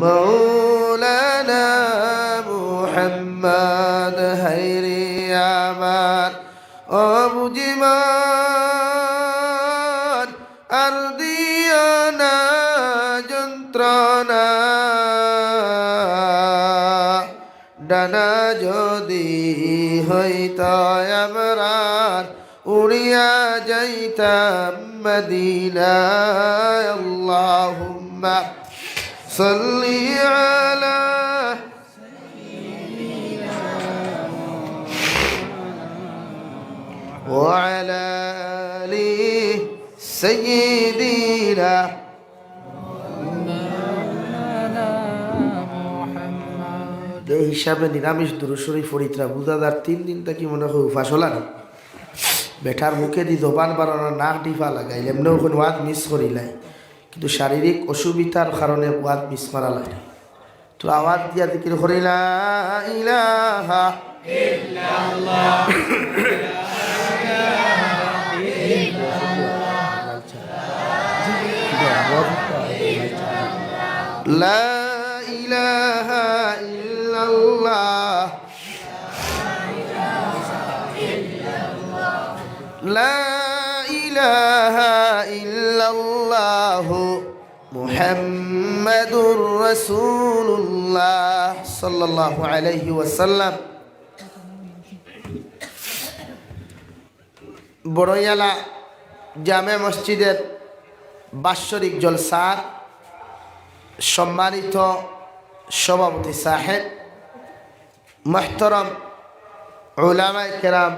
মৌলানা মুহাম্মদ হায়রে আমার ও বুঝিমান আর দিও না যন্ত্রণা ডানা যদি হইত আমরার উড়িয়া যাইতাম মদিনায় আল্লাহুম্মা সাল্লি আলা ওয়া আলা আলি সাইয়্যিদিনা এই হিসাবে নিরামিষ দুরূদ শরীফ ফরিদরা বুঝাদার 3 দিন থেকে মনে হয় উপাস হলা না বেটার মুখে দি জবান বাড়ানো নাক ডিফা লাগাই এমনি ওখানে ওয়াদ মিস করিলাই কিন্তু শারীরিক অসুবিধার কারণে ওয়াদ মিস করা লাগে তো আওয়াজ দিয়া জিকির করিলা ইলাহা ইল্লাল্লাহ লা ইলাহা ইল্লাল্লাহ লা ইলাহা ইল্লাল্লাহ মুহাম্মাদুর রাসূলুল্লাহ সাল্লাল্লাহু আলাইহি ওয়াসাল্লাম। বড়ইয়ালা জামে মসজিদের বাৎসরিক জলসার সম্মানিত সভাপতি সাহেব, মুহতারাম উলামায়ে কেরাম,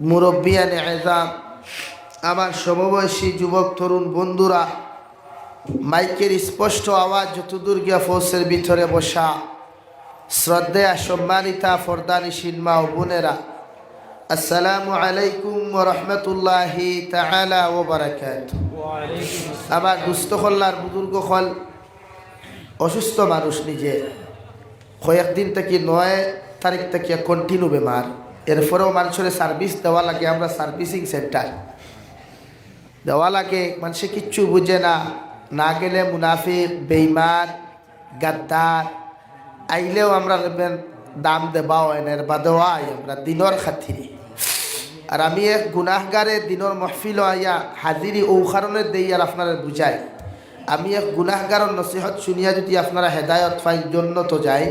মুরব্বিয়ানে এজাম, আমার সমবয়সী যুবক তরুণ বন্ধুরা, মাইকের স্পষ্ট আওয়াজ যতদূর গিয়া ফৌসের ভিতরে বসা শ্রদ্ধেয়া সম্মানিতা ফরদানিশীন মা ও বোনেরা, আসসালামু আলাইকুম ওয়া রাহমাতুল্লাহি তাআলা ওয়া বারাকাতুহু। আমার দুস্থ হল্লার বুজুর্গ হল অসুস্থ মানুষ, নিজে কয়েকদিন থেকে 9 তারিখ থেকে কন্টিনিউ বেমার, এরপরেও মানুষের সার্ভিস দেওয়া লাগে। আমরা সার্ভিসিং সেন্টার দেওয়া লাগে, মানুষে কিচ্ছু বুঝে না, না গেলে মুনাফিক বেঈমান গাদ্দার, আইলেও আমরা দাম দেওয়া এনের বা দেওয়াই আমরা দিনর খাতিরে। আর আমি এক গুনাহগারে দিনর মহফিল আইয়া হাজিরি ও কারণে দেই আর আপনারা বুঝাই। আমি এক গুনাহগারের নসিহত শুনিয়া যদি আপনারা হেদায়ত পাই জন্য তো যায়,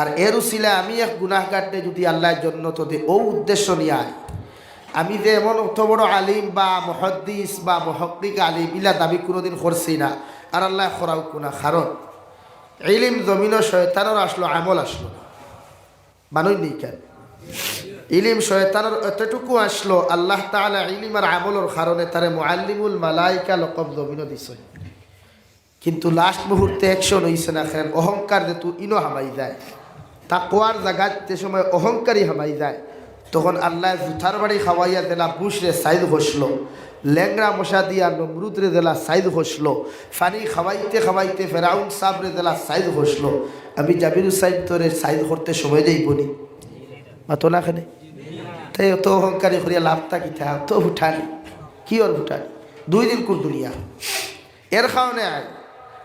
আর এর উসিলা আমি এক গুনাহগারকে যদি আল্লাহর জন্য তো দে ও উদ্দেশ্য নিয়ে আয়। আমি যে এমন অত বড় আলিম বা মুহাদ্দিস বা মুহাক্কিক আলিম ইলা দাবি কোনোদিন করছি না, আর আল্লাহ করাও কোনা। কারণ ইলম জমিন শয়তানের আসলো, আমল আসলো মানুষ নেই কেন। ইলিম শয়তানের এতটুকু আসলো, আল্লাহ তাআলা ইলিম আর আমলের কারণে তারে মুআল্লিমুল মালাইকা লকব জমিন দিছে। কিন্তু লাস্ট মুহূর্তে অ্যাকশন হইছে না, কারণ অহংকার যেহেতু ইনো হামাই যায়, তাকওয়ার জায়গা যে সময় অহংকারী হামাই যায়, তখন আল্লাহ জুথার বাড়ি খাওয়াইয়া দিলা বুশরে সাইদ ঘষলো, ল্যাংরা মশা দিয়া নমরুদরে দিলা সাইদ ঘষলো, ফানি খাওয়াইতে খাওয়াইতে ফেরাউন সাবরে দিলা সাইদ ঘষলো। আমি জাবির সাইদ তোরে সাইদ করতে সময় যাইবনি মাতো না খানে, তাই অত অহংকারী করিয়া লাভটা কি থা তো উঠানি কি ওর উঠানি 2 দিন কোন দুনিয়া এর খাওয়ানে আয়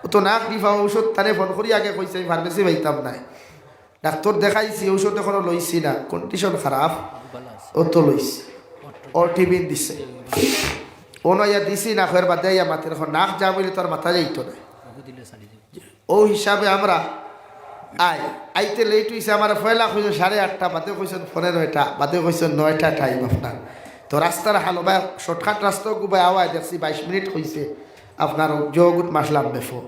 ও তো নাক দিফা ঔষধ তানে ফোন করি আগে কইছে আমি ফার্মেসি পাইতাম নাই, ডাক্তার দেখাইছি ঔষধ এখনো লইছি না, কন্ডিশন খারাপ, ও তো লইছি ও টিবিন দিছে ও নয়া দিছি না খয়ের বাদে ইয়া মাথের এখন নাক যা বলে তোর মাথা যাইতো না। ও হিসাবে আমরা আইতে লেট হয়েছে, আমার ফয়লা কইছে 8:30, বাদে কইছেন 9:15, বাদে কইছেন 9টা টাইম আপনার। তো রাস্তার হালো ভাই শর্টকাট রাস্তা গুবাই আওয়াজ দেখছি 22 মিনিট হয়েছে আপনার জগুট মাসলাম বেফো।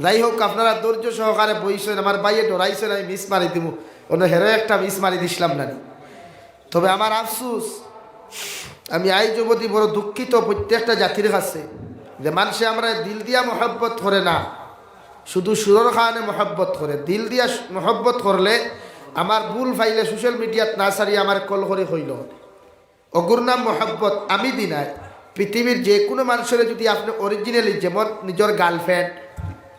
যাই হোক আপনারা ধৈর্য সহকারে বইছেন, আমার বাইয়ে ডরাইছেন আমি মিস মারি দিব, অন্য হেরো একটা মিস মারি দিছিলাম না। তবে আমার আফসুস, আমি আই যুবতী বড় দুঃখিত প্রত্যেকটা জাতির কাছে যে মানুষে আমরা দিল দিয়া মহব্বত করে না, শুধু সুরর খানে মহব্বত করে। দিল দিয়া মহব্বত করলে আমার ভুল ফাইলে সোশ্যাল মিডিয়াত না সারি আমার কল করে হইল অগুর নাম মহব্বত। আমি দিনাই পৃথিবীর যে কোনো মানুষের যদি আপনি অরিজিনালি যেমন নিজের গার্লফ্রেন্ড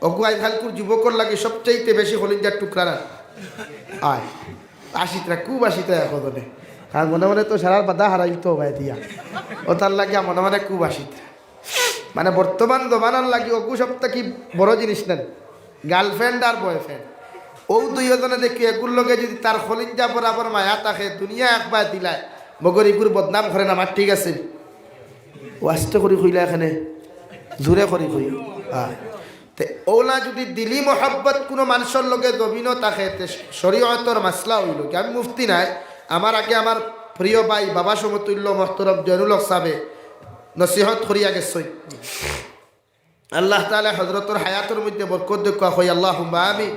অগু আইহালকুর যুবকর লাগে সবচাইতে বেশি হলিঞ্জার টুকরা না আয় আসিতরা খুব আসিতে এখন আর মনে মনে তো সারার বাধা হারাইতো ভাই দিয়া ও তার লাগিয়া মনে মনে খুব আসিতরা, মানে বর্তমান জমানার লাগি অগু সবটা কি বড় জিনিস নেন গার্লফ্রেন্ড আর বয়ফ্রেন্ড ও দুইজনে দেখি এগুর লগে যদি তার খলিঞ্জা বরাবর মায়া থাকে দুনিয়া একবার দিলায় মগর এগুর বদনাম করে না আমার ঠিক আছে ওয়াস্তে করি কইলা এখানে জোরে করি কই তে ওলা যদি দিলি মোহাব্বত কোনো মানুষের লগে জমিন থাকে শরীয়তর মাসলা হইল কি আমি মুফতি নাই আমার আগে আমার প্রিয় ভাই বাবা সমতুল্য মোহতরম জয়নুল হক সাহেব নসিহত করিয়া গেছই আল্লাহ তাআলা হযরতর হায়াতের মধ্যে বরকত দেখা কই আল্লাহুম্মা আমিন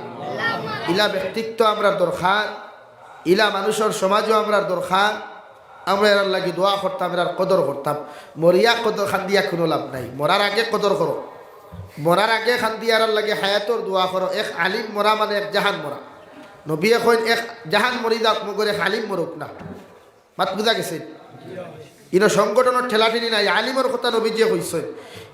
ইলা ব্যক্তিত্ব আমরা দরকার ইলা মানুষের সমাজও আমরা দরকার আমরা এর লাগি দোয়া করতাম এর কদর করতাম মরিয়া কদর খান দিয়া কোনো লাভ নাই মরার আগে কদর করো মরার আগে খান দিয়ার লাগে হায়াতর দোয়া করো এক আলিম মরা মানে এক জাহান মরা নবী এখন এক জাহান মরি যাক মগরে এক আলিম মরুক না মাত বুঝা গেছে ইনো সংগঠনের ঠেলাঠেলি নাই আলিমর কথা নবী যে কইছে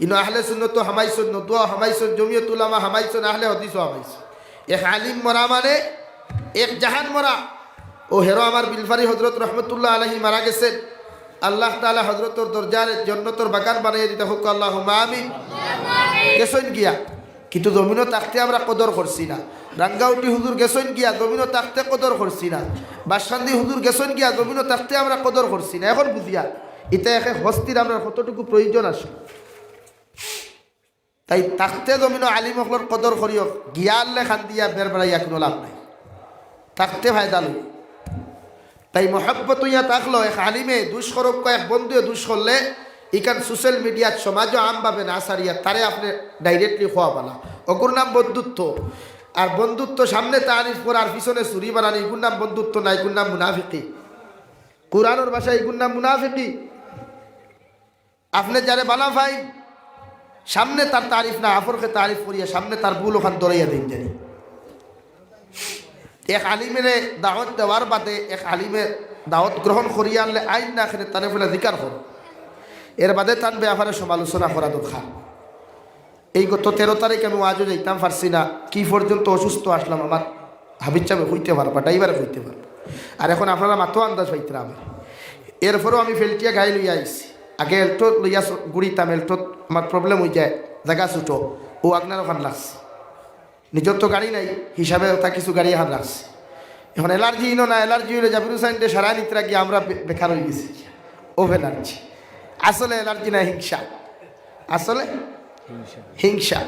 ইনো আহলে সুন্নত হামাইছুন নদুয়া হামাইছুন জমিয়ত উলামা হামাইছুন আহলে হাদিস হামাইছুন এক আলিম মরা মানে এক জাহান মরা ও হেরো আমার বিলফারি হজরত রহমতুল্লাহ আলাইহি মারা গেছেন আল্লাহ তাআলা হজরতর দরজার জন্নতর বাগান বানিয়ে দিতে হোক আল্লাহুম্মা আমিন গেছেন গিয়া কিন্তু জমিনও তাকতে আমরা কদর করছি না রাঙ্গাউটি হুজুর গেছেন গিয়া জমিনও তাকতে কদর করছি না বাসকান্দি হুজুর গেছেন গিয়া জমিনও তাকতে আমরা কদর করছি না এখন বুঝিয়া এটা একে হস্তির আমরা কতটুকু প্রয়োজন আছে তাই তাকতে জমিনও আলিম হকলর কদর করিও গিয়ালে খান দিয়া বের বেড়াইয়া কোনো লাভ নাই তাকতে ফায়দা লই তাই মহাব্বত ইয়া থাকলো এক আলিমে দুষ করব এক বন্ধুয়ে দুষ করলে ইকান সোশ্যাল মিডিয়াত সমাজও আমভাবে না সারিয়া তারে আপনি ডাইরেক্টলি খোয়া পালা ওগুর নাম বন্ধুত্ব আর বন্ধুত্ব সামনে তারিফ কর আর পিছনে চুরি বানানি এগুর নাম বন্ধুত্ব না এগুর নাম মুনাফিকি কোরআনের ভাষায় এগুর নাম মুনাফিকি আপনি যারে বানা ভাই সামনে তার তারিফ না আফরকে তারিফ করিয়া সামনে তার ভুল ওখান দৌড়াইয়া দিন জানি এক আলিমের দাওয়াত দেওয়ার বাদে এক আলিমের দাওয়াত গ্রহণ করিয়া আনলে আইন না খেলে তারে ফেলে জিকার করো এর বাদে তার ব্যাপারে সমালোচনা করা দরকার এই গত 13 তারিখ আমি আজও যাইতাম পারছি না কি পর্যন্ত অসুস্থ আসলাম আমার হাবিজ চাবে হইতে পারবা ড্রাইভারে হইতে পারবো আর এখন আপনারা মাত্র আন্দাজ পাইতে আমার এরপরেও আমি ফেলটিয়া গাই লইয়া আইছি আগে এলটোত লইয়া গুড়িতাম এলটোত আমার প্রবলেম হয়ে যায় জায়গা ছুটো ও আপনার ওখান লাগছে নিজের তো গাড়ি নাই হিসাবে তা কিছু গাড়ি এখন রাখছে এখন অ্যালার্জি ইনো না অ্যালার্জি হলে জাবির হুসাইনটে সারা নিতরা গিয়ে আমরা বেকার হয়ে গেছি ও অ্যালার্জি আসলে অ্যালার্জি না হিংসা আসলে হিংসা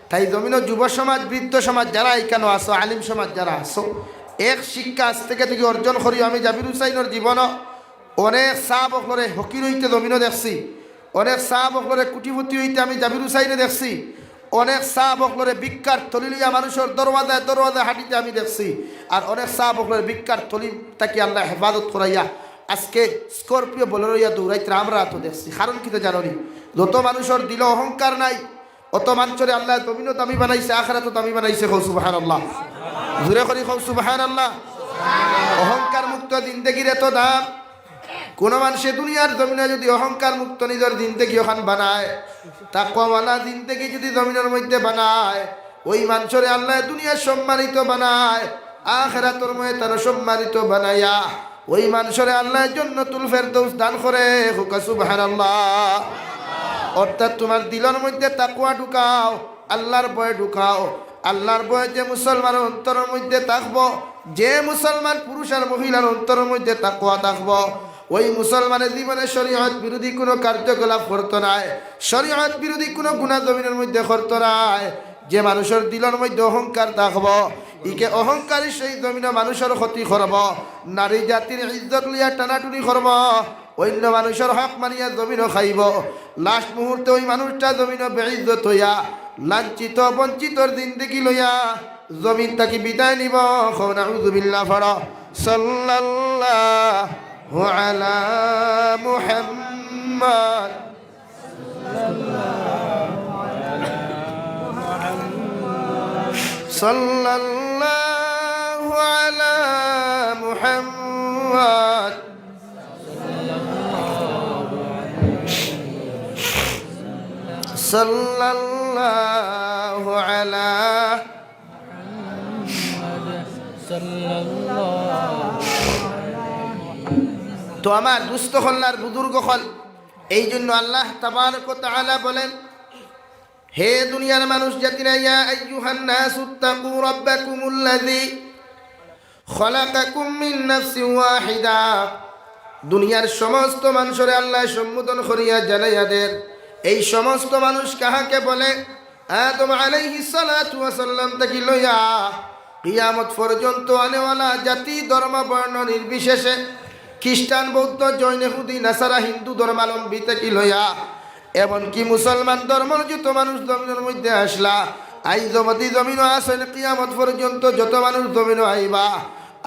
তাই জমিন যুব সমাজ বৃদ্ধ সমাজ যারা এখানে আসো আলিম সমাজ যারা আসো এক শিক্ষা আজ থেকে অর্জন করি আমি জাবির হুসাইনের জীবন অনেক সাহাব অকলরে হকির হইতে জমিনও দেখছি অনেক সাহাব অকলরে কুটিপুটি হইতে আমি জাবির হুসাইনে দেখছি অনেক সাহাব অকলরে বিক্ষার থলিলিয়া মানুষের দরওয়াজায় দরওয়াজায় হাঁটিতে আমি দেখছি আর অনেক সাহাব অকলরে বিক্ষার থলি তাকে আল্লাহ হেফাজত করাইয়া আজকে স্করপিও বলেরইয়া দৌড়াইতে আমরা তো দেখছি কারণ কি তো জানি যত মানুষের দিল অহংকার নাই অত মানুষরে আল্লাহ জমিনও দামি বানাইছে আখিরাতও দামি বানাইছে কও সুবহানাল্লাহ জোরে করি কও সুবহানাল্লাহ অহংকার মুক্ত জিন্দেগির এত দাম কোন মানুষে দুনিয়ার জমিনে যদি অহংকার মুক্ত নিজের জিন্দেগি ওখান বানায় তাকওয়াওয়ালা জিন্দেগি যদি জমিনের মধ্যে বানায় ওই মানুষরে আল্লাহ দুনিয়ার সম্মানিত বানায় আখিরাতের ময়দানে সম্মানিত বানায়া ওই মানুষরে আল্লাহ জান্নাতুল ফেরদৌস দান করে হুকা সুবহানাল্লাহ অর্থাৎ তোমার দিলের মধ্যে তাকওয়া ঢুকাও আল্লাহর ভয় ঢুকাও আল্লাহর ভয় যে মুসলমানের অন্তরের মধ্যে থাকবো যে মুসলমান পুরুষ আর মহিলার অন্তরের মধ্যে তাকওয়া থাকবো ওই মুসলমানের জীবনে শরীয়ত বিরোধী কোনো কার্যকলাপ করতো নাই শরীয়ত বিরোধী কোনো গুনাহ জমিনের মধ্যে করতো নাই যে মানুষের দিলের মধ্যে অহংকার থাকবো ইকে অহংকারী সেই জমিনে মানুষের ক্ষতি করব নারী জাতির ইজ্জত লিয়া টানাটুনি করব অন্য মানুষের হক মানিয়া জমিনও খাইব লাস্ট মুহূর্তে ওই মানুষটা জমিনও বেইজ্জত হইয়া লাঞ্ছিত বঞ্চিতর জিন্দেগি লইয়া জমিন তাকে বিদায় নিব নাউযু বিল্লাহ ফরা সাল্লাল্লাহু আলা মুহাম্মদ সাল্লাল্লাহু আলা মুহাম্মদ সাল্লাল্লাহু আলা তো আমার দুস্থ হল্লার বুজুর্গ হল এই জন্য আল্লাহ তাবারক ওয়া তাআলা বলেন হে দুনিয়ার মানুষ জাতিরা, ইয়া আইয়ুহান নাসু তাকু রাব্বাকুমুল্লাযী খলাকাকুম মিন নাফসিন ওয়াহিদা। দুনিয়ার সমস্ত মানুষরে আল্লাহ সম্বোধন করিয়া জানাইয়া দেন। এই সমস্ত মানুষ কাহাকে বলে? আদম আলাইহিস সালাতু ওয়াস সালাম থেকে লইয়া কিয়ামত পর্যন্ত আনেওয়ালা জাতি ধর্ম বর্ণ নির্বিশেষে, খ্রিস্টান বৌদ্ধ জৈন ইহুদি নাসারা হিন্দু ধর্মাবলম্বী থেকে লইয়া এমনকি মুসলমান ধর্মের যত মানুষ জমিনের মধ্যে আসলা, আই জমতি জমিন আসেন কিয়ামত পর্যন্ত যত মানুষ জমিন আইবা,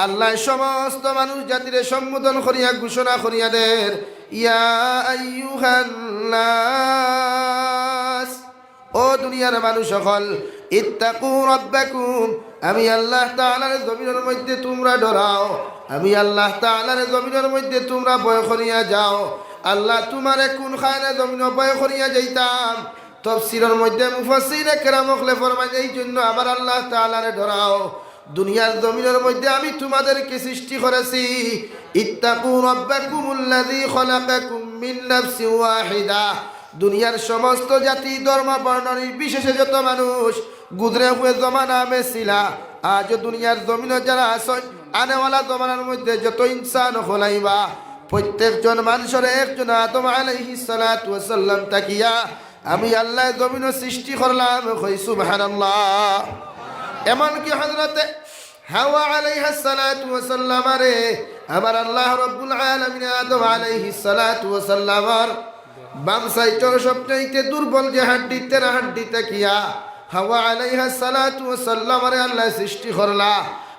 আল্লাহ সমস্ত মানুষ জাতিরে সম্বোধন করিয়া ঘোষণা করিয়া দেন, ইয়া আইয়ুহান নাস, ও দুনিয়ার মানুষ সকল, ইত্তাকু রাব্বাকুম, আমি আল্লাহ তাআলার জমিনের মধ্যে তোমরা ডরাও, আমি আল্লাহ তাআলার জমিনের মধ্যে তোমরা ভয় করিয়া যাও। আল্লাহ তোমারে কোন খায়না জমিন ভয় করিয়া যাইতাম? তাফসীরের মধ্যে মুফাসসিরে কেরাম হলে ফরমায়, এই জন্য আবার আল্লাহ তাআলারে ডরাও। দুনিয়ার জমিনের মধ্যে আমি তোমাদেরকে সৃষ্টি করেছি, ইত্তাকু রাব্বাকুমুল্লাযী খলাকাকুম মিন নাফসিন ওয়াহিদা। দুনিয়ার সমস্ত জাতি ধর্ম বর্ণ নির্বিশেষে যত মানুষ গুজরে হুয়ে জমানা মেছিলা, আজ দুনিয়ার জমিনে যারা আসেন আনেওয়ালা জমানার মধ্যে যত ইনসান হলাইবা, প্রত্যেকজন মানুষের একজন আদম আলাইহিস সালাতু ওয়াস সালাম তাকিয়া আমি আল্লাহ জমিন সৃষ্টি করলাম। কই সুবহানাল্লাহ। এমনকি হযরতে হাওয়া আলাইহিস সালাতু ওয়াস সালাম রে আমার আল্লাহ রাব্বুল আলামিন আদম আলাইহিস সালাতু ওয়াস সালামের বাম সাইডের সবচাইতে দুর্বল যে হাড্ডি, তেরা হাড্ডি তাকিয়া হাওয়া আলাইহিস সালাতু ওয়াস সালাম রে আল্লাহ সৃষ্টি করলা।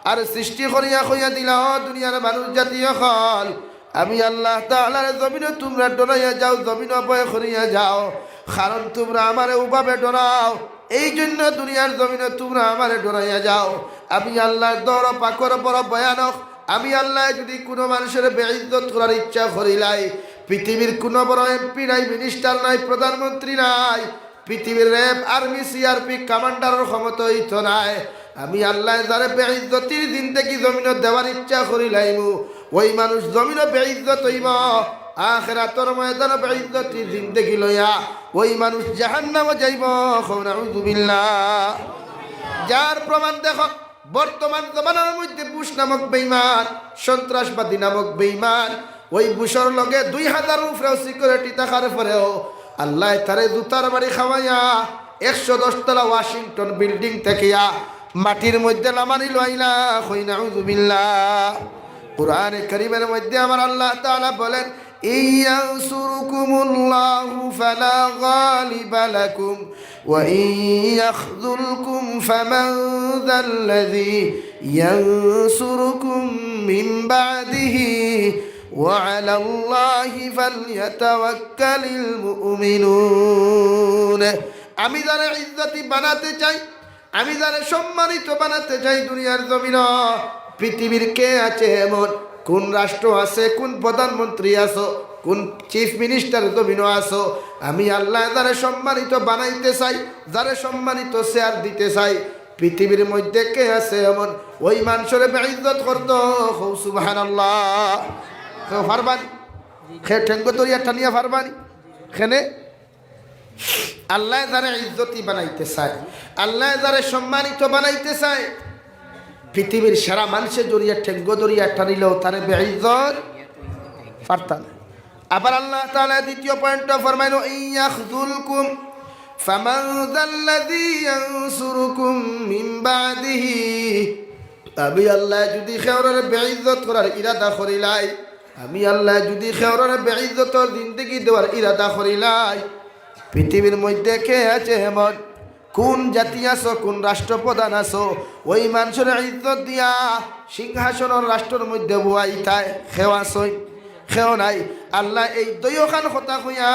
আর সৃষ্টি করিয়া কইয়া দিলা, ও দুনিয়ার মানুষ জাতি সকল, আমি আল্লাহ তাআলার জমিনে তোমরা ডরাইয়া যাও, জমিন ভয় করিয়া যাও, কারণ তোমরা আমারে ওভাবে ডরাও, এই জন্য দুনিয়ার জমিনে তোমরা আমারে ডরাইয়া যাও। আমি আল্লাহর দর পাকর বড় ভয়ানক। আমি আল্লাহ যদি কোনো মানুষের বেইজ্জত করার ইচ্ছা করিলাই, পৃথিবীর কোনো বড় এমপি নাই, মিনিস্টার নাই, প্রধানমন্ত্রী নাই, পৃথিবীর র্যাব আর্মি সিআরপি কমান্ডারের ক্ষমতা হইতো নাই। আমি আল্লাহ যারে বেইজ্জতির দিন থেকে জমিন দেওয়ার ইচ্ছা করিলাইমু, ওই মানুষ জমিন বেইজ্জত হইব, আখিরাতের ময়দানে বেইজ্জতির জিন্দেগি লইয়া ওই মানুষ জাহান্নামে যাইব। নাউযু বিল্লাহ। যার প্রমাণ দেখো, বর্তমান জমানার মধ্যে বুশ নামক বেঈমান, সন্ত্রাসবাদী নামক বেঈমান, ওই বুশর লগে 2000 উপরে সিকিউরিটি থাকার পরেও আল্লাহ তারে জুতার বাড়ি খাওয়াইয়া 110 তলা ওয়াশিংটন বিল্ডিং থেকে মাটির মধ্যে নামানি লইলা। কই নাউযু বিল্লাহ। কুরআনে কারীমের মধ্যে আমার আল্লাহ তাআলা বলেন, ইয়ানসুরকুমুল্লাহু ফালা গালিবা লাকুম ওয়া ইয়াখযুলকুম ফামান যাল্লাযী ইয়ানসুরকুম মিন বা'দিহি ওয়া আলাল্লাহি ফালইয়াতাওয়াক্কালিল মুমিনুন। আমি যারা ইজ্জতি বানাতে চাই, আমি যারা সম্মানিত বানাতে চাই দুনিয়ার জমিন, পৃথিবীর কে আছে এমন, কোন রাষ্ট্র আছে, কোন প্রধানমন্ত্রী আছো, কোন চিফ মিনিস্টার জমিন আছো, আমি আল্লাহ যারা সম্মানিত বানাইতে চাই, যারা সম্মানিত শেয়ার দিতে চাই, পৃথিবীর মধ্যে কে আছে এমন, ওই মানুষের বেইজ্জত করতো। সুবহানাল্লাহ। ফারবানি খে ঠেঙ্গ তরিয়া টানিয়া ফারবানি খেনে আল্লাহ যারা ইজ্জতি বানাইতে চায়, আল্লাহ যারা সম্মানিত বানাইতে চায়, পৃথিবীর সারা মানুষের জড়িয়া ঠেঙ্গ দরিয়া টানিলেও তারে বেইজ্জত পারতাম। আবার আল্লাহ তাআলা দ্বিতীয় পয়েন্টটা ফরমাইলো, ইয়াখযুলকুম ফামান যাল্লাযী ইয়ানসুরুকুম মিন বা'দিহি। আমি আল্লাহ যদি খেওরের বেইজ্জত করার ইরাদা করিলাই, আমি আল্লাহ যদি খেওরের বেইজ্জতর জিন্দেগি দেওয়ার ইরাদা করিলাই, পৃথিবীর মধ্যে কে আছে এমন, কোন জাতি আছো, কোন রাষ্ট্রপ্রধান আছো, ওই মানুষের ইজ্জত দিয়া সিংহাসনের রাষ্ট্রের মধ্যে বুয়াইতায় খেও আসই, খেও নাই। আল্লাহ এই দইখান কথা কইয়া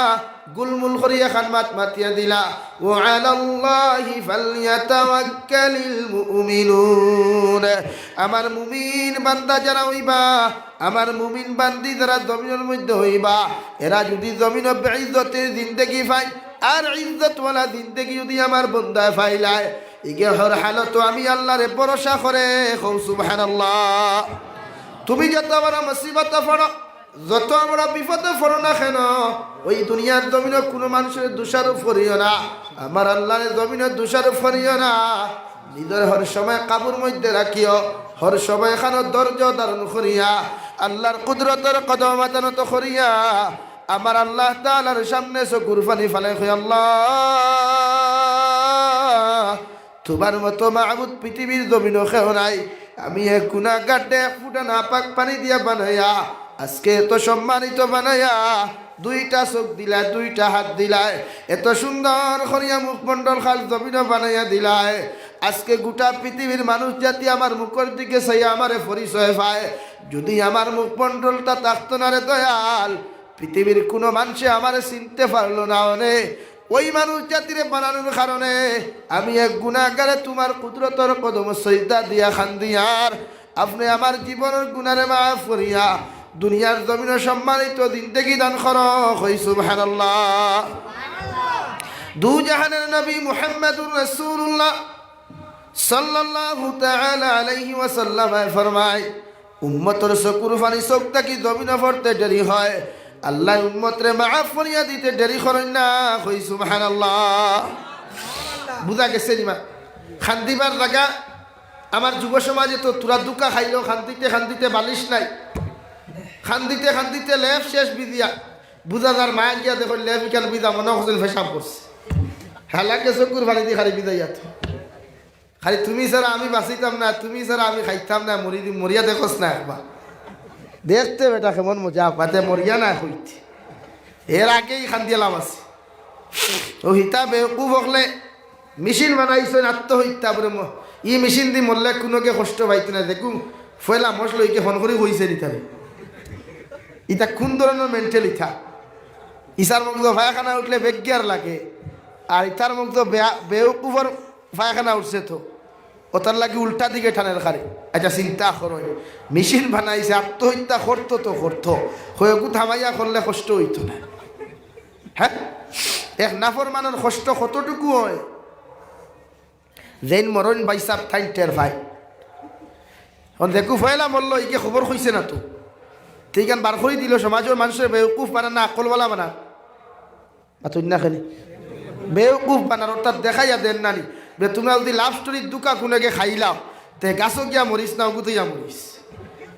গুলমুল করিয়া খান মাত মাতিয়া দিলা, ওয়া আলাল্লাহি ফালইয়াতাওয়াক্কালিল মুমিনুন। আমার মুমিন বান্দা যারা হইবা, আমার মুমিন বান্দি যারা জমিনের মধ্যে হইবা, এরা যদি জমিনে বেইজ্জতের জিন্দেগি পায় আর ইজ্জতওয়ালা জিন্দেগি যদি আমার বন্দায় ফাইলায়, ইগে হর হালত আমি আল্লাহরে ভরসা করে। সুবহানাল্লাহ। তুমি যত বড় মুসিবত পড়ো, যত আমরা বিপদে পড়ো না কেন, ওই দুনিয়ার জমিনে কোনো মানুষের দোষারোপ করিও না, আমার আল্লাহর জমিনে দোষারোপ করিও না। নিজের হর সময় কাবুর মধ্যে রাখিও, হর সময় এখানে ধৈর্য ধারণ করিয়া আল্লাহর কুদরতের কদম মাতানত করিয়া আমার আল্লাহ তাআলার সামনে চকুর পানি ফেলে কই, আল্লাহ তোমার মতো মাহবুদ পৃথিবীর জমিনও কেউ নাই। আমি এক গুনাহগারকে এক ফুটা নাপাক পানি দিয়া বানাইয়া আজকে এত সম্মানিত বানাইয়া দুইটা চোখ দিলায়, দুইটা হাত দিলায়, এত সুন্দর করিয়া মুখমণ্ডল খাল জমিনও বানাইয়া দিলায়। আজকে গোটা পৃথিবীর মানুষ জাতি আমার মুখের দিকে চাইয়া আমারে পরিচয় পায়। যদি আমার মুখমণ্ডলটা থাকতো না রে দয়াল, পৃথিবীর কোনো মানুষে আমারে চিনতে পারলো না। অনেক ওই মানুষ জাতিরে বানানোর কারণে আমি এক গুনাহগারে তোমার কুদরতের কদম সজদা দিয়া খান্দিয়ার আপনি আমার জীবনের গুনারে মাফ করিয়া দুনিয়ার জমিনে সম্মানিত জিন্দেগি দান করো। কই সুবহানাল্লাহ। দু জাহানের নবী মুহাম্মদুর রাসূলুল্লাহ সাল্লাল্লাহু তাআলা আলাইহি ওয়াসাল্লাম ফরমায়, উম্মতের চকুর পানি চোখটা কি জমিনে পড়তে দেরি হয়, আল্লাহ উম্মতরে মাফ করিয়া দিতে দেরি করেন না। কই সুবহানাল্লাহ। বুঝা গেছে নিমা? খান্দিবার জায়গা আমার যুব সমাজে তো তোরা দুকা খাইলেও খান্দিতে খান্দিতে বালিশ নাই, খান্দিতে খান্দিতে লেপ শেষ বিদিয়া বুঝা যার মায়া গিয়া দেখো লেপ ইকাল বিদা মনে হচ্ছিল ফেসাব করছে। হেলাকে চকুর পানি দিয়ে খালি বিদাইয়া তো খালি তুমি ছাড়া আমি বাঁচিতাম না, তুমি ছাড়া আমি খাইতাম না, মরিয়া দেখোস না একবার দেখতে বেটা কেমন মজা পাতে মরিয়া না হইতে। এর আগেই খান্দিয়ালাম আছে ও হিতা বেকুব হকলে মেশিন বানাইছেন আত্মহত্যা বলে ই মেশিন দি মরলে কোনোকে কষ্ট পাইতো না। দেখুন ফয়লা মশলো ইকে ফোন করে হয়েছে ইতারে, ইটা কোন ধরনের মেন্টাল ইথা। ইসার মুখ তো পায়খানা উঠলে বেগিয়ার লাগে, আর ইতার মুখ তো বেউকুফর পায়খানা উঠছে তো ওটার লাগে উল্টা দিকে টানের খারে। আচ্ছা চিন্তা করো, মেশিন বানাইছে আত্মহত্যা করতো তো করতো, হয়কু থামাইয়া করলে কষ্ট হইতো না। হ্যাঁ, এক নাফর মানের কষ্ট কতটুকু হয় যেন মরণ বাইসাব ঠাই টের ভাই দেখু ফয়লা মরল ইকে খবর হইছে না তো ঠিক বার করে দিল সমাজের মানুষের বেউকুফ বানান না আকলওয়ালা বানান না খালি বেউকুফ বানান অর্থাৎ দেখাইয়া দেন নানি তোমরা যদি লাভ স্টোরির দুকা কোনোকে খাইলাও তে গাছও গিয়া মরিস না গুতইয়া মরিস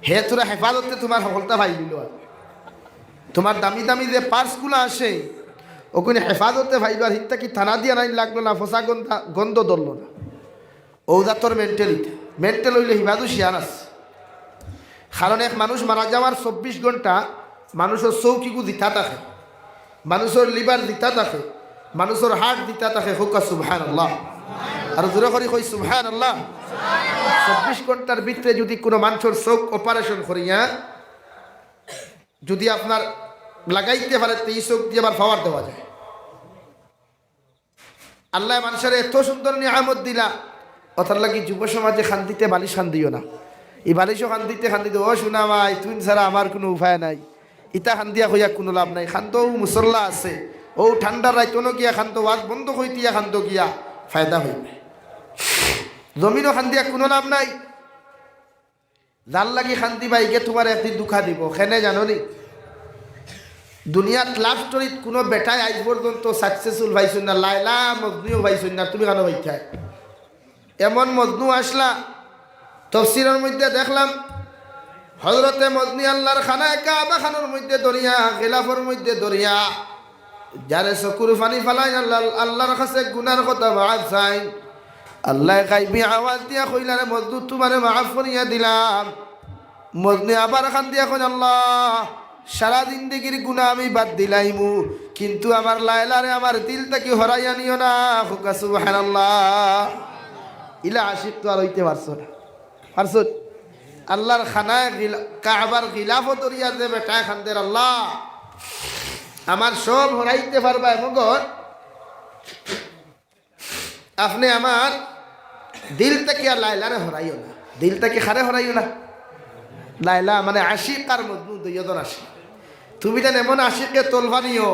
হে তোরা হেফাজতে তোমার সফলতা পাই দিল। আর তোমার দামি দামি যে পার্সগুলো আসে ওখানে হেফাজতে ভাইল আর হিতা কি থানা দিয়া নাই লাগলো না, ফসা গন্ধ ধরল না। ও জাতর মেন্টাল হইলে হিফাজু শিয়ান আছে। কারণ এক মানুষ মারা যাওয়ার 24 ঘন্টা মানুষের চৌকিগু দিতা থাকে, মানুষের লিভার দিতা থাকে, মানুষের হার্ট দিতা থাকে। হোক সুবহানাল্লাহ। আর জোরে করে কই সুবহানাল্লাহ। 24 ঘন্টার ভিতরে যদি কোনো মানুষের চোখ অপারেশন করিয়া যদি আপনার লাগাইতে পারে এই চোখ দিয়ে আবার পাওয়ার দেওয়া যায়। আল্লাহ মানুষের এত সুন্দর নিয়ামত দিলা, অথার লাগি যুব সমাজে খান্দিতে বালিশ খান্দিও না। এই বালিশও খান্দিতে ও শোনা ভাই তুই ছাড়া আমার কোনো উপায় নাই, ইটা খান্দিয়া হইয়া কোনো লাভ নাই। খান্ত মুসল্লা আছে ও ঠান্ডার রাইতনো গিয়া খান্ত ওয়াজ বন্ধ হইতিয়া খান্ত গিয়া ফায়দা হইবে। জমিনও খান্দিয়া কোনো লাভ নাই। যার লাগি খান্দি বাইকে তোমার একদিন দুঃখা দিব খেনে জানো নি? দুনিয়াত লাভ স্টোরিত কোনো বেটায় আজ পর্যন্ত সাকসেসফুল ভাইছুন না, লাইলা মজনুও ভাইছুন না। তুমি কেন ভাইছায় এমন মজনু আসলা? তফসিরের মধ্যে দেখলাম হজরতে মজনি আল্লাহর খানায় কাবা খানোর মধ্যে দরিয়া, গিলাফের মধ্যে দরিয়া, যারে চকুর পানি ফালাই আল্লাহর কাছে গুনার কথা মাফ চাই। আল্লাহ গাইবি আওয়াজ দিয়া কইলারে মজনু তোমারে মাফ করিয়া দিলাম। মজনি আবার খান দিয়া কই আল্লাহ সারা জিন্দেগির গুনাহ আমি বাদ দিলাইমু, কিন্তু আমার লায়লারে আমার দিলটাকে হরাইয়া নিও না। হুকা সুবহানাল্লাহ। ইলা আশিক তো আর হইতে পারছো না, পারছো? আল্লাহর খানায় কাবার গিলাফও দরিয়া যে বেটা খানদের আল্লাহ আমার সব হরাইতে পারবা, মগর আপনি আমার দিলটাকে আর লাইলারে হরাইও না, দিলটাকে খারে হরাইও না। লাইলা মানে আশিক আর মজনু দুইজন আশিক। তুমি যেন এমন আশিককে তোলবানিও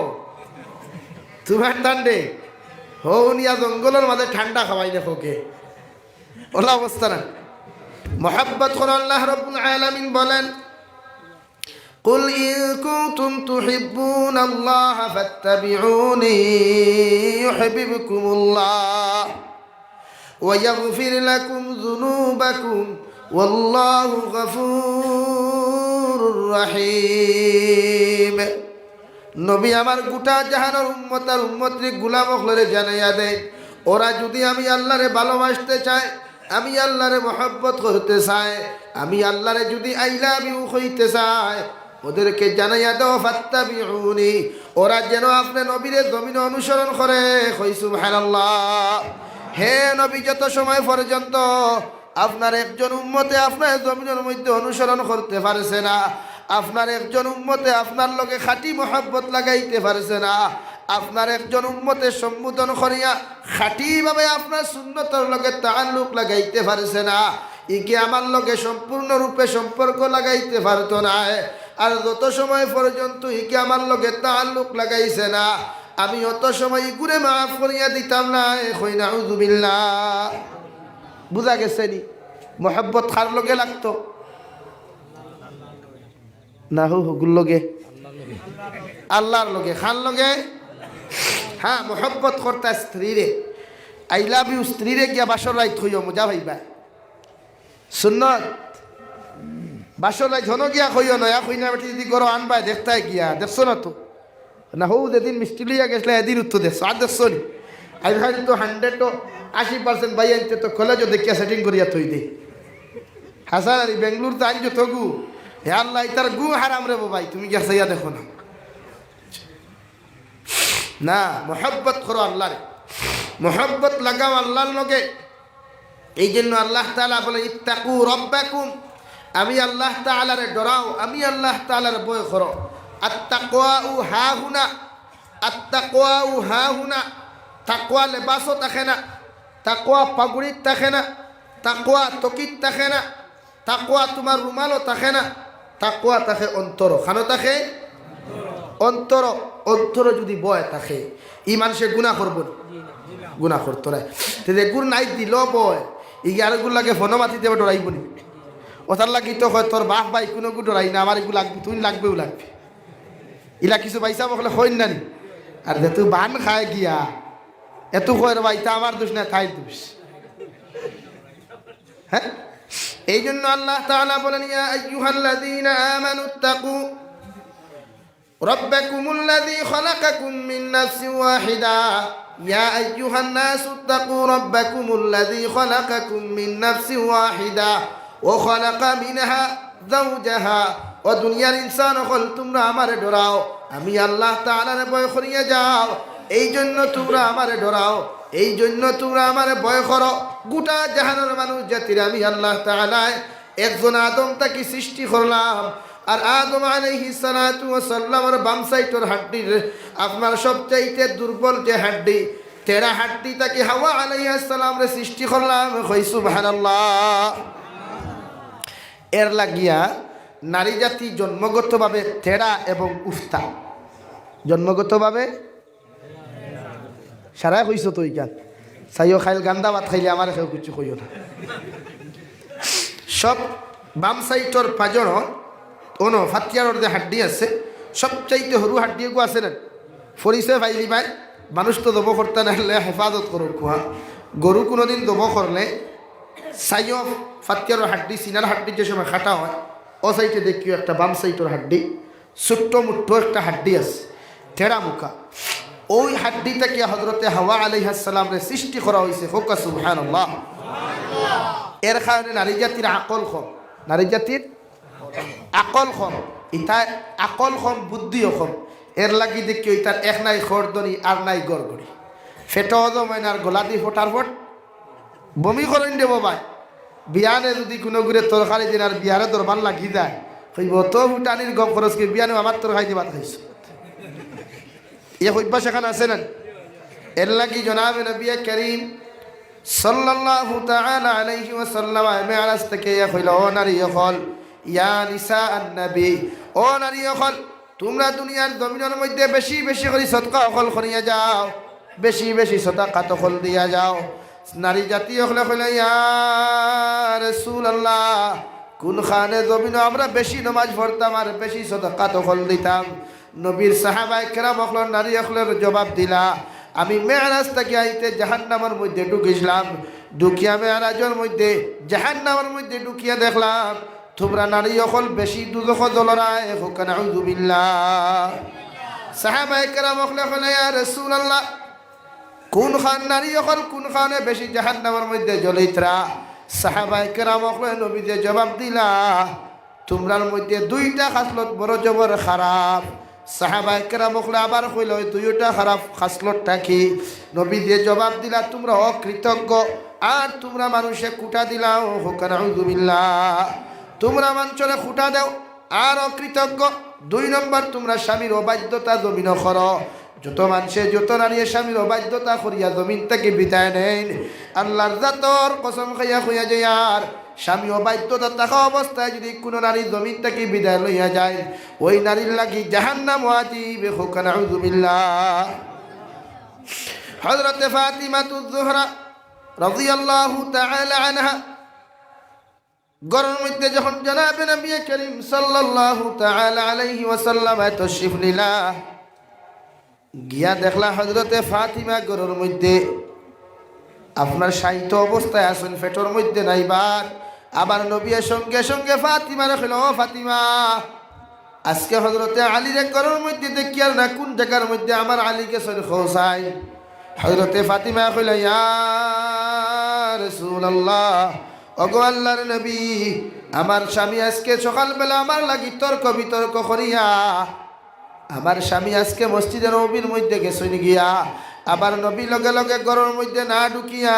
তোমার ঠান্ডে হৌনিয়া জঙ্গলের মাঝে ঠান্ডা খাওয়াই না হোকে ওলা অবস্থা না। মোহাব্বত করে আল্লাহ রাব্বুল আলামিন বলেন قل إن كنتم تحبون الله فاتبعوني يحببكم الله ويغفر لكم ذنوبكم والله غفور رحيم নবী আমার গোটা জাহানের উম্মতের গোলাম হলে জানাইয়া দেয় ওরা যদি আমি আল্লাহরে ভালোবাসতে চায় আমি আল্লাহরে মহব্বত করতে চাই আমি আল্লাহরে যদি আই লাভ ইউ হইতে চাই ওদেরকে জানাইয়া দাও ফাত্তাবিউনি ওরা যেন আপনি নবীরে জমিনে অনুসরণ করে কই সুবহানাল্লাহ হে নবী যত সময় পর্যন্ত আপনার একজন উম্মতে আপনার জমিনের মধ্যে অনুসরণ করতে পারছে না আপনার একজন উম্মতে আপনার লগে খাঁটি মহব্বত লাগাইতে পারছে না আপনার একজন উম্মতের সম্বোধন করিয়া খাঁটিভাবে আপনার সুন্নতর লগে তাআল্লুক লাগাইতে পারছে না ইকে আমার লগে সম্পূর্ণরূপে সম্পর্ক লাগাইতে পারতো না আর যত সময় পর্যন্ত ইকে আমার লগে তাআল্লুক লাগাইছে না আমি অত সময় ঘুরে মাফ করিয়া দিতাম না কই নাউযুবিল্লাহ বুঝা গেছে নি মহব্বত কার লগে লাগতো না হুগুর লগে আল্লাহর লগে খান লগে হ্যাঁ মহব্বত করতা স্ত্রীরে আই লাভ ইউ স্ত্রীরে গিয়া বাসর রাইত হইও মজা ভাইবা সুন্নত বাসর রাইত হনো গিয়া কইও নয়া কই না বেটি যদি করো আনবাই দেখতাই গিয়া দেখছো না তো না হৌ যেদিন মিষ্টি লইয়া গেছলে এদিন উত্তর দেখছো আর দেখছো নি আই ভাই তো 100% ভাই আনতে তো কলেজও দেখিয়া সেটিং করিয়া থই দে হাসান আলী বেঙ্গলুর তো আনছো তো গু হে আল্লাহ তার গু হারাম রে ভাই তুমি গিয়া সাইয়া দেখো না না মোহব্বত করো আল্লাহরে মোহব্বত লাগাও আল্লাহর লগে এই জন্য আল্লাহ তাআলা বলে ইত্তাকু রাব্বাকুম আমি আল্লাহ তাআলারে ডরাও আমি আল্লাহ তাআলার ভয় করো আত্তাকওয়াউ হাহুনা আত্তাকওয়াউ হাহুনা তাকওয়া লেবাসও থাকে না তাকওয়া পাগুড়িত থাকে না তাকওয়া তকিত থাকে না তাকওয়া তোমার রুমালও থাকে না তাকওয়া থাকে অন্তর খানো থাকে অন্তর অন্তর যদি বয় থাকে ই মানুষে গুনাহ করব গুনাহ করতো না তেলে গুণ নাই দিল বয় ই আর গুণ লাগে ফনমাতি দেবে ডরাইব নি ওটার লাগি তো হয় তোর বাপ ভাই কোনো গু ডরাই না আমার এগুলো লাগবে তুই লাগবেও লাগবে ইলা কিছু পয়সা বকলে হইন না নি আর যে তুই বান খায় গিয়া এত কয়ের ভাই তা আমার দোষ না তাই দোষ হ্যাঁ এই জন্য আল্লাহ তাআলা বলেন ইয়া আইয়ুহাল্লাযীনা আমানুত্তাকু ربكم الذي خلقكم من نفس واحدة يا أيها الناس اتقوا ربكم الذي خلقكم من نفس واحدة وخلق منها زوجها ودنيا الإنسان خلتم আমার ডরাও আমি আল্লাহ তাআলার ভয় করিয়া যাও এই জন্য তোমরা আমারে ডরাও এই জন্য তোমরা আমারে ভয় করো গোটা জাহানের মানুষ জাতির আমি আল্লাহ তাআলা একজন আদম তাকে সৃষ্টি করলাম আর আদম আলাইহিস সালাতু ওয়াস সালামের বাম সাইডের হাড্ডির আপনার সবচাইতে দুর্বল যে হাড্ডি তেরা হাড্ডি তাকে হাওয়া আলাইহিস সালামের সৃষ্টি করলাম কই সুবহানাল্লাহ এর লাগিয়া নারী জাতি জন্মগতভাবে তেরা এবং উফতা জন্মগতভাবে সারা কইছো তো ইকান সাইও খাইল গান্দা ভাত খাইলে আমার কেউ কিছু কইও না সব বাম সাইডের পাজর ওনো ফাতিয়ার যে হাড্ডি আছে সবচাইতে সরু হাড্ডিগু আছে না পরিচয় পাইলি ভাই মানুষ তো দব করতে নাহলে হেফাজত করুক খোয়া গরু কোনোদিন দব করলে সাইও ফাতিয়ার হাড্ডি সিনার হাড্ডি যে সময় খাটা হয় ও সাইডে দেখিও একটা বাম সাইডের হাড্ডি ছোট্ট মুঠ্টো একটা হাড্ডি আছে টেরা মুখা ওই হাড্ডি থেকে হজরতে হাওয়া আলাইহিস সালামের সৃষ্টি করা হয়েছে হোক সুবহানাল্লাহ এর কারণে নারী জাতির আকল কম নারী জাতির আকল কম ইতা আকল কম বুদ্ধিও কম এর লাগি দেখি ইতার এক নাই খরদনি আর নাই গড়গড়ি ফেটো জমাইন আর গলা দি ফোটার ফট বমি করেন দেব ভাই বিয়ানে যদি কোনো গুড়ে তরকারি দিন আর বিয়ারে দরবার লাগি যায় কইব তো ফুটানির গপ খরচকে বিয়ানে আমার তরকারি দিয়ে ভাত খাইছো এ কইবা সেখানে আছে না এর লাগি জনাবে নবী করিম সাল্লাল্লাহু তাআলা আলাইহি ওয়াসাল্লাম মেরাজ থেকে কইল ও নারী হল ইয়া নিসা আন-নবী ও নারী হল তোমরা দুনিয়ার জমিনের মধ্যে বেশি বেশি করে সদকা হল করিয়া যাও বেশি বেশি সাদাকাত হল দিয়া যাও নারী জাতি হলে কইল ইয়া রাসূলুল্লাহ কোন খানে জমিন আমরা বেশি নামাজ পড়তাম আর বেশি সদকা তখন দিতাম। নবীর সাহাবায়ে কেরাম হলেন নারী হলের জবাব দিলা আমি মেরাজ থেকে আইতে জাহান্নামের মধ্যে ঢুকিছিলাম, ঢুকিয়া মেরাজের মধ্যে জাহান্নামের মধ্যে ঢুকিয়া দেখলাম তোমরা নারী হল বেশি দুজখ দলরায় হোক নাউযু বিল্লাহ। সাহাবায়ে কেরাম হলেন ইয়া রাসূলুল্লাহ কোন খান নারী হল কোন খানে বেশি জাহান্নামের মধ্যে জ্বলিতরা? সাহাবায়ে কেরাম হলেন নবীতে জবাব দিলা তোমরার মধ্যে দুইটা খাসলত বড় জবর খারাপ। সাহাবায়ে কেরাম হলে আবার কইল ওই দুইটা খারাপ খাসলতটা কি? নবী দিয়ে জবাব দিলা তোমরা অকৃতজ্ঞ আর তোমরা মানুষে কুটা দিলাও হোক নাউযু বিল্লাহ। তোমরা মানুষরে কুটা দাও আর অকৃতজ্ঞ। 2 নম্বর তোমরা স্বামীর অবাধ্যতা জমিন করো। যত মানুষে যত নারী স্বামীর অবাধ্যতা করিয়া জমিন থেকে বিদায় নেন আল্লাহর জাতর কসম খাইয়া খুঁয়া যায় আর স্বামী অবাধ্যতা থাকা অবস্থায় যদি কোনো নারী জমিন থেকে বিদায় লইয়া যায় ওই নারীর লাগি জাহান্নাম ওয়াজিব হোক নাউযু বিল্লাহ। হযরত ফাতিমাতুজ জোহরা রাদিয়াল্লাহু তাআলা আনহা ঘরের মধ্যে যখন জনাবে নবী করিম সাল্লাল্লাহু তাআলা আলাইহি ওয়াসাল্লাম তশরিফ নিলা গিয়া দেখলা হযরতে ফাতিমা ঘরের মধ্যে আপনার সাহিত্য অবস্থায় আছেন, পেটের মধ্যে নাইবার। আবার নবীর সঙ্গে সঙ্গে ফাতিমা রাখল ফাতিমা আজকে হযরতে আলীর ঘরের মধ্যে দেখি আর না কোন জায়গার মধ্যে আমার আলীকে সর খোসাই। হযরতে ফাতিমা কইল ইয়া রাসূলুল্লাহ ওগো আল্লাহর নবী আমার স্বামী আজকে সকালবেলা আমার লাগি তর্ক বিতর্ক করিয়া আমার স্বামী আজকে মসজিদের নবীর মধ্যে গেছেন গিয়া আবার নবী লগে লগে ঘরের মধ্যে না ঢুকিয়া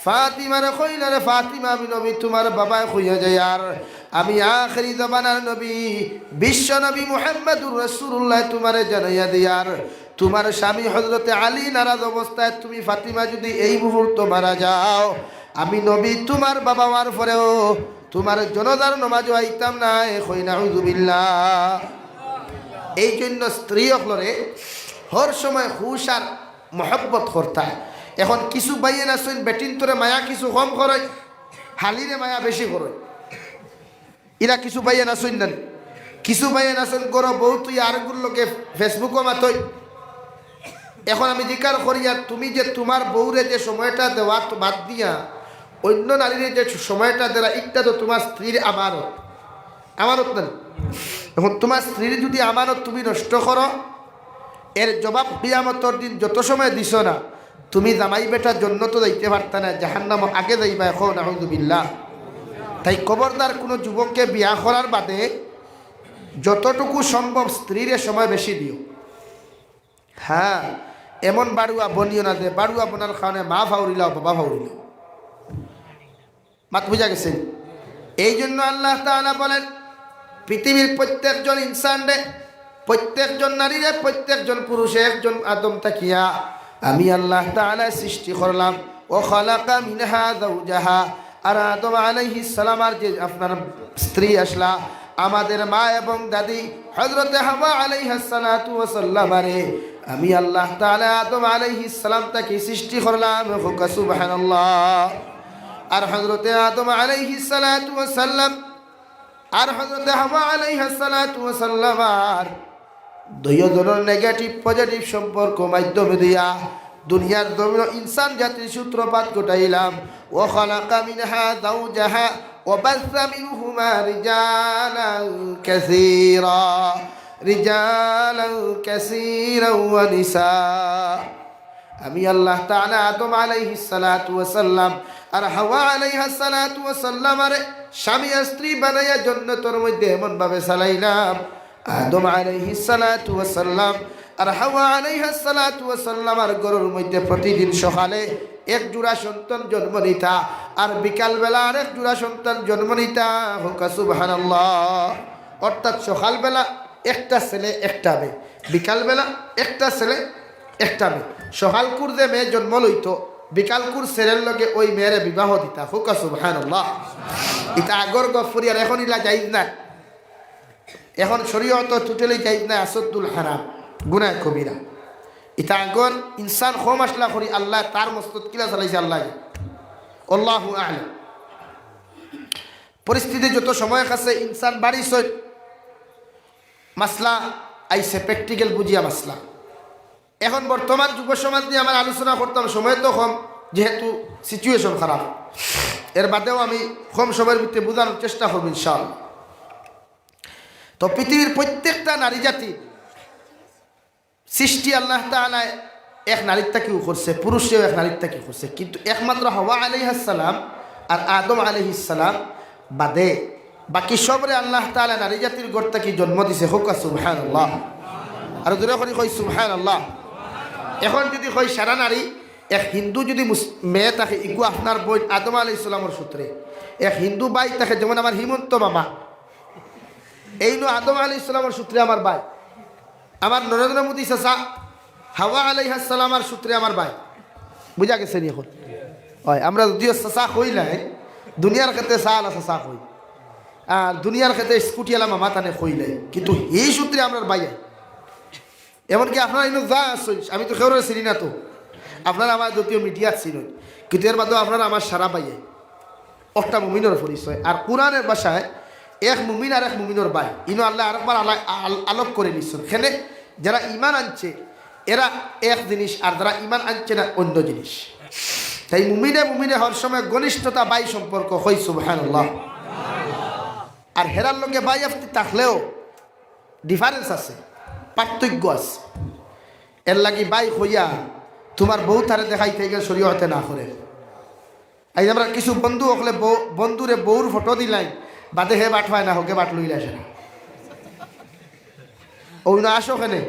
ফাতিমারে কইলা রে ফাতিমা আমি নবী তোমার বাবা কইয়া যায় আর আমি আখেরি জামানার নবী বিশ্ব নবী মুহাম্মদুর রাসূলুল্লাহ তোমারে জানাইয়া দিয়ার তোমার স্বামী হযরতে আলী নারাজ অবস্থায় তুমি ফাতিমা যদি এই মুহূর্তে মারা যাও আমি নবী তোমার বাবা মার পরেও তোমার জনদার নামাজও আইতাম না কই নাউযু বিল্লাহ। এই জন্য স্ত্রী হলরে হর সময় হুশ আর মহব্বত করতে। এখন কিছু বাইয়েন আসেন বেটিন তোরে মায়া কিছু কম করে হালিরে মায়া বেশি করে এরা কিছু বাইয়েন আসেন না কিছু বাইয়েন আসেন করো বউ তুই আরেকগুলো লোকে ফেসবুকও মাতই। এখন আমি জিজ্ঞার করি আর তুমি যে তোমার বউরে যে সময়টা দেওয়া বাদ দিয়া অন্য নারীর যে সময়টা দেওয়া এটা তো তোমার স্ত্রীর আমানত আমানত না। এখন তোমার স্ত্রীর যদি আমানত তুমি নষ্ট করো এর জবাব কিয়ামতের দিন যত সময় দিছ না তুমি জামাই বেটার জন্য তো যাইতে পারতা না জাহান্নাম আগে যাইবা এখন নাউযু বিল্লাহ। তাই খবরদার কোনো যুবককে বিয়া করার বাদে যতটুকু সম্ভব স্ত্রীর সময় বেশি দিও। হ্যাঁ এমন বাড়ুয়া বনিও না যে বাড়ুয়া বোনার কারণে মা ফাউরিলাও বাবা ফাউরিলাও মাত বুঝা গেছে। এই জন্য আল্লাহ তাআলা বলেন পৃথিবীর প্রত্যেকজন ইনসান রে প্রত্যেকজন নারী রে প্রত্যেকজন পুরুষে একজন আদম তাকিয়া আমি আল্লাহ তাআলা সৃষ্টি করলাম। ও খালাকা মিনহা যাওজাহা আর আদম আলাইহিস সালাম আর যে আপনার স্ত্রী আসলা আমাদের মা এবং দাদি হযরতে হাওয়া আলাইহিস সালাতু ওয়াস সালাম রে আমি আল্লাহ তাআলা আদম আলাইহিস সালাম তাকে সৃষ্টি করলাম। সুবহানাল্লাহ। আর হযরতে আদম আলাইহিস সালাতু ওয়াস সালাম আর হযরতে হাওয়া আলাইহিস সালাতু ওয়াস সালাম আর দুইজনের নেগেটিভ পজিটিভ সম্পর্ক মাধ্যমে দিয়া দুনিয়ার জমিন ইনসান জাতির সূত্রপাত ঘটাইলাম। ও খালাকা মিনহা যাওজাহা ওয়া বাসসা মিনহুমা রিজালান কাসীরা ওয়া নিসা। আমি আল্লাহ তাআলা আদম আলাইহিস সালাতু ওয়াস সালাম আর হাওয়া আলাইহিস সালাতু ওয়াস সালাম আরে স্বামী স্ত্রী বানাইয়া জান্নাতের মধ্যে এমন ভাবে চালাইলাম আদম আলাইহিস সালাতু ওয়াস সালাম আর হাওয়া আলাইহিস সালাতু ওয়াস সালাম আর ঘরের মধ্যে প্রতিদিন সকালে এক জোড়া সন্তান জন্ম নিতা আর বিকাল বেলা আরেক জোড়া সন্তান জন্ম নিতা। সুবহানাল্লাহ। অর্থাৎ সকাল বেলা একটা ছেলে একটা মেয়ে, বিকাল বেলা একটা ছেলে একটা মেয়ে। সকালকুর যে মেয়ে জন্ম লইতো বিকালকুর ছেলের লগে ওই মেয়েরে বিবাহ দিতা। সুবহানাল্লাহ। এটা আগর গফরি আর এখন ইলা যাইজ না। এখন শরীয়ত টোটালি যাইজ না, আসদ্দুল হারাম গুনাহ কবিরা। এটা আগর ইনসান কম আসলা করি আল্লাহ তার মস্তত কিলা চালাইছে আল্লাহ আল্লাহু আ'লাম। পরিস্থিতি যত সময় কাছে ইনসান বাড়িছে মাসলা আইসে প্র্যাকটিক্যাল বুঝিয়া মাসলা। এখন বর্তমান যুব সমাজ নিয়ে আমার আলোচনা করতাম, সময় তো কম যেহেতু সিচুয়েশন খারাপ। এর বাদেও আমি কম সময়ের ভিতরে বোঝানোর চেষ্টা করব ইনশাআল্লাহ। তো পৃথিবীর প্রত্যেকটা নারী জাতি সৃষ্টি আল্লাহ তাআলা এক নারীর তাকেও করছে, পুরুষেও এক নারীর তাকে করছে, কিন্তু একমাত্র হাওয়া আলাইহিস সালাম আর আদম আলাইহিস সালাম বাদে বাকি সবরে আল্লাহ তাআলা নারী জাতির ঘর থেকে জন্ম দিছে। হোক সুবহানাল্লাহ, আর দূরে করে কই সুবহানাল্লাহ। এখন যদি কই সারা নারী, এক হিন্দু যদি মেয়ে থাকে ইগু আপনার বই আদম আলাইহিস সালামের সূত্রে, এক হিন্দু ভাই থাকে যেমন আমার হিমন্ত মামা, এই নো আদম আলাইহিস সালামের সূত্রে আমার ভাই, আমার নরেন্দ্র মোদী চাচা হাওয়া আলাইহিস সালামের সূত্রে আমার ভাই। বুঝা গেছে নি? এখন হয় আমরা যদিও চাচা কই নাই, দুনিয়ার ক্ষেত্রে চা আলা চাচা কই, আর দুনিয়ার ক্ষেত্রে স্কুটি আলা মামা তানে কই নাই, কিন্তু এই সূত্রে আমরা ভাই। এমনকি আপনারা ইনো যা আসছেন, আমি তো কেউ চিনি না, তো আপনারা আমার যদিও মিডিয়া চিনেন, কিন্তু এর মাধ্যমে আপনারা আমার সারা পাইয়ে একটা মুমিনের পরিচয়। আর কোরআনের ভাষায় এক মুমিন আর এক মুমিনের ভাই, ইনো আল্লাহ আরেকবার আলোক করে নিচ্ছেন। এখানে যারা ইমান আনছে এরা এক জিনিস, আর যারা ইমান আনছে না অন্য জিনিস। তাই মুমিনে মুমিনে হর সময় ঘনিষ্ঠতা ভাই সম্পর্ক হয় সুবহানাল্লাহ। আর হেরার লোকে ভাই আপনি থাকলেও ডিফারেন্স আছে, পার্থক্য আছে। এর লাগি ভাই হইয়া তোমার বউ তারে দেখাই থেকে শরীয়তে না করে। এই আমরা কিছু বন্ধু হলে বন্ধুরে বউর ফটো দিলাই বাদে হে বাট হয় না, হোকে বাট লইলে আসে না, ওই না আসো ওখানে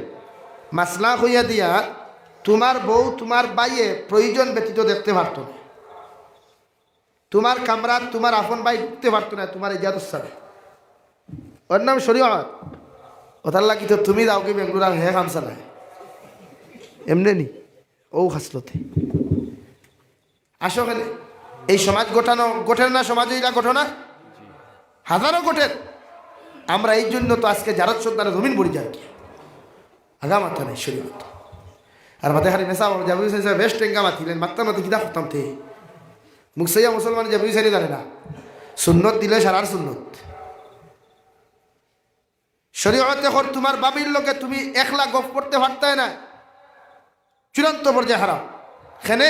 মাসলা হইয়া দিয়া তোমার বউ তোমার বাইয়ে প্রয়োজন ব্যতীত দেখতে পারত না, তোমার কামরা তোমার আপন ভাই ঢুকতে পারতো না তোমার ইজাজত ছাড়া। ওর নাম শরীয়ত। ওটার লাগি তো তুমি যাও কি বেঙ্গুর আর হে কাম চালায় এমনি নি ও হাসলতে আসো ওখানে। এই সমাজ গোটের না, সমাজে এরা ঘটনা হাজারো গোটের। আমরা এই জন্য তো আজকে জারদ সন্তানের জমিন পড়ি যার কি আগা মাথা নাই শরীয়ত। আর মাথা খালি নেশা যাবি বেশ টেঙ্গা মাতিলেন মাত্রা মাথা কিনা করতাম থে মুখ সাইয়া মুসলমান যাবি সারি জানে না, সুন্নত দিলে সারার সুন্নত। শরীয়তে হর তোমার বাবির লোকে তুমি একলা গপ করতে পারতে না, চূড়ান্ত পর্যায়ে হারাম। এখানে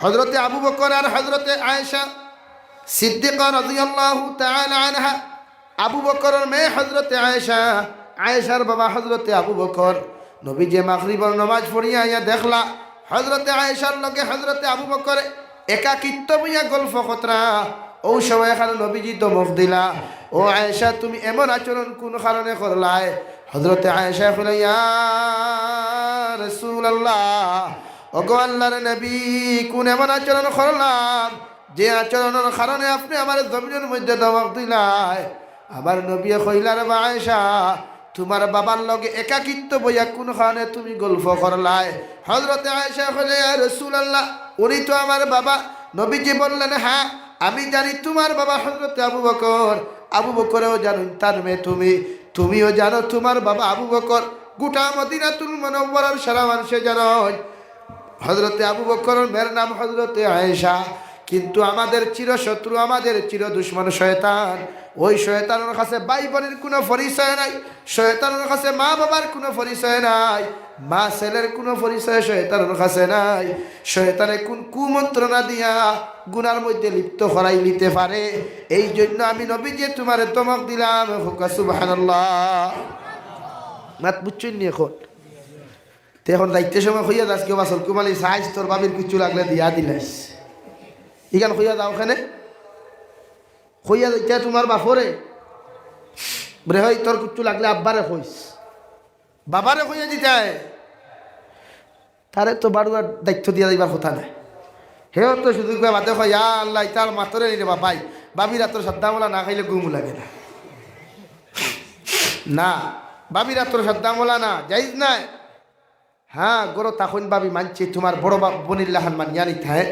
হযরতে আবু বকর আর হযরতে আয়েশা সিদ্দিকা রাদিয়াল্লাহু তাআলা আনহা, আবু বকরের মেয়ে হযরতে আয়েশা, আয়েশার বাবা হযরতে আবু বকর, নবী যে মাগরিবের নামাজ পড়িয়া আইয়া দেখলা হযরতে আয়েশার লগে হযরতে আবু বকর একাকিত্ব বইয়া গল্প কতরা। ও সময় এখানে নবীজি ধমক দিলা, ও আয়েশা তুমি এমন আচরণ কোন কারণে করলাই? হযরতে আয়েশা বলে ইয়া রাসূলুল্লাহ, ওগো আল্লাহর নবী কোন এমন আচরণ করলাম যে আচরণের কারণে আপনি আমার জমিনের মধ্যে ধমক দিলাই? আমার নবী কইলার বা আয়েশা তোমার বাবার লগে একাকিত্ব বইয়া কোন কারণে তুমি গল্প করলাই? হযরতে আয়েশা কইলে ইয়া রাসূলুল্লাহ উনি তো আমার বাবা। নবীজি বললেন হ্যাঁ আমি জানি তোমার বাবা হযরতে আবু বকর, আবু বকরও জানেন তার মেয়ে তুমিও জানো তোমার বাবা আবু বকর। গোটা মদিনাতুল মুনাওয়ারার সারা মানুষে জানো হযরতে আবু বকরের মেয়ের নাম হযরতে আয়েশা। কিন্তু আমাদের চিরশত্রু, আমাদের চির দুশ্মন শয়তান, ওই শয়তানের কাছে ভাই বোনের কোনো পরিচয় নাই, শয়তানের কাছে মা বাবার কোনো পরিচয় নাই, মা ছেলের কোনো পরিচয় শয়তানের কাছে নাই। শয়তানে কোন কুমন্ত্রণা দিয়া গুনার মধ্যে লিপ্ত করাই নিতে পারে। এই জন্য আমি নবীজি তোমার ধমক দিলাম। সুবহানাল্লাহ। মাত বুঝছেন নি? এখন দায়িত্ব সময় হইয়া যাস কেউ বাসল কুমালি সাইজ তোর বাবির কিছু লাগলে দিয়া দিলাস ইখান হইয়া যাও ওখানে হইয়া যাইতে তোমার বাপরে বলে হয় তোর কিছু লাগলে আব্বারে হইস বাবারে হইয়া দিতে তারে তো বাড়ুয়ার দায়িত্ব দিয়া দিবার কথা নাই। হেও তো শুধু বাদে হয় ইয়া আল্লাহ তার মাতরে নিলে বাবাই বাবিরা তোর শ্রদ্ধামলা না খাইলে গুমু লাগে না, না বাবিরা তোর শ্রদ্ধামলা না যাইজ নাই। হ্যাঁ গরো তখন বাবি মানছি তোমার বড় বোনির লাহান মানিয়া নিতে হয়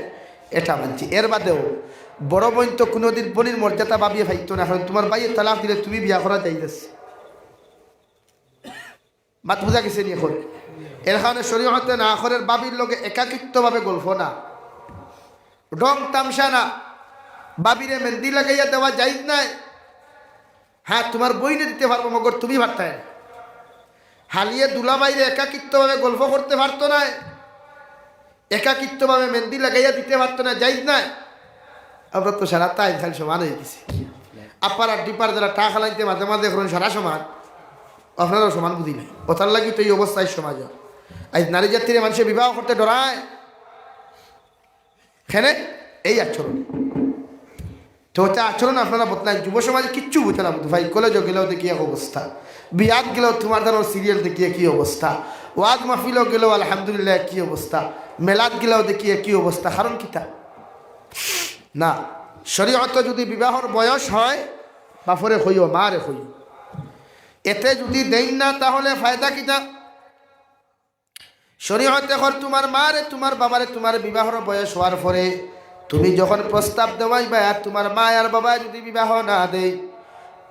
এটা মানছি। এর বাদেও বড় বোন তো কোনোদিন বোনির মর্যাদা ভাবিয়ে ভাইতো না, এখন তোমার ভাইয়ের তালাক দিলে তুমি বিয়া করা যাইতেছে। মাত বুঝা গেছে নি? এখন এর কারণে শরীয়তে না আখরের বাবির লগে একাকিত্বভাবে গল্প না, রং তামসা না, বাবিরে মেহেন্দি লাগাইয়া দেওয়া যাইজ নাই। হ্যাঁ, তোমার বইনে দিতে পারবো, মগর তুমি পারতাই না। হালিয়ে দুলাবাইরে একাকিত্বভাবে গল্প করতে পারতো না, একাকিত্বভাবে মেহেন্দি লাগাইয়া দিতে পারতো না, যাইজ নাই। আমরা তো সারা তাই খালি সমান হয়ে গেছি। আপার আর ডিপার যারা টা খালাইতে মাঝে মাঝে এখন সারা সমান, আপনারাও সমান বুঝি নাই। ওটার লাগি তো এই অবস্থায় সমাজ। আজ নারী জাতির মানুষের বিবাহ করতে ডরায় খেনে এই আচরণ। তো হচ্ছে আচরণ আপনারা বদলায়। যুব সমাজে কিচ্ছু বুঝে না, ভাই কলেজও গেলেও দেখি এক অবস্থা, বিয়াত গেলেও তোমার ধরো সিরিয়াল দেখিয়ে কি অবস্থা, ওয়াজ মাহফিলও গেলেও আলহামদুলিল্লাহ কি অবস্থা, মেলাদ গেলেও দেখিয়ে কি অবস্থা। কারণ কিতা না, শরীয়ত যদি বিবাহর বয়স হয় বাপরে হইও মারে হইও, এতে যদি দেন না তাহলে ফায়দা কিতা। শরীয়ত এখন তোমার মারে তোমার বাবারে তোমার বিবাহর বয়স হওয়ার পরে তুমি যখন প্রস্তাব দেওয়াইবা আর তোমার মা আর বাবা যদি বিবাহ না দেয়,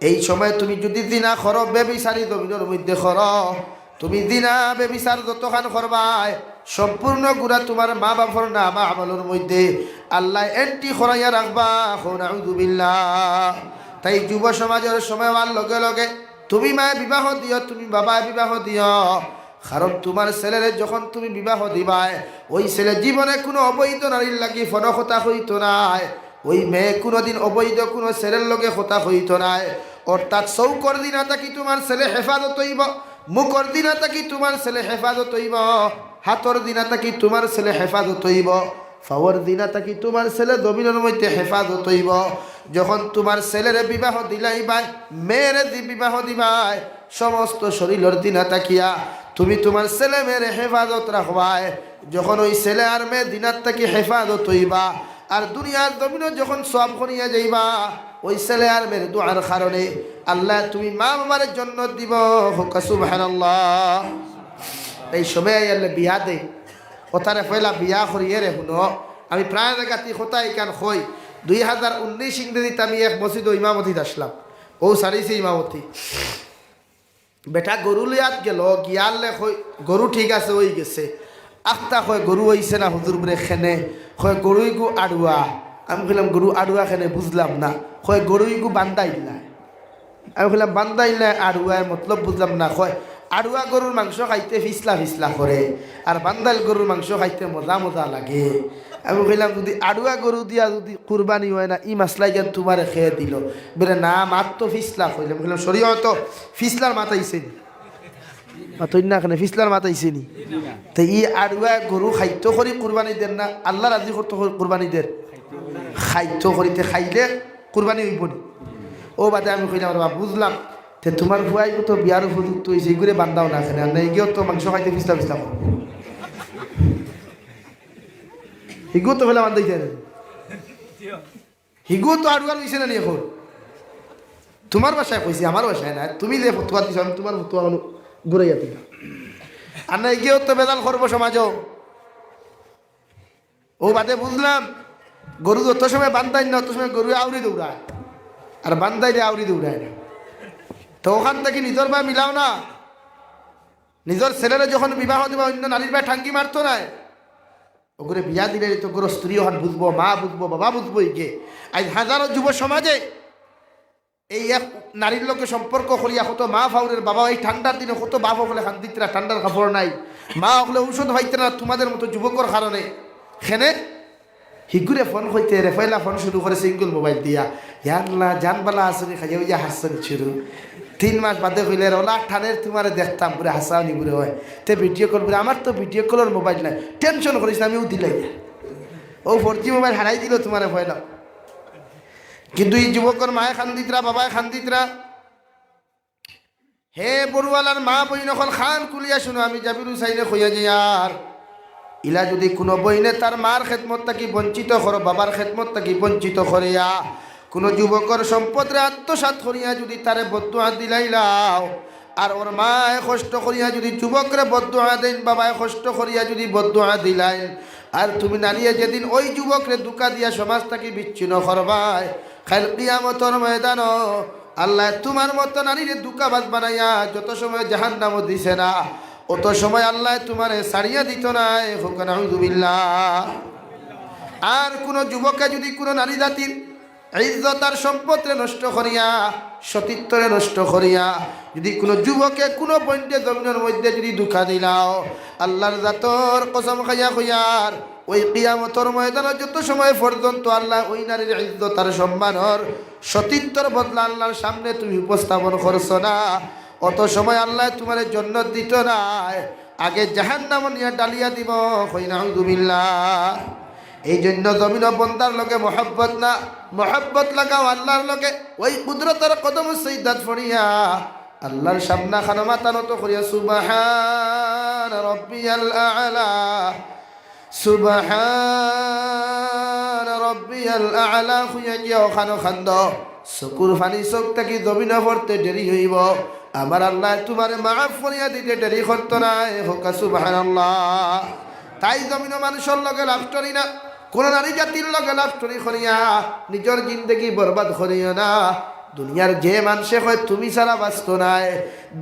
এই সময় তুমি যদি দিনা খরব বেবিচারি জমিনের মধ্যে খর, তুমি দিনা বেবিচার যতখান করবাই সম্পূর্ণ গুড়া তোমার মা বাপর না মা আমলের মধ্যে আল্লাহ এন্ট্রি খরাইয়া রাখবা। নাউযুবিল্লাহ। তাই যুব সমাজের সময় হওয়ার লগে লগে তুমি মায়ে বিবাহ দিও, তুমি বাবায় বিবাহ দিও। কারণ তোমার ছেলের যখন তুমি বিবাহ দিবাই, ওই ছেলে জীবনে কোনো অবৈধ নারীর লাগি ফনকতা হইতো নাই, ওই মেয়ে কোনোদিন অবৈধ কোনো ছেলের লগে হতা হইতো নাই। অর্থাৎ চৌকর দিনা থাকি তোমার ছেলে হেফাজত হইব, মুখর দিনা থাকি তোমার ছেলে হেফাজত হইব, হাতর দিনা থাকি তোমার ছেলে হেফাজত হইব, ফাওয়ার দিনা থাকি তোমার ছেলে জমিনের মধ্যে হেফাজত হইব। যখন তোমার ছেলের বিবাহ দিলাইবাই, মেয়ের বিবাহ দিবাই, সমস্ত শরীরের দিনা তাকিয়া তুমি তোমার ছেলে মেয়ের হেফাজত রাখবাই। যখন ওই ছেলে আর মেয়ে দিনার থাকি হেফাজত হইবা আর দুনিয়ার জমিনে যখন সব করিয়া যাইবা, ওই ছেলে আর মেয়ের দুয়ার কারণে আল্লাহ তুমি মা বাবার জন্য দিব। সুবহানাল্লাহ। এই সময় আল্লাহ বিয়া দে কথারে পয়লা বিয়া করিয়ে রে শুনো। আমি প্রায় জায়গাতে কোথায় কান হই 2019 ইংরেজিতে আমি এক মসজিদ ইমামতি আসলাম, ও সারিছে ইমামতি। বেটা গরু লিয়াত গেল, গিয়ালে গরু ঠিক আছে ওই গেছে, আখতা কয় গরু হইছে না হুজুর বলে খেনে, কয় গরুই গু আড়ুয়া। আমি বললাম গরু আড়ুয়া খেনে বুঝলাম না, কয় গরুই গু বান্দাইল না। আমি বললাম বান্দাইল না আড়ুয়ার মতলব বুঝলাম না। কয় আড়ুয়া গরুর মাংস খাইতে ফিসলা ফিসলা করে আর বান্দাইল গরুর মাংস খাইতে মজা মজা লাগে। আমি বললাম যদি আড়ুয়া গরু দিয়া যদি কুরবানি হয় না, ই মাসলাই যেন তোমারে খেয়ে দিল। বলে না মাত তো ফিসলা হইলাম। বললাম শরীয়ত ফিসলার মাথাইছে নি? মাতই না কেন ফিসলার মাথাইছে নি? তো ই আড়ুয়া গরু খাইত করি কুরবানি দেন না, আল্লাহ রাজি করতে কুরবানি দের খাইত করিতে খাইলে কুরবানি হইব নি? ও বাদে আমি কইলাম বাবা বুঝলাম, তে তোমার ভুয়াই তো বিয়ার উপযুক্ত হয়েছে, এগুলো বান্ধাও না কেন না, এগিয়েও তো মাংস খাইতে ফিসলা ফিসলা করো, হিগু তো ফেলে বান্ধাইছে না, হিগু তো আড়ুয়া লইছে না নি? এখন তোমার বাসায় কইছি, আমার বাসায় না। তুমি যে ফতুয়া দিছ আমি তোমার ফতুয়া হলো ঘুরাইয়া দিলাম। আর না এগিয়েও তো বেদাল করবো সমাজও। ও বাদে বুঝলাম গরু যত সময় বান্ধাই না অত সময় গরু আউরি দৌড়ায় আর বান্ধাইলে আউরি দৌড়ায় না। তো ওখান থেকে নিজের ভাই মিলাও না, নিজের ছেলেরা যখন বিবাহ দেবে অন্য নারীর ভাই ঠাঙ্গি মারতো না, ওগুলো বিয়া দিলে তো গরু স্ত্রী ওখান বুঝবো, মা বুঝবো, বাবা বুঝবো। এগে আজ হাজারো যুব সমাজে এই এক নারীর লোকে সম্পর্ক করিয়া কত মা ফাউরের বাবা এই ঠান্ডার দিনে কত বাপ হলে খান্দিতরা ঠান্ডার কাপড় নাই, মা হলে ঔষধ হইতে না তোমাদের মতো যুবকর কারণে। খেনে হিগুরে ফোন হইতে রেফাইলা ফোন শুরু করে সিঙ্গল মোবাইল দিয়া, ইয়াল্লা জানবালা আসনি খাইয়া ওই যে হাসনি শুরু। 3 মাস বাদে হইলে ওলা ঠানের তোমার দেখতাম পুরে হাসাওনি পুরে হয় তে ভিডিও কল বলে, আমার তো ভিডিও কলের মোবাইল নাই, টেনশন করিস না আমিও দিলাই। ও 4G মোবাইল হারাই দিল তোমার ভয়লা। কিন্তু এই যুবকর মায়ে খান্দিতরা বাবায় খান্দিতরা, হে বড়ুয়ালার মা বই নকল খান কুলিয়া শুনো, আমি জাবির হুসাইনে কইয়া যে আর ইলা যদি কোনো বইনে তার মার খেদমত থাকি বঞ্চিত করো, বাবার খেদমত থাকি বঞ্চিত করিয়া কোনো যুবকর সম্পদরে আত্মসাৎ করিয়া যদি তারে বদদুয়া দিলাইলাও, আর ওর মায় কষ্ট করিয়া যদি যুবকরে বদদুয়া দেন, বাবায় কষ্ট করিয়া যদি বদদুয়া দিলাইন, আর তুমি নারিয়ে যেদিন ওই যুবকরে দুকা দিয়া সমাজ থাকি বিচ্ছিন্ন করবাই, খাইল কিয়ামতর ময়দান আল্লাহ তোমার মতো নারীরে দুকাবাজ বানাইয়া যত সময় জাহান্নামও দিছে না, অত সময় আল্লাহ তোমারে সারিয়া দিত না। নাউযুবিল্লাহ। আর কোনো যুবককে যদি কোনো নারী জাতির ইজ্জত আর সম্পদরে নষ্ট করিয়া, সতীত্বরে নষ্ট করিয়া যদি কোনো যুবকে কোনো বন্ধে জমিনের মধ্যে যদি ধোঁকা দিলাও, আল্লাহর জাতর কসম খাইয়া কইয়ার ওই কিয়ামতর ময়দানে যত সময় পর্যন্ত আল্লাহ ওই নারীর ইজ্জত আর সম্মানর সতীত্বর বদলা আল্লাহর সামনে তুমি উপস্থাপন করছো না, অত সময় আল্লাহ তোমার জান্নাত দিত না, আগে জাহান্নাম নিয়ে ডালিয়া দিব। কই নাউযুবিল্লাহ। এই জন্য জমিন বন্দার লগে মহব্বত না, মহব্বত লাগাও আল্লাহর লগে ওই কুদরতের কদম সিজদাত ফড়িয়া আল্লাহর সামনে খানা মাথা নত করিয়া সুবহান রাব্বিয়াল আ'লা, সুবহান রাব্বিয়াল আ'লা খুঁজে গিয়া ওখানো খান্দ চকুর ফানি চোখ থাকি জমিন পড়তে দেরি হইব, আমার আল্লাহ তোমার মাফ করিয়া দিতে দেরি করতো না। হোকা সুবহানাল্লাহ। তাই জমিন মানুষের লগে লাভ করি না, কোন নারী জাতির লগে লাভ করি করিয়া নিজের জিন্দগি বরবাদ করিও না। দুনিয়ার যে মানুষে কয় তুমি ছাড়া বাঁচত নাই,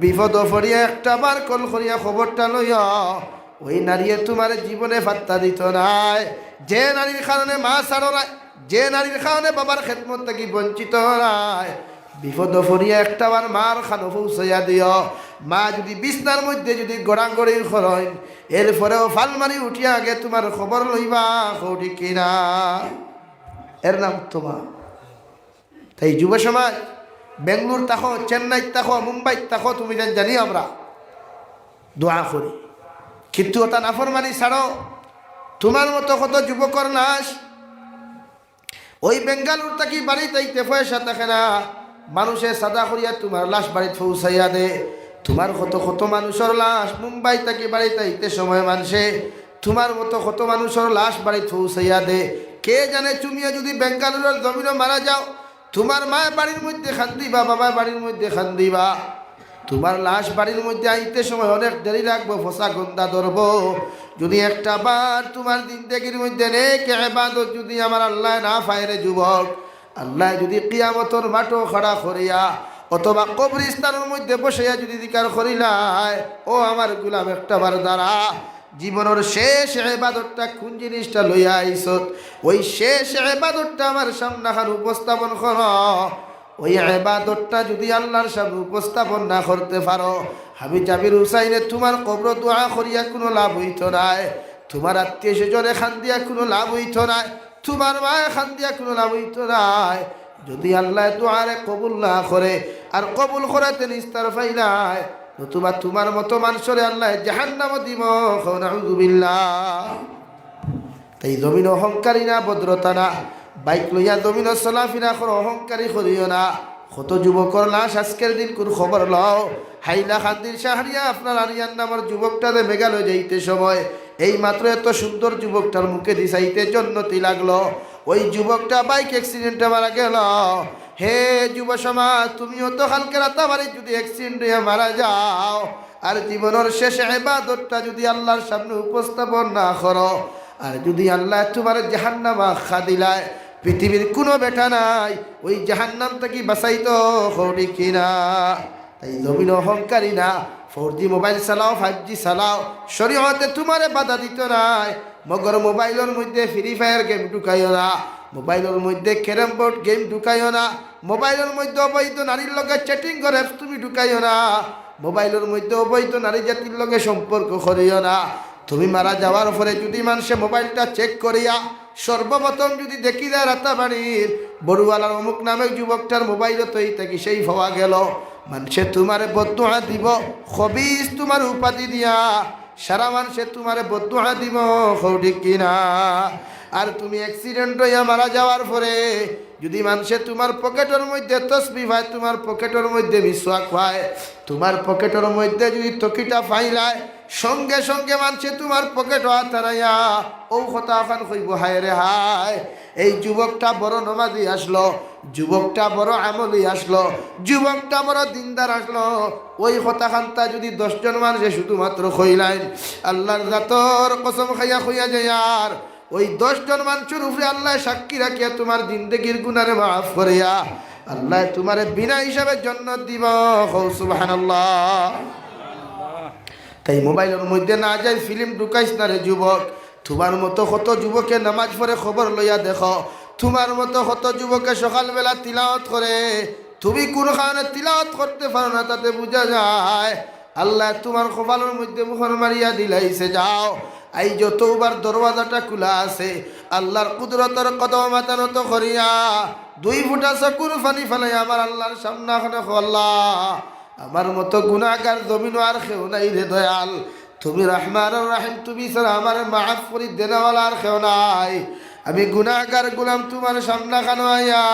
বিপদ ফরিয়া একটা বার কল করিয়া খবরটা লইয়া ওই নারীয়ে তোমার জীবনে ফাত্তা দিত নাই। যে নারীর কারণে মা ছাড়ো নাই, যে নারীর কারণে বাবার খেদমত থেকে বঞ্চিত নাই, বিপদ ফরিয়া একটা বার মার খানো পৌঁছাইয়া দিও। মা যদি বিছনার মধ্যে যদি গড়াগড়ি করেন, এরপরেও ফালমারি উঠিয়া আগে তোমার খবর লইবা, কৌটি কিনা এর নাম তোমার। তাই যুব সমাজ, বেঙ্গলোর থাকো, চেন্নাই থাকো, মুম্বাই থাকো, তুমি জানি আমরা দোয়া করি, কিন্তু ওটা নাফরমানি ছাড়ো। তোমার মতো কত যুবকর লাশ ওই বেঙ্গালুর থাকি বাড়িতে আইতে পয়সা থাকে না, মানুষের সাদা করিয়া তোমার লাশ বাড়িতে পৌঁছাইয়া দে। তোমার কত কত মানুষের লাশ মুম্বাই থাকি বাড়িতে আইতে সময় মানুষে তোমার মতো কত মানুষের লাশ বাড়িতে পৌঁছাইয়া দে। কে জানে তুমিও যদি বেঙ্গালুরের জমিনে মারা যাও, তোমার মায়ের বাড়ির মধ্যে খান্দিবা, বাবার বাড়ির মধ্যে খান্দিবা, তোমার লাশ বাড়ির মধ্যে আইতে সময় অনেক দেরি লাগবে, ফসা গন্ধা ধরবো। যদি একটা বার তোমার জিন্দেগির মধ্যে নেক ইবাদত যদি আমার আল্লাহ না পায়রে যুবক, আল্লাহ যদি কিয়ামতর মাঠও খাড়া করিয়া অথবা কবরস্থানের মধ্যে বসিয়া যদি জিকির করিলায়, ও আমার গোলাম একটা বার দ্বারা জীবনের শেষ ইবাদতটা কোন জিনিসটা লইয়া আইছত, ওই শেষ ইবাদতটা আমার সামনে উপস্থাপন কর। ওই ইবাদতটা যদি আল্লাহর সামনে উপস্থাপন না করতে পারো, আমি জাবির হুসাইনে তোমার কবর দোয়া করিয়া কোনো লাভ হইত নাই, তোমার আত্মীয় স্বজনে খান দিয়া কোনো লাভ হইত নাই, তোমার মায়ে খান দিয়া কোনো লাভ হইত নাই। যদি আল্লাহ দোয়ারে কবুল না করে, আর কবুল করাতে নিস্তার পাইলাই, নতুবা তোমার মতো মানুষরে আল্লাহ জাহান্নাম দিব। নাউযুবিল্লাহ। তাই জমিন অহংকারী না, ভদ্রতা না, বাইক লইয়া জমিন চলাফেরা করো, অহংকারী করিও না। কত যুবকর লাশ আজকের দিন কোন খবর লও। হাইলাকান্দির শাহরিয়া আপনার আরিয়ান নামের যুবকটারে মেঘালয় যাইতে সময় এই মাত্র এত সুন্দর যুবকটার মুখে দিশাইতে জন্নতি লাগলো, ওই যুবকটা বাইক অ্যাক্সিডেন্টে মারা গেল। হে যুব সমাজ, তুমিও তো কালকে রাতাবাড়ি যদি অ্যাক্সিডেন্ট হয়ে মারা যাও, আর জীবনের শেষে ইবাদতটা যদি আল্লাহর সামনে উপস্থাপন না করো, আর যদি আল্লাহ তোমার জাহান্নাম আখ্যা দিলায়, পৃথিবীর কোনো বেটা নাই ওই জাহান্নাম থেকে বাঁচাইতো, করি কিনা। তাই জমিন অহংকারী না, 4G মোবাইল চালাও, 5G চালাও, শরীয়তে তোমারে বাধা দিত নাই। মগর মোবাইলের মধ্যে ফ্রি ফায়ার গেম ঢুকাইও না, মোবাইলের মধ্যে ক্যারাম বোর্ড গেম ঢুকাইও না, মোবাইলের মধ্যে অবৈধ নারীর লগে চ্যাটিং করে তুমি ঢুকাইও না, মোবাইলের মধ্যে অবৈধ নারী জাতির লগে সম্পর্ক করিও না। তুমি মারা যাওয়ার পরে যদি মানুষে মোবাইলটা চেক করিয়া সর্বপ্রথম যদি দেখি দেয় রাতাবাড়ির বড়ুয়ালার অমুক নামে যুবকটার মোবাইল তৈ থেকে সেই হওয়া গেল, মানুষে তোমারে বদদুয়া দিব, খবিস তোমার উপাধি দিয়া সারা মানুষে তোমারে বদদুয়া দিব, ঠিক কিনা। আর তুমি অ্যাক্সিডেন্ট হইয়া মারা যাওয়ার পরে যদি মানুষে তোমার পকেটের মধ্যে তসবি পায়, তোমার পকেটের মধ্যে মিসওয়াক পায়, তোমার পকেটের মধ্যে যদি তকিটা ফাইলায়, সঙ্গে সঙ্গে মানুষে তোমার পকেট হাতারাইয়া ও কথা এখন কইব, হায় রে হায়, এই যুবকটা বড় নমাজি আসলো, যুবকটা বড় আমলি আসলো, যুবকটা বড় দিনদার আসলো। ওই কথা খান্তা যদি 10 জন মানুষে শুধুমাত্র কইলাইন, আল্লাহর জাতর কসম খাইয়া কইয়া যায়, আর ওই 10 জন মানুষের উপরে আল্লাহ সাক্ষী রাখিয়া তোমার জিন্দেগির গুনারে মাফ করিয়া আল্লাহ তোমারে বিনা হিসাবে জান্নাত দিব। সুবহানাল্লাহ। তাই মোবাইলের মধ্যে না যাই ফিল্ম ঢুকাইস না রে যুবক। তোমার মতো কত যুবকে নামাজ পড়ে খবর লইয়া দেখো, তোমার মতো কত যুবকে সকালবেলা তিলাওয়াত করে, তুমি কোন কারণে তিলাওয়াত করতে পারো না তাতে বোঝা যায় আল্লাহ তোমার কপালের মধ্যে মুখর মারিয়া দিলাইছে। যাও এই যে তওবার দরওয়াজাটা খোলা আছে, আল্লাহর কুদরতের কদম মাথা নত করিয়া 2 ফোঁটা চকুর পানি ফেলাই আমার আল্লাহর সামনে আল্লাহ, আমার মতো গুনাহগার জমিনও আর কেউ নাই রে দয়াল, তুমি রহমান রাহিম, তুমি ছাড়া আমার মাফ করে দেনওয়ালা আর কেউ নাই। আমি গুনাহগার গোলাম তোমার সামনে খানো আয়া,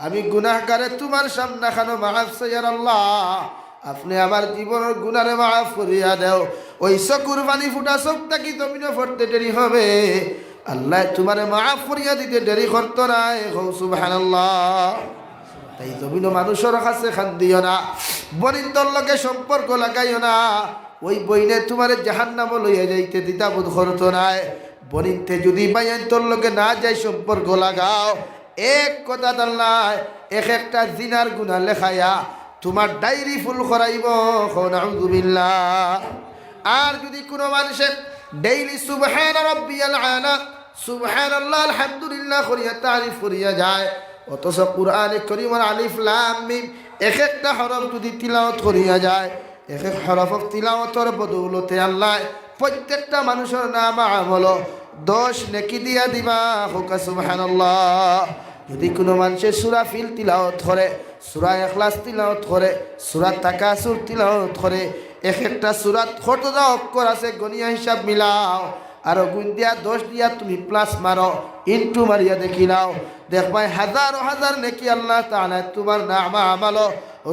আমি গুনাহগারে তোমার সামনে খানো মাফ চাইয়ার আল্লাহ, আপনি আমার জীবনের গুনারে মাফ করিয়া দেও। ওই চকুর পানি ফুটা চোখটা কি জমিনে পড়তে দেরি হবে, আল্লাহ তোমারে মাফ করিয়া দিতে দেরি করতো নাই। সুবহানাল্লাহ। তাই জমিন মানুষের কাছে খান্দিও না, বনিন্দর লগে সম্পর্ক লাগাইও না, ওই বইনে তোমার জাহান্নাম লইয়া যাইতে দ্বিধা বোধ করতো নাই। বনিতে যদি বাইন্তর লগে না যাই সম্পর্ক লাগাও, এক কথা আল্লাহ একটা জিনার গুনাহ লেখাইয়া তোমার ডায়েরি ফুল করাইব। নাউযুবিল্লাহ। আর যদি কোনো মানুষের ডেইলি সুবহান রাব্বিয়াল আলা, সুবহানাল্লাহ, আলহামদুলিল্লাহ করিয়া তারিফ করিয়া যায়, অথচ কুরআনে কারীমের আলিফ লাম মিম এক একটা হরফ যদি তিলাওয়াত করিয়া যায়, এক এক হরফ তিলাওয়াতের বদৌলতে আল্লাহ প্রত্যেকটা মানুষের নাম আমল 10 নেকি দিয়া দিবা। হোকা সুবহানাল্লাহ। যদি কোনো মানুষের সূরা ফিল তিলাওয়াত করে, সূরা ইখলাস তিলাওয়াত করে, সূরা তাকাসুর তিলাওয়াত করে, এক একটা সূরাত কতটা অক্ষর আছে গনিয়া হিসাব মিলাও, আর গুণ দিয়া 10 দিয়া তুমি প্লাস মারো, ইনটু মারিয়া দেখি নাও, দেখবাই হাজার হাজার নেকি আল্লাহ তাআলা তোমার নাম আমল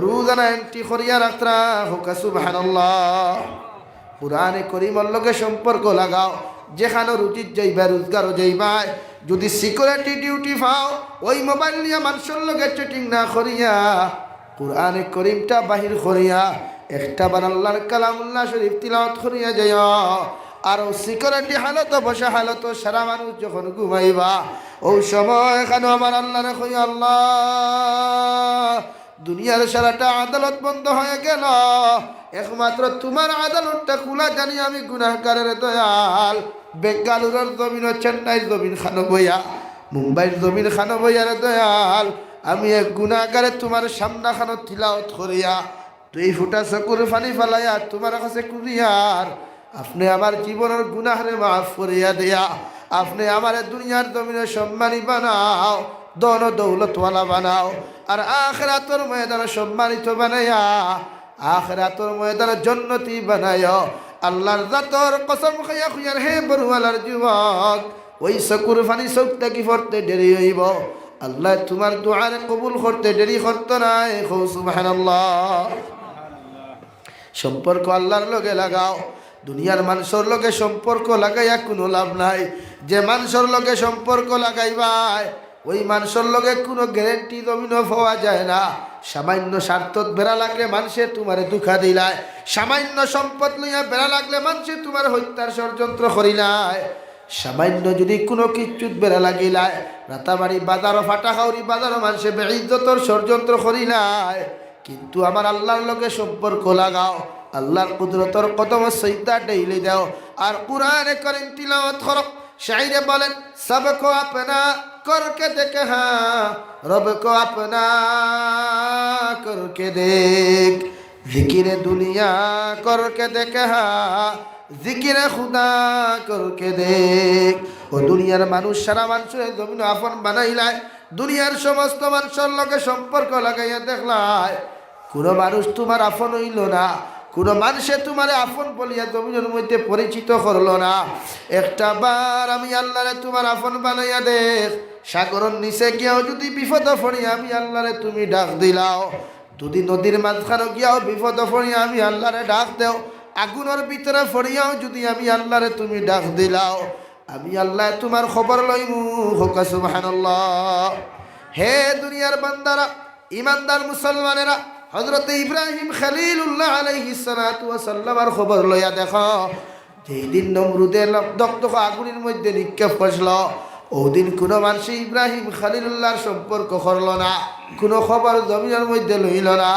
রোজানা এন্ট্রি করিয়া রাখরা। হোকা সুবহানাল্লাহ। কুরআনে কারীমের লগে সম্পর্ক লাগাও, যেখানে রুচির যাইবা রোজগারও যাইবাই, যদি সিকিউরিটি ডিউটি পাও ওই মোবাইল নিয়ে মানুষের লগে চেটিং না করিয়া কুরআনে কারীমটা বাহির করিয়া একটা বার আল্লাহর কালামুল্লাহ শরীফ তিলাওয়াত করিয়া যাইও। আর সিকিউরিটি হালত বসা হালত সারা মানুষ যখন ঘুমাইবা ওই সময় এখানে আমার আল্লাহরে কই, আল্লাহ দুনিয়ার সারাটা আদালত বন্ধ হয়ে গেল, একমাত্র তোমার আদালতটা খোলা জানি আমি গুনাহগারের দয়াল। বেঙ্গালুরের জমিন, চেন্নাইয়ের জমিন খানো বইয়া, মুম্বাইয়ের জমিন খানো বইয়ার দয়াল, আমি এক গুনাহগারে তোমার সামনা খানো তিলাওয়াত করিয়া 2 ফোঁটা চকুর পানি ফেলাইয়া তোমার কাছে কুরিয়ার, আপনি আমার জীবনের গুনাহরে মাফ করিয়া দিয়া আপনি আমার দুনিয়ার জমিনে সম্মানী বানাও, দন দৌলতওয়ালা বানাও, আর আখিরাতের ময়দানে সম্মানিত বানাইয়া আখিরাতের ময়দানে জান্নাতি বানাইও। আল্লাহর জাতর কসম খাইয়া খুইয়ার হে বরওয়ালার যুবক, ওই চকুর পানি চোখটা কি পড়তে দেরি হইব, আল্লাহ তোমার দুআরে কবুল করতে দেরি করতো নাই। সুবহানাল্লাহ। সম্পর্ক আল্লাহর লগে লাগাও, দুনিয়ার মানুষের লগে সম্পর্ক লাগাইয়া কোনো লাভ নাই। যে মানুষের লগে সম্পর্ক লাগাইবাই ওই মানুষের লগে কোনো গ্যারেন্টি জমিনও পাওয়া যায় না। সামান্য স্বার্থত বেড়া লাগলে মানুষে তোমারে দুঃখা দিলায়, সামান্য সম্পদ লইয়া বেড়া লাগলে মানুষে তোমার হত্যার ষড়যন্ত্র করিলায়, সামান্য যদি কোনো কিচ্ছুত বেড়া লাগিলায় রাতাবাড়ি বাজারও ফাটা খাউরি বাজারও মানুষে বেইজ্জতর ষড়যন্ত্র করিলায়। কিন্তু আমার আল্লাহর লগে সম্পর্ক লাগাও, আল্লাহর কুদরতর কদম সইদা ডেইলি দাও, আর কুরআনে কারীম তিলাওয়াত করো। শাইরে বলেন, সবকো আপনা করকে দেখ, হ্যাঁ রবকো আপনা করকে দেখ, জিকিরে দুনিয়া করকে দেখ, হ্যাঁ জিকিরে খুদা করকে দেখ। ও দুনিয়ার মানুষ সারা মানুষের জমিন আপন বানাইলায়, দুনিয়ার সমস্ত মানুষের লগে সম্পর্ক লাগাইয়া দেখলায়, কোনো মানুষ তোমার আপন হইল না, কোনো মানুষে তোমার আপন বলিয়া জমিনের মধ্যে পরিচিত করলো না। একটা বার আমি আল্লাহরে তোমার আপন বানাইয়া দেখ, সাগরের নিচে গিয়াও যদি বিপদ পড়ি আমি আল্লাহরে তুমি ডাক দিলাও, যদি নদীর মাঝখানে গিয়াও বিপদ পড়ি আমি আল্লাহরে ডাক দেও, আগুনের ভিতরে পড়িয়াও যদি আমি আল্লাহরে তুমি ডাক দিলাও, আমি আল্লাহ তোমার খবর লইমু। হোকা সুবহানাল্লাহ। হে দুনিয়ার বান্দারা, ইমানদার মুসলমানেরা, হযরত ইব্রাহিম খলিলুল্লাহ আলাইহিস সালাতু ওয়াস সালামের খবর লইয়া দেখো, যেই দিন নমরুদের দগ্ধ আগুনের মধ্যে নিক্ষেপ করল, ওদিন কোনো মানুষ ইব্রাহিম খলিলুল্লাহর সম্পর্ক করল না, কোনো খবর জমিনের মধ্যে লইল না।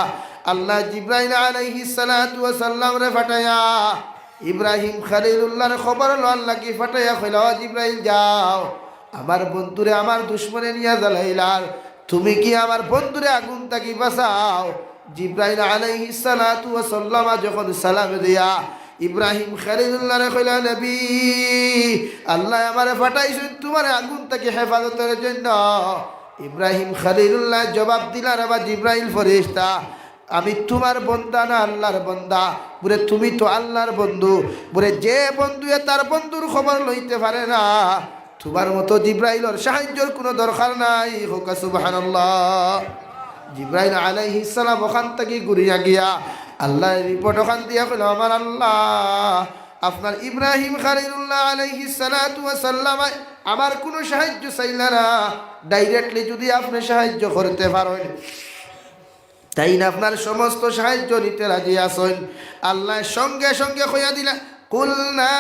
আল্লাহ জিব্রাইল আলাইহিস সালাতু ওয়াস সালাম রে ফাটায়া ইব্রাহিম খলিলুল্লাহর খবর লওয়ার লাগি ফাটায়া কইল, জিব্রাইল যাও আমার বন্ধুরে আমার দুশ্মনে নিয়ে জ্বালাইলার, তুমি কি আমার বন্ধুরে আগুন থাকি বাঁচাও। জিব্রাইল আলাইহিস সালাতু ওয়াস সালাম যখন সালাম দিয়া ইব্রাহিম খলিলুল্লাহ রে কইলা, নবী আল্লাহ আমারে পাঠাইছেন তোমার আগুন থেকে হেফাজতের জন্য। ইব্রাহিম খলিলুল্লাহ জবাব দিলার, আবার জিব্রাইল ফেরেশতা, আমি তোমার বন্দা না আল্লাহর বন্দা। বলে তুমি তো আল্লাহর বন্ধু। বলে যে বন্ধু তার বন্ধুর খবর লইতে পারে না, তোমার মতো জিব্রাইলের সাহায্যের কোনো দরকার নাই। হোক সুবহানাল্লাহ। জিব্রাইল আলাইহিস সালাম ওখান থেকে ঘুরিয়া গিয়া আল্লাহর রিপোর্ট ওখান দিয়া কইল, আমার আল্লাহ আপনার ইব্রাহিম খলিলুল্লাহ আলাইহিস সালাতু ওয়াস সালাম আমার কোনো সাহায্য চাইলা না, ডাইরেক্টলি যদি আপনি সাহায্য করতে পারেন তাই না আপনার সমস্ত সাহায্য নিতে রাজি আছেন। আল্লাহ সঙ্গে সঙ্গে কইয়া দিলা, কুলনা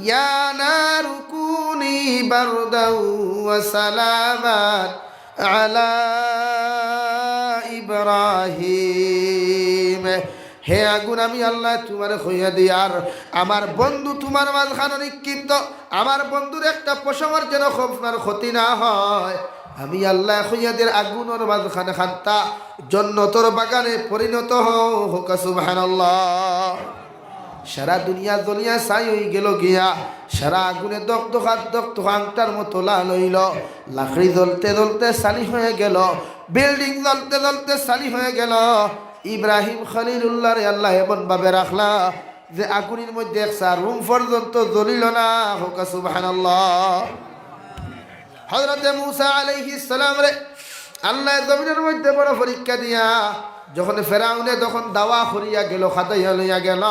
ইয়া নারু কুনি বারদাও ওয়া সালামান আলা ইব্রাহিম। হে আগুন, আমি আল্লাহ তোমার কইয়া দিয়ার আমার বন্ধু তোমার মাঝখানে নিক্ষিপ্ত, আমার বন্ধুর একটা পশমের যেন আপনার ক্ষতি না হয়। আমি আল্লাহ খুইয়াদের আগুনের মাঝখানে খান্তা জান্নাতের বাগানে পরিণত হোক সুবহানাল্লাহ। সারা দুনিয়া দুনিয়া ছাই হয়ে গেল গিয়া, সারা আগুনে দগ্ধ আংটার মতো লাল হইল, লাকড়ি জ্বলতে জ্বলতে সালি হয়ে গেল, বিল্ডিং জ্বলতে জ্বলতে সালি হয়ে গেল। ইব্রাহিম খলিলুল্লাহ রে আল্লাহ এমন ভাবে রাখলা যে আগুনের মধ্যে একটা রুম পর্যন্ত জ্বলিল না। হোক সুবহানাল্লাহ। হযরতে মূসা আলাইহিস সালাম রে আল্লাহ জমিনের মধ্যে বড় পরীক্ষা দিয়া যখন ফেরাউনে তখন দাওয়া করিয়া গেল, খাতাইয়া লইয়া গেল,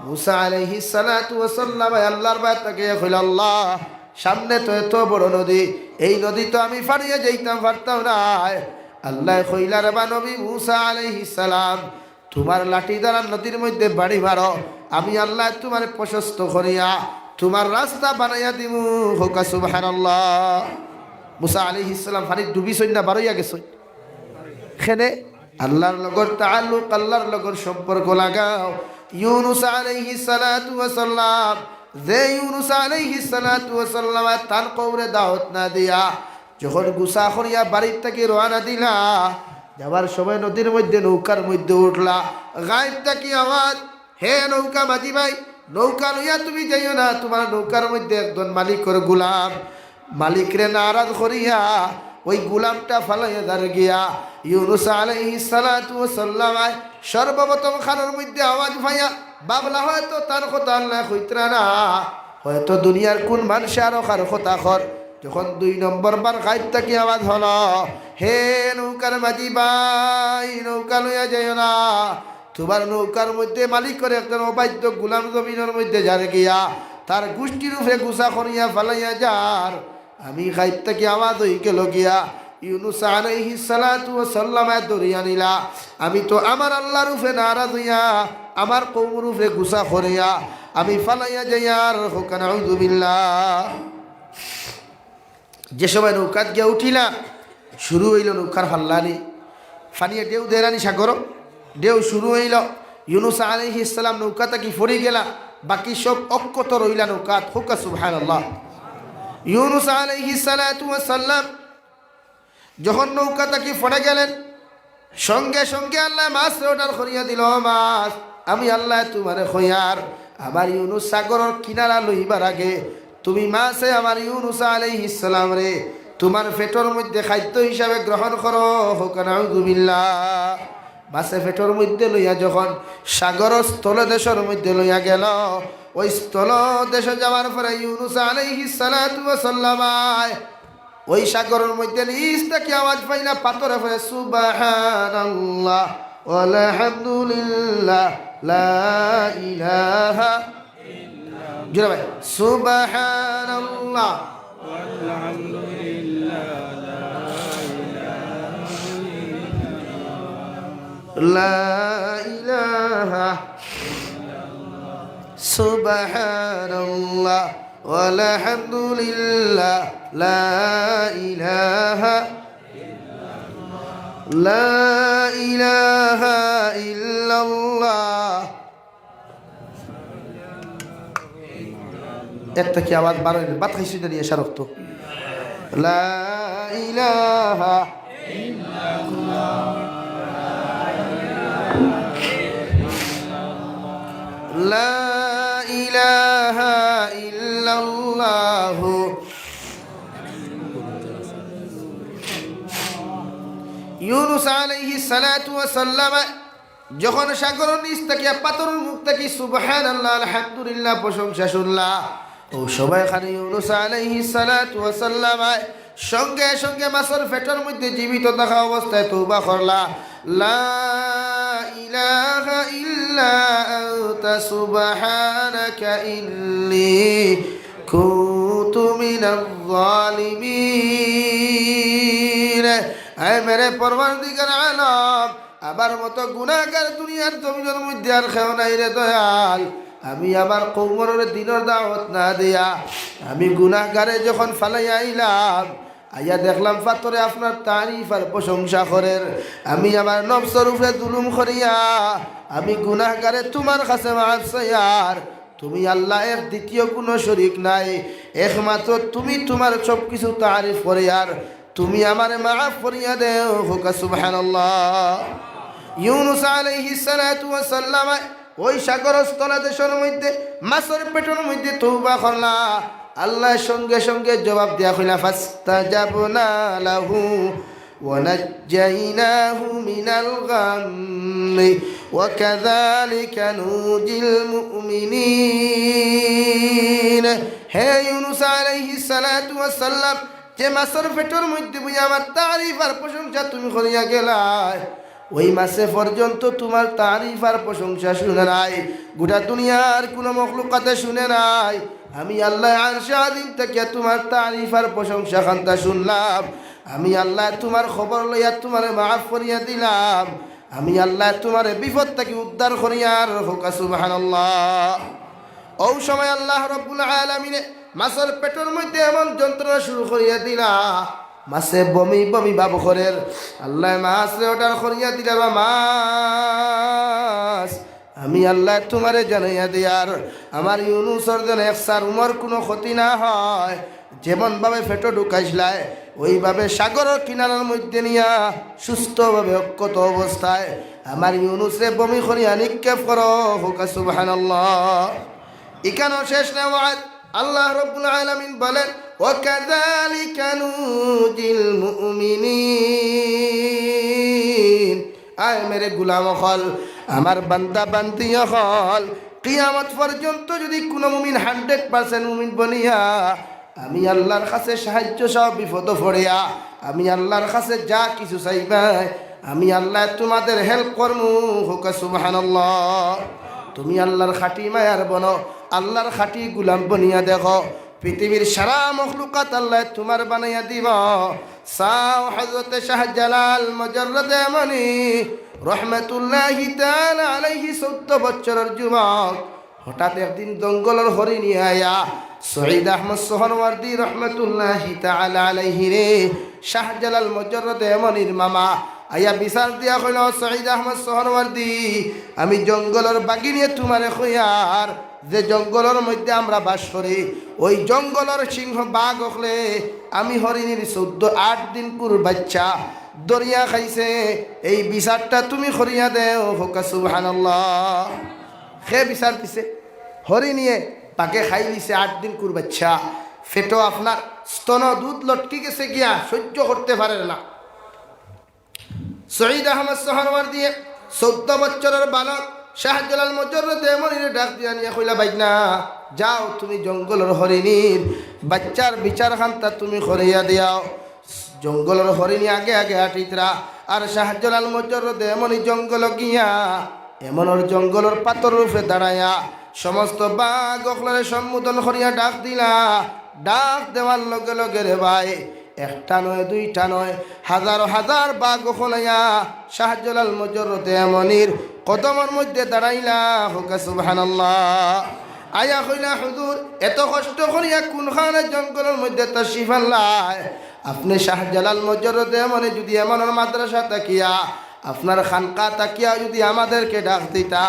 মূসা আলাইহিস সালাতু ওয়াস সালাম আল্লাহর বাত তাকে কইল, আল্লাহ সামনে তো এত বড় নদী, এই নদী তো আমি পারিয়ে যাইতাম পারতাম না। আল্লাহ কইলা, রে বা নবী মূসা আলাইহিস সালাম তোমার লাঠি দ্বারা নদীর মধ্যে বাড়ি মারো, আমি আল্লাহ তোমার প্রশস্ত করিয়া তোমার রাস্তা বানাইয়া দিমু। হোক সুবহানাল্লাহ। মূসা আলাইহিস সালাম পানির ডুবিছই না বারইয়া গেছই। এখানে আল্লাহর লগর তাআল্লুক, আল্লাহর লগর সম্পর্ক লাগাও। ইউনুস আলাইহিস সালাতু ওয়াস সালাম, যে ইউনুস আলাইহিস সালাতু ওয়াস সালাম তার কওরে দাওয়াত না দিয়া যখন গুসা করিয়া বাড়ির থেকে রওনা দিলা, যাবার সময় নদীর মধ্যে নৌকার মধ্যে উঠলা, গায়েব থেকে আওয়াজ, হে নৌকা মাঝি ভাই, নৌকা লইয়া তুমি যাইও না, তোমার নৌকার মধ্যে একজন মালিকের গুলাম, মালিকরে নারাজ করিয়া ওই গুলামটা ফালাইয়া দাঁড় গিয়া ইউনুস আলাইহিস সালাতু ওয়াস সালাম সর্বপ্রথম খানের মধ্যে আওয়াজ ভাইয়া বাবলা, হয়তো তার কথা আল্লাহ কইতরা না, হয়তো দুনিয়ার কোন মানুষ আরো কার কথা কর। যখন 2 নম্বর বার গায়েব থেকে আওয়াজ হলো, হে নৌকার মাঝি ভাই, নৌকা লইয়া যাইও না, তোমার নৌকার মধ্যে মালিক করে একজন অবাধ্য গুলাম জমিনের মধ্যে যারে গিয়া তার গোষ্ঠীর উপরে গুসা করিয়া ফালাইয়া যার। আমি গায়েব থেকে আওয়াজ হই গেল গিয়া ইউনুস আলাইহিস সালাতু ওয়াস সালাম দরিয়া নিলা, আমি তো আমার আল্লাহর উপরে নারাজ হইয়া আমার কওমের উপরে গুসা করিয়া আমি ফালাইয়া যাইয়ার। হোক নাউযু বিল্লাহ। যে সময় নৌকাত গিয়া উঠিলা, শুরু হইল নৌকার হাল্লানি, ফানিয়ে ঢেউ দেরানি সাগর, ঢেউ শুরু হইল। ইউনুস আলাইহিস সালাম নৌকা থাকি ফরি গেলা, বাকি সব অক্ষত রইলা নৌকাত। হোক সুবহানাল্লাহ। ইউনুস আলাইহিস সালাতু ওয়াস সালাম যখন নৌকা থাকি ফড়ে গেলেন, সঙ্গে সঙ্গে আল্লাহ মাছ অর্ডার করিয়া দিল, মাছ আমি আল্লাহ তোমারে খয়ার আমার ইউনুস সাগরের কিনারা লইবার আগে তুমি মাছে আমার ইউনুস আলাইহিস সালাম রে তোমার পেটের মধ্যে খাদ্য হিসাবে গ্রহণ করো। হোক নাউযু বিল্লাহ। মাছে পেটের মধ্যে লইয়া যখন সাগর স্থল দেশের মধ্যে লইয়া গেল, ওই স্থল দেশে যাওয়ার পরে ইউনুস আলাইহিস সালাতু ওয়াস সালাম ওই সাগরের মধ্যে নিচ থেকে আওয়াজ পাইলা পাথরে পড়ে, সুবহানাল্লাহ আলহামদুলিল্লাহ লা ইলাহা ইল্লাল্লাহ। জোরে ভাই, সুবহানাল্লাহ আলহামদুলিল্লাহ লা ইলাহা ইল্লাল্লাহ, সুবহানাল্লাহ আলহামদুলিল্লাহ লা ইলাহা ইল্লাল্লাহ, লা ইলাহা ইল্লাল্লাহ। একটা কি আওয়াজ বাড়াই বাত খাইছি না নিয়ে সারক্ত লা ইলাহা লা ইলাহা ইল্লাল্লাহু। ইউনুস আলাইহিস সালাতু ওয়াস সালাম যখন সাগরের নিচ থেকে পাথরের মুখ থেকে সুবহানাল্লাহ আলহামদুলিল্লাহ প্রশংসা শুনলা, ও সবাই খানে ইউনুস আলাইহিস সালাতু ওয়াস সালাম সঙ্গে সঙ্গে মাছের পেটের মধ্যে জীবিত থাকা অবস্থায় তওবা করলা, লা ইলাহা ইল্লা আনতা সুবহানাকা ইন্নী কুনতু মিনাজ জালিমিন। আয় মেরে পরওয়ারদিগার আলম, আবার মতো গুনাহগার দুনিয়ার জমিনের মধ্যে আর কেউ নাই রে দয়াল। আমি আমার কওমের দিনের দাওয়াত না দিয়া আমি গুনাহগারে যখন ফালাই আইলাম, আইয়া দেখলাম পাথরে আপনার তারিফ আর প্রশংসা করেন। আমি আমার নফসের উপরে জুলুম করিয়া আমি গুনাহগারে তোমার কাছে মাফ চাইয়ার। তুমি আল্লাহ, এর দ্বিতীয় কোনো শরীক নাই, একমাত্র তুমি তোমার সব কিছু তারিফ করে আর তুমি আমার মাফ করিয়া দেও। হোক সুবহানাল্লাহ। ইউনুস আলাইহিস সালাতু ওয়াস সালাম ওই সাগরস্থল দেশের মধ্যে মাছের পেটের মধ্যে তওবা করলা, আল্লাহর সঙ্গে সঙ্গে জবাব দেয়া হইলা, ফাস্তাজাবনা লাহু ওয়া নাজ্জাইনাহু মিনাল গাম্মি ওয়া কাযালিকা নুজিল মুমিনিন। হে ইউনুস আলাইহিস সালাতু ওয়াস সালাম, যে মাছের পেটের মধ্যে বুঝে আমার তারিফ আর প্রশংসা তুমি করিয়া গেলা, ওই মাসে পর্যন্ত তোমার তারিফ আর প্রশংসা শুনে নাই, গোটা দুনিয়ার কোনো মখলুকাতে শুনে নাই। আমি আল্লাহ আরশে আযীম থেকে তোমার তারিফ আর প্রশংসা খান্তা শুনলাম। আমি আল্লাহ তোমার খবর লইয়া তোমার মাফ করিয়া দিলাম। আমি আল্লাহ তোমার বিপদ থেকে উদ্ধার করিয়ার। হোক সুবহানাল্লাহ। ও সময় আল্লাহ রাব্বুল আলামিন মাছের পেটের মধ্যে এমন যন্ত্রণা শুরু করিয়া দিলা, মাছে বমি বমি ভাব করের। আল্লাহ মাছ রে অর্ডার করিয়া দিলা, মাছ আমি আল্লাহ তোমারে জানাইয়া দিয়ার আমার ইউনুসর যেন একসার উমর কোনো ক্ষতি না হয়। যেমনভাবে ফেটো ঢুকাইছিলায় ওইভাবে সাগরের কিনারার মধ্যে নিয়া সুস্থভাবে অক্ষত অবস্থায় আমার ইউনুসরে বমি করিয়া নিক্ষেপ করো। হোক সুবহানাল্লাহ। এখানেও শেষ নেওয়ার আল্লাহ রাব্বুল আলামিন বলেন, ওয়াকাযালিকা নুজিল মুমিনিন। আয় মেরে গুলাম হল, আমার বান্দা বান্দি হল, কিয়ামত পর্যন্ত যদি কোনো মুমিন 100% মুমিন বনিয়া আমি আল্লাহর কাছে সাহায্য সব বিপদ পড়িয়া আমি আল্লাহর কাছে যা কিছু চাইবাই আমি আল্লাহ তোমাদের হেল্প করমু। হোক সুবহানাল্লাহ। তুমি আল্লাহর খাঁটি মায়ার বনো, আল্লাহর খাঁটি গুলাম বনিয়া দেখো, পৃথিবীর সারা মখলুকাত আল্লাহ তোমার বানাইয়া দিব। সাও হযরতে শাহজালাল মুজাররদ এমনি রহমাতুল্লাহি তাআলা আলাইহি 14 বছরের যুবক হঠাৎ একদিন জঙ্গলের হরিণ নিয়ে আয়া শহীদ আহমদ সোহরওয়ার্দী রহমাতুল্লাহি তাআলা আলাইহি রে শাহজালাল মুজাররদ এমনির মামা আয়া বিচার দিয়া কইল, শহীদ আহমদ সোহরওয়ার্দী, আমি জঙ্গলের বাগি নিয়ে তোমারে কইয়ার যে জঙ্গলের মধ্যে আমরা বাস করি, ওই জঙ্গলের সিংহ বাঘ হলে আমি হরিণীর 14-8 দিন কুর বাচ্চা দরিয়া খাইছে, এই বিচারটা তুমি করিয়া দেও। হোক সুবহানাল্লাহ। সে বিচার দিছে, হরিণীয়ে পাকে খাই দিছে 8 দিন কুর বাচ্চা, ফেটো আপনার স্তন দুধ লটকি গেছে গিয়া সহ্য করতে পারে না। শহীদ আহমদ সোহরওয়ার্দী 14 বছরের বালক শাহজালাল মুজাররদ এমনিরে ডাক দিয়া নিয়ে কইলা, বাইনা যাও তুমি জঙ্গলের হরিণীর বাচ্চার বিচার খান্তা তুমি করিয়া দিয়াও। জঙ্গলের হরিণী আগে আগে হাঁটিতরা আর শাহজালাল মুজাররদ এমনি জঙ্গল গিয়া এমনর জঙ্গলের পাথর রূপে দাঁড়াইয়া সমস্ত বাঘ অখলারে সম্বোধন করিয়া ডাক দিলা। ডাক দেওয়ার লগে লগে রে ভাই, একটা নয় দুইটা নয়, হাজার হাজার বাঘ খোলাইয়া শাহজালাল মুজাররদ এমনির কদমের মধ্যে দাঁড়াইলা। হোক সুবহানাল্লাহ। আয়া কইলা, হুজুর এত কষ্ট করিয়া কোনখানে জঙ্গলের মধ্যে তাশরিফ আনলাই? আপনি শাহজালাল মুজাররদ এমনি যদি এমনের মাদ্রাসা তাকিয়া আপনার খানকা তাকিয়া যদি আমাদেরকে ডাক দিতা,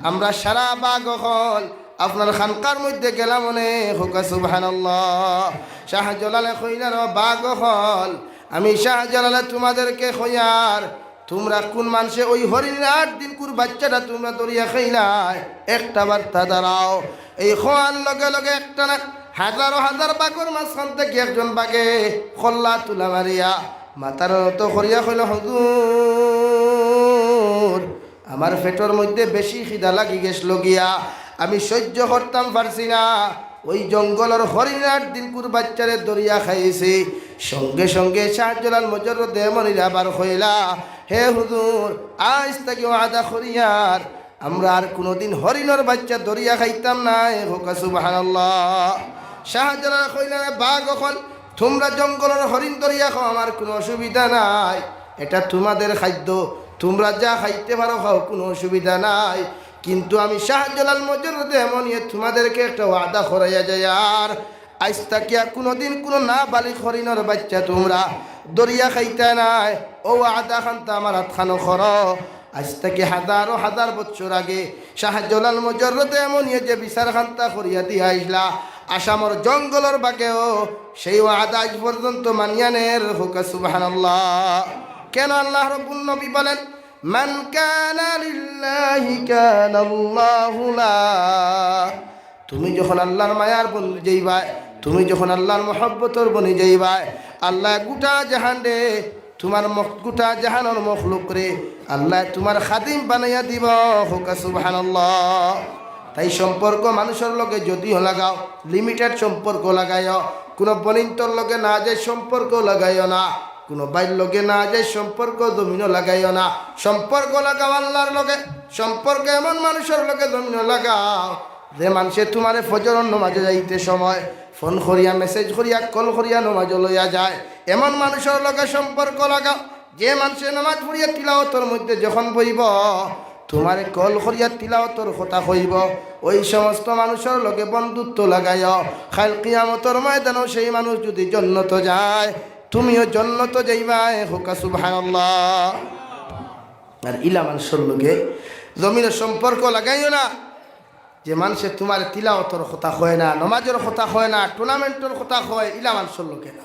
আমরা সারা বাঘ হল আপনার খানকার মধ্যে গেলাম অনেক হোক সুবহানাল্লাহ। শাহজালালে কইলার বাঘ হল আমি শাহজালালে তোমাদেরকে কইয়ার তোমরা কোন মানুষে ওই হরিণের 8 দিন কুর বাচ্চাটা তোমরা দরিয়া খাইলাই একটা বার্তা দাঁড়াও। এই খোয়ার লগে লগে একটা না হাজারো হাজার বাঘর মাঝখান থেকে একজন বাঘে খল্লা তুলা মারিয়া মাতার তো করিয়া কইল হুজুর আমার পেটের মধ্যে বেশি খিদা লাগি গেছিল গিয়া আমি সহ্য করতাম পারছি না। ওই জঙ্গলের হরিণ 8 দিন কুর বাচ্চারে দরিয়া খাইছে। সঙ্গে সঙ্গে শাহজালাল মুজাররদ এমনই আবার কইলা হে হুজুর আজ থেকে ওয়াদা করিয়ার আমরা আর কোনোদিন হরিণের বাচ্চা দরিয়া খাইতাম না। হোক সুবহানাল্লাহ। শাহজালাল কইলা বাঘ এখন তোমরা জঙ্গলের হরিণ দরিয়া খাও আমার কোনো অসুবিধা নাই, এটা তোমাদের খাদ্য, তোমরা যা খাইতে পারো খাও, কোনো অসুবিধা নাই। কিন্তু আমি শাহজালাল মুজাররদ এমনই তোমাদেরকে একটা ওয়াদা করাইয়া যায় আর আজ তাকিয়া কোনোদিন কোনো না বালিক হরিণের বাচ্চা তোমরা দরিয়া খাইতে নাই। ও ওয়াদা খানটা আমার হাতখানো কর। আজ থেকে হাজারো হাজার বছর আগে শাহজালাল মুজাররদ এমনই যে বিচার খান্তা করিয়া দিয়া আইসলা আসামর জঙ্গলের বাকেও সেই ওয়াদা আজ পর্যন্ত মানিয়ানের। হোক সুবহানাল্লাহ। কেন আল্লাহ রাব্বুল নবী বলেন মান কানা লিল্লাহি কানা আল্লাহু লা। তুমি যখন আল্লাহর মায়ার বনি যাইবা, তুমি যখন আল্লাহর মহব্বতর বনি যাইবা, আল্লাহ গোটা জাহান রে তোমার গোটা জাহানের মখলুক রে আল্লাহ তোমার খাদিম বানাইয়া দিব। হোক সুবহানাল্লাহ। তাই সম্পর্ক মানুষের লগে যদিও লাগাও লিমিটেড সম্পর্ক লাগাইও, কোনো বনিন্তর লগে না যায় সম্পর্ক লাগাইও না, কোনো বাইর লগে না যায় সম্পর্ক জমিনও লাগাইও না। সম্পর্ক লাগাও আল্লাহর লগে, সম্পর্ক এমন মানুষের লগে জমিনও লাগাও যে মানুষে তোমার ফজরের নামাজে যাইতে সময় ফোন করিয়া মেসেজ করিয়া কল করিয়া নামাজ লইয়া যায়, এমন মানুষের লগে সম্পর্ক লাগাও যে মানুষে নামাজ পড়িয়া তিলাওয়াতের মধ্যে যখন বইব তোমার কল করিয়া তিলাওয়াতের কথা কইব, ওই সমস্ত মানুষের লগে বন্ধুত্ব লাগাইও। কাল কিয়ামতের ময়দানেও সেই মানুষ যদি জান্নাত যায় তুমিও জান্নাত যাইবা। হোক সুবহানাল্লাহ। আর ইলা মানুষের লগে জমিনের সম্পর্ক লাগাইও না যে মানুষে তোমার তিলাওয়াতের কথা হয় না, নমাজের কথা হয় না, টুর্নামেন্টের কথা হয়, ইলা মানুষের লোকে না।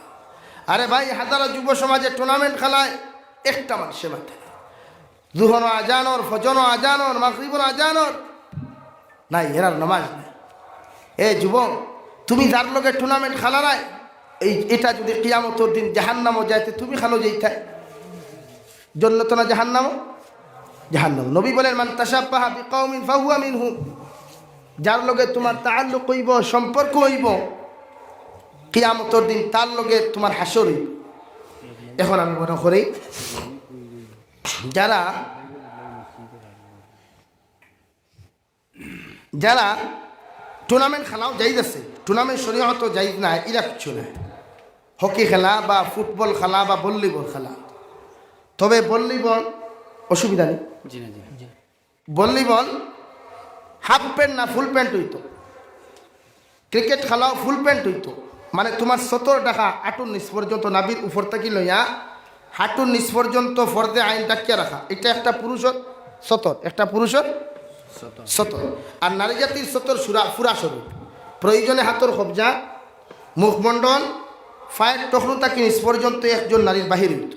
আরে ভাই হাজারো যুব সমাজে টুর্নামেন্ট খেলায় একটা মানুষে মাঠে জুহর আজানর, ফজর আজানর, মাগরিবর আজানর নাই, এরার নমাজ নাই। এ যুবক তুমি যার লোকে টুর্নামেন্ট খেলা নাই এটা যদি কিয়ামতের দিন জাহান্নামও যাইতে তুমি খালো যাইতে জান্নাত না জাহান্নাম? জাহান্নাম। নবী বলেন মান তাশাব্বাহা বিকাউমিন ফাহুয়া মিনহুম। যার লগে তোমার তাআল্লুক হইব, সম্পর্ক হইব, কিয়ামতের দিন তার লগে তোমার হাসর হইব। এখন আমি মনে করি যারা যারা টুর্নামেন্ট খেলাও যাইজ আছে, টুর্নামেন্ট শরীয়ত যাইজ না, এরা কিছু না। হকি খেলা বা ফুটবল খেলা বা ভলিবল খেলা, তবে ভলিবল অসুবিধা নেই। ভলিবল হাফ প্যান্ট না ফুল প্যান্ট হইতো, ক্রিকেট খেলাও ফুল প্যান্ট হইতো, মানে তোমার 17 টাকা আটুর নিচ পর্যন্ত নাবির উপর থেকে লইয়া হাঁটুর নিচ পর্যন্ত ফর্দে আইন ডাকিয়া রাখা, এটা একটা পুরুষের 17, একটা পুরুষের 17, আর নারী জাতির 17 ফুরা স্বরূপ। প্রয়োজনে হাতর কবজা, মুখমণ্ডল, ফায়ের টখরু তাকে নিচ পর্যন্ত একজন নারীর বাহির হইত,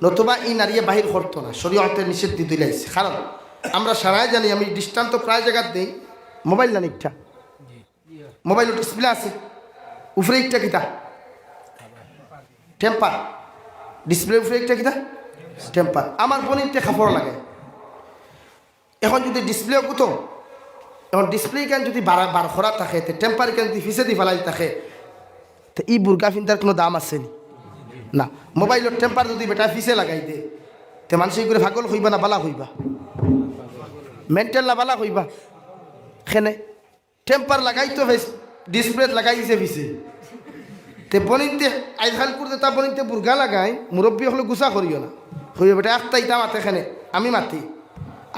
নতুবা এই নারী বাহির করতো না, শরীয়তের নিষেধ দিয়ে দিলাইছে। কারণ আমরা সারাই জানি, আমি দৃষ্টান্ত প্রায় জায়গার দিই, মোবাইল জানি একটা মোবাইল ডিসপ্লে আছে উপরে একটা কিতা টেম্পার, ডিসপ্লে উপরে একটা কিতা টেম্পার। আমার বোনিতে কাপড় লাগে, এখন যদি ডিসপ্লে কুতো, এখন ডিসপ্লে কেন যদি বার খরা থাকে, টেম্পার কেন যদি ফিসে দি ফেলাই থাকে, তো এই বুর্গা ফিন্তার কোনো দাম আছে না। মোবাইলের টেম্পার যদি বেটা ফিসে লাগাই দে, তো মানুষ করে ভাগল হইবা না বালা হইবা, মেন্টাল না বালা হইবা। খেনে টেম্পার লাগাই তো ডিসপ্লে লাগাই দিছে ফিসে, তে বনিতে আইখাল করতে তা বনিতে বুর্গা লাগাই, মুরব্বী হলে গুছা করিও না, হইবে বেটা একটা ইটা মাতে এখানে আমি মাতি,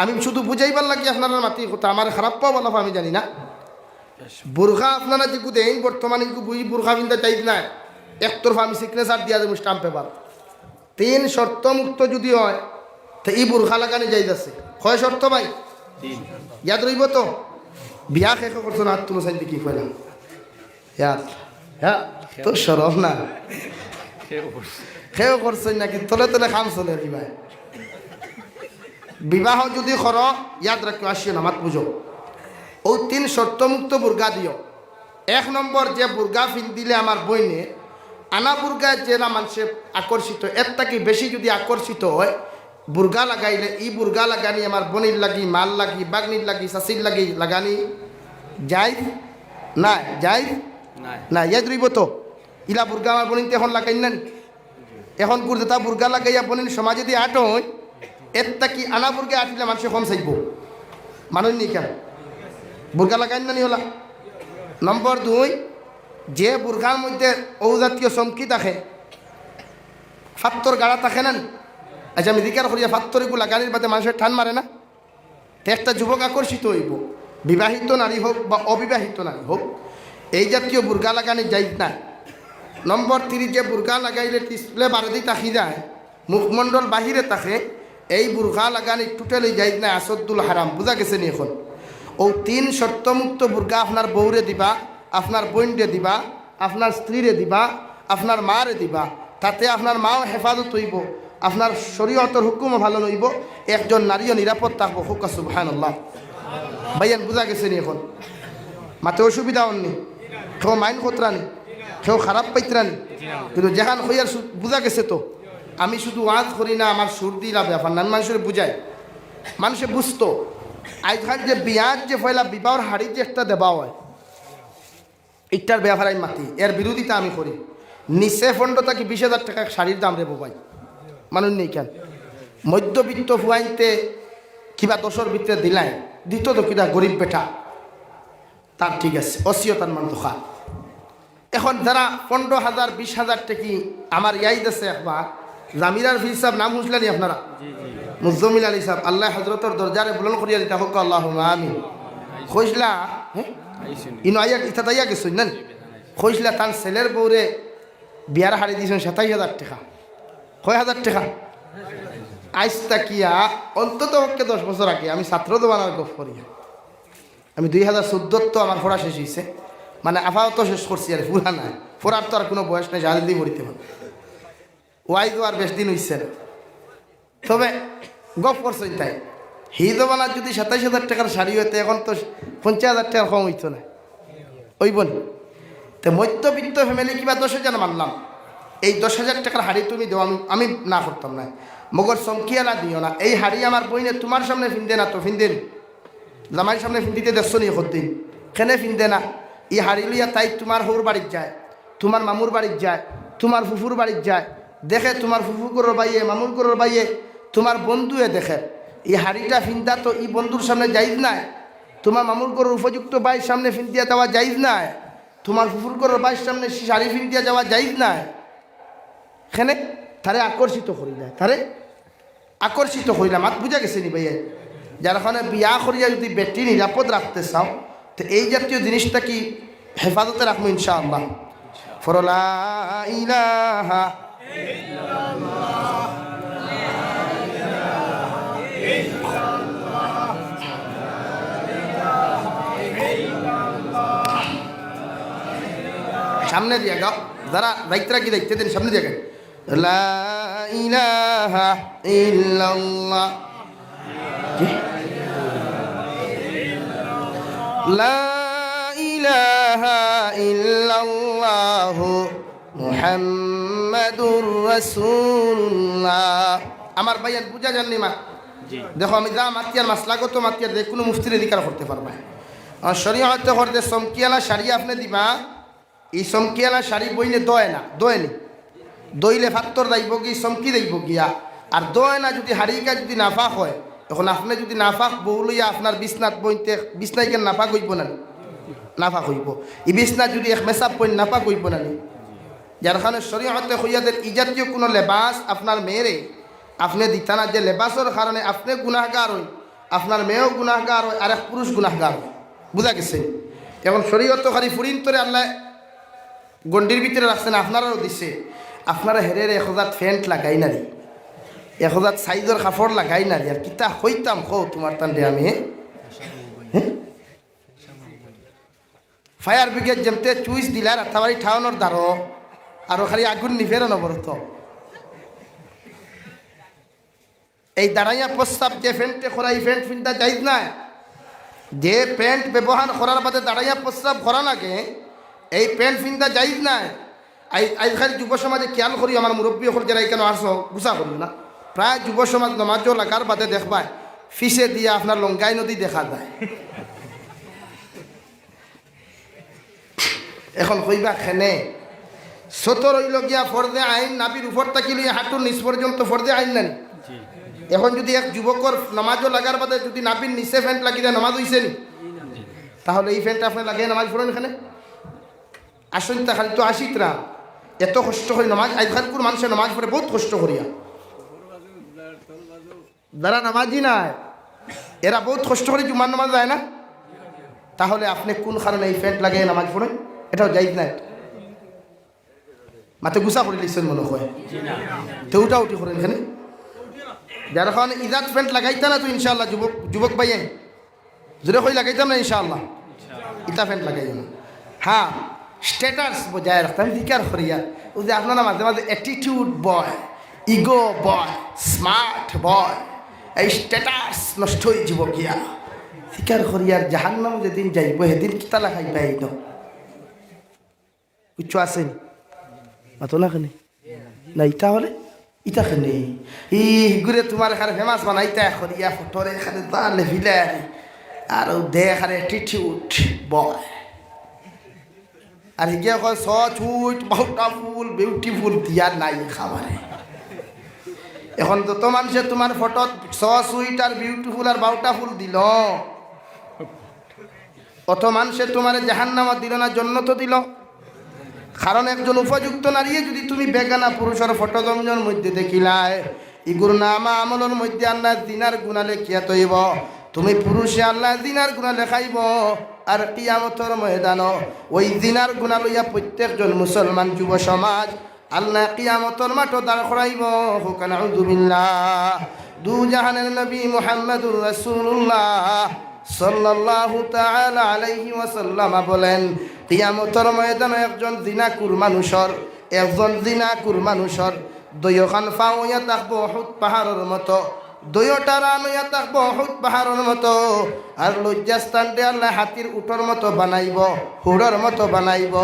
আমি শুধু বুঝাইবার লাগি আপনারা মাতি কথা, আমার খারাপ পাও বলা আমি জানি না। বুর্গা আপনারা যে দেন বর্তমানে বুঝি বুর্গা বিন্দা চাই না, একতরফা আমি সিগনেচার দিয়া দেবো স্টাম্প পেপার, 3 শর্ত মুক্ত যদি হয় তো এই বুর্গা লাগানি যাই যাচ্ছে। কয় শর্ত ভাই? ইয়াদ রইব তো? বিয়া শেষ করছো না তুমি চাইতে কি কইলাম হ্যাঁ তো সরব না সেও করছেন নাকি তলে তলে খাম চলে বিবাহ বিবাহ যদি কর ইয়াদ রাখো আসিও নামাজ বুঝো ও 3 শর্তমুক্ত বুর্গা দিও 1 নম্বর যে বুর্গা ফিন দিলে আমার বইনে আনা বুর্গায় যে না মানুষে আকর্ষিত এর থেকে বেশি যদি আকর্ষিত হয় বুর্গা লাগাইলে এই বুর্গা লাগানি আমার বনির লাগি মাল লাগি বাগনির লাগি শাশির লাগি লাগানি যাই না যাই না ইয়াদ রইব তো ইলা বুর্গা আমার বনিতে এখন লাগাই না এখন করতে তা বুর্গা লাগাইয়া বনির সমাজে দিয়ে আট হয় এর থেকে আনা বুর্গা আটিলে মানুষ কম চাইব মানুষ নি কেন বুর্গা লাগাই না নি হলা নম্বর 2 যে বুর্গার মধ্যে ঔজাতীয় চমকি থাকে ফাত্তর গাড়া থাকে না আচ্ছা আমি দিকার করিয়া ফাত্তরগুলো লাগানির বাদে মানুষের ঠান মারে না একটা যুবক আকর্ষিত হইব বিবাহিত নারী হোক বা অবিবাহিত নারী হোক এই জাতীয় বুর্গা লাগানি যাই না নম্বর 3 যে বুর্গা লাগাইলে ডিসপ্লে বারদি তাকি যায় মুখমণ্ডল বাহিরে থাকে এই বুর্গা লাগানি টোটালি যাই না আসদ্দুল হারাম বুঝা গেছে নি এখন ও 3 শর্তমুক্ত বুর্গা আপনার বউরে দিবা আপনার বোনরে দিবা আপনার স্ত্রীরে দিবা আপনার মারে দিবা তাতে আপনার মাও হেফাজত হইব আপনার শরীয়তের হুকুমও ভালো লইব একজন নারীও নিরাপদ থাকবো হুকা সুবহানাল্লাহ ভাইয়ান বুঝা গেছে নি এখন মাতে অসুবিধা হননি কেউ মাইন খতরানি কেউ খারাপ পাইতরানি কিন্তু যেখান হইয়ার বুঝা গেছে তো আমি শুধু ওয়াজ করি না আমার সুর দিলা ব্যাপার না মানুষের বুঝাই মানুষে বুঝতো আজকাল যে বিয়ার যে ফয়লা বিবাহর হাড়ি যে একটা দেওয়া হয় ইটার ব্যাপার আমি মাতি এর বিরোধিতা আমি করি নিচে ফন্ড থাকি 20,000 টাকা শাড়ির দাম রে বাবাই মানুষ নেই কেন মধ্যবিত্ত ফুয়াইতে কিবা 10-এর ভিতরে দিলাই দিত তো কিনা গরিব বেটা তার ঠিক আছে অসিয়তার মান দোকা এখন যারা 15,000 20,000 টাকি আমার ইয়াই দেশে একবার জামিরার ফির সাহেব নাম শুনলেনি আপনারা মুজমিল আলী সাহেব আল্লাহ হজরতর দরজারে বুলন করিয়া দিতে হোক আল্লাহ আমিন কইসলা হ্যাঁ ইনো আইয়া ইতা তাইয়া গেছই না কইসলা তার ছেলের বউরে বিয়ার হারি দিয়েছেন 27,000 টাকা কয় হাজার টাকা আইসটা কিয়া অন্তত পক্ষে 10 বছর আগে আমি ছাত্র দোকানের গপ করি আমি 2014 তো আমার পড়া শেষ হয়েছে মানে আপাতত শেষ করছি আর পুরা নাই পড়ার তো আর কোনো বয়স নেই জালদি পড়িতে পারে ওয়াই তো আর বেশ দিন হইছে না তবে গপ করছেন তাই হিদবানার যদি 27,000 টাকার শাড়ি হইতে এখন তো 50,000 টাকা কম হইতো না ওই বোন তো মধ্যবিত্ত ফ্যামিলি কিবা 10,000 মানলাম এই 10,000 টাকার হাড়ি তুমি দেও আমি না করতাম না মগর চমকিয়ালা দিও না এই হাড়ি আমার বইনে তোমার সামনে ফিনদে না তো ফিনদেন জামাইয়ের সামনে ফিনদিতে দেখছো নি দিন খেনে ফিনদে না এই হাড়ি লইয়া তাই তোমার হৌর বাড়ির যায় তোমার মামুর বাড়ির যায় তোমার ফুফুর বাড়ির যায় দেখে তোমার ফুফু করর বাইয়ে মামুর করর বাইয়ে তোমার বন্ধুয়ে দেখে এই হাড়িটা ফিন্দা তো এই বন্ধুর সামনে যাইজ নাই তোমার মামুর করর উপযুক্ত বাইয়ের সামনে ফিন্দিয়া যাওয়া যাইজ নাই তোমার ফুফুর করর বাইয়ের সামনে শাড়ি ফিন্দিয়া যাওয়া যাইজ নাই এখানে তারে আকর্ষিত করি যায় তারে আকর্ষিত করিলাম মাত বুঝা গেছে নি ভাইয়া যার ওখানে বিয়া করিয়া যদি বেটি নিরাপদ রাখতে চাও তো এই জাতীয় জিনিসটা কি হেফাজতে রাখবো ইনশাআল্লাহ ফরলা ইলাহা সামনে দিয়ে গাও যারা দায়িত্বরা কি দেখতে দেন সামনে দিয়ে লা ইলাহা ইল্লাল্লাহ লা ইলাহা ইল্লাল্লাহ মুহাম্মাদুর রাসূলুল্লাহ আমার ভাইয়ান বুঝা জাননি মা দেখো আমি যা মাতিয়ার মাসলাগত মাতিয়ার যে কোনো মুফতির অধিকার করতে পারবা আর শরীয়তে করতে চমকিয়ালা শাড়ি আপনি দিবা এই চমকিয়ালা শাড়ি বইলে দয় না দয়নি দইলে ফাত্তর দাইব কি চমকি দাইব গিয়া আর দয় না যদি হাড়িকা যদি নাফাক হয় এখন আপনি যদি নাফাক বউ লইয়া আপনার বিছনাত বইতে বিছনাইকে নাফাক হইব না নাফাক হইব এই বিছনা যদি এক মেসাব বই নাফাক হইব না যার কারণে শরীয়তে হইয়াদের ই জাতীয় কোনো লেবাস আপনার মেয়েরে আপনি দিতা না যে লেবাসের কারণে আপনি গুনাহগার হই আপনার মেয়েও গুনাহগার হয় আর এক পুরুষ গুনাহগার হয় বুঝা গেছে এখন শরীয়ত খালি ফুরিন তোরে আল্লাহ গন্ডির ভিতরে রাখছেন আপনারাও দিছে আপনারা হেরের 1,000 ফ্যান্ট লাগাই না রে 1,000 সাইজের কাপড় লাগাই না রে আর কিতা হইতাম কো তোমার তান রে আমি ফায়ার ব্রিগেড যেমতে চুইস দিলার আত্মাবাড়ি ঠাউনের দ্বারো আরো খালি আগুন নিভের নবরত এই দাঁড়াইয়া প্রস্তাব যে ফ্যান্টে করা এই ফ্যান্ট ফিনটা যাইজ না যে প্যান্ট ব্যবহার করার বাদে দাঁড়াইয়া প্রস্তাব করা লাগে এই প্যান্ট ফিনটা যাইজ না আজকাল যুব সমাজে খেয়াল করি আমার মুরব্বী হল যারা কেন আসো গুছা করি না প্রায় যুব সমাজ নমাজও লাগার বাদে দেখবায় ফিসে দিয়ে আপনার লঙ্কাই নদী দেখা যায় এখন কইবা খেনে সতর হইল গিয়া ফর্দে আইন নাবির উপর তাকিলে হাঁটুর নিচ পর্যন্ত ফর্দে আইন নেন এখন যদি এক যুবকর নামাজও লাগার বাদে যদি নাবির নিচে ফ্যান্ট লাগিয়ে নামাজ হইছে নি তাহলে এই ফ্যান্টটা আপনি লাগিয়ে নামাজ পড়েন এখানে আসুন তা খালি তো আসিত না এত কষ্ট করি নামাজ আজকালকুর মানুষের নামাজ পড়ে বহুত কষ্ট করিয়া যারা নামাজি নাই এরা বহুত কষ্ট করে জুমার নামাজ যায় না তাহলে আপনি কোন কারণে এই ফ্যান্ট লাগিয়ে নামাজ পড়েন এটাও যাইজ না মাথে গুছা করে লিখছেন মনে হয় তো উঠা উঠি করেন এখানে যার কারণে ইজাত ফ্যান্ট লাগাইতা না তো ইনশাআল্লাহ যুবক ভাইয়ে জোরে কই লাগাইতাম না ইনশাআল্লাহ ইটা ফ্যান্ট লাগাই না হ্যাঁ স্ট্যাটাস বজায় রাখতাম দিকার করিয়া ও যে আপনারা মাঝে মাঝে অ্যাটিটিউড বয় ইগো বয় স্মার্ট বয় এই স্ট্যাটাস নষ্ট হয়ে যাব গিয়া শিকার করিয়ার জাহান্নাম যেদিন যাইব সেদিন কিতা লাগাই পাই ন কিছু আসেন মাতো না কেনে না ইটা হলে ইটা কেনে ঘুরে তোমার এখানে ফেমাস বানাইতা করিয়া ফটোরে এখানে দাঁড়ালে ভিলে আর দেখার অ্যাটিটিউড বয় আর হিগে কয় স ছুট বহুটা ফুল বিউটিফুল দিয়ার নাই খাবারে এখন যত মানুষে তোমার ফটো স সুইট আর বিউটিফুল আর বাউটা ফুল দিল অত মানুষে তোমার জাহান্নামত দিল না জন্নত দিল কারণ একজন উপযুক্ত নারী যদি তুমি বেগানা পুরুষের ফটো জমজনের মধ্যে দেখিলাই ইগুর নামা আমলের মধ্যে আল্লাহ দিনার গুণা লেখিয়া তৈব তুমি পুরুষে আল্লাহ দিনার গুণা লেখাইব আর কিয়ামতের ময়দান ওই দিনার গুণা লইয়া প্রত্যেকজন মুসলমান যুব সমাজ আল্লাহ কিয়ামতের মাঠে দাঁড় করাইব হুকান আউযুবিল্লাহ দু জাহানের নবী মুহাম্মদুর রাসূলুল্লাহ সাল্লাল্লাহু তাআলা আলাইহি ওয়াসাল্লাম বলেন কিয়ামতের ময়দানে একজন জিনাকুর মানুষের দুইখান পা হইয়া থাকবো উহুদ পাহাড়ের মতো দুইটা রান হইয়া থাকবো উহুদ পাহাড়ের মতো আর লজ্জাস্থান দিয়ে আল্লাহ হাতির উঠোর মতো বানাইব হুড়ের মতো বানাইব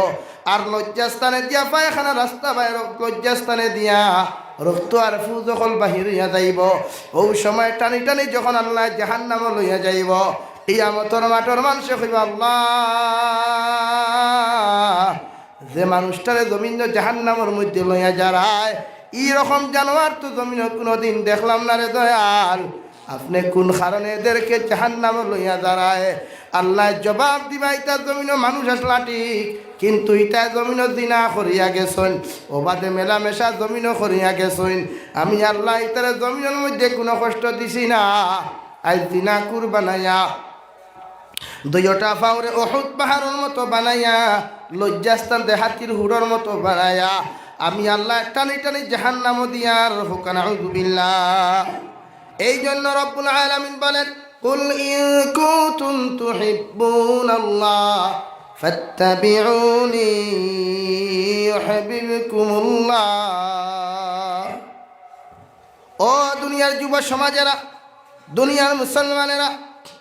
আর লজ্জাস্থানে দিয়া পায়খানা রাস্তা বাইর লজ্জাস্থানে দিয়া রক্ত আর ফু যখন বাহির হইয়া যাইব ওই সময় টানি টানি যখন আল্লাহ জাহান্নাম লইয়া যাইব কিয়ামতের মাঠের মানুষে কইব আল্লাহ যে মানুষটারে জমিন জাহান্নামের মধ্যে লইয়া যারায় এইরকম জানোয়ার তো জমিন কোনোদিন দেখলাম না রে দয়াল আপনি কোন কারণে এদেরকে জাহান্নামে লইয়া দাঁড়ায় আল্লাহ জবাব দিবা ইটা জমিন মানুষ আসলা ঠিক কিন্তু ইটা জমিন দিনা করিয়া গেছেন ও বাদে মেলামেশা জমিনও করিয়া গেছেন আমি আল্লাহ ইটারে জমিনের মধ্যে কোনো কষ্ট দিছি না আজ দিনা কুর বানাইয়া দুইটা পাউরে উহুদ পাহাড়ের মতো বানাইয়া লজ্জাস্থান দেহাতির হুড়ের মতো বানাইয়া আমি আল্লাহ টানি টানি জাহান্নাম দিয়ার হুকান আউযুবিল্লাহ এই জন্য রব্বুল আলামিন বলেন কুল ইন কুনতুম তুহিব্বুনাল্লাহ ফাত্তাবিউনি ইউহিব্বুকুমুল্লাহ ও দুনিয়ার যুব সমাজেরা দুনিয়ার মুসলমানেরা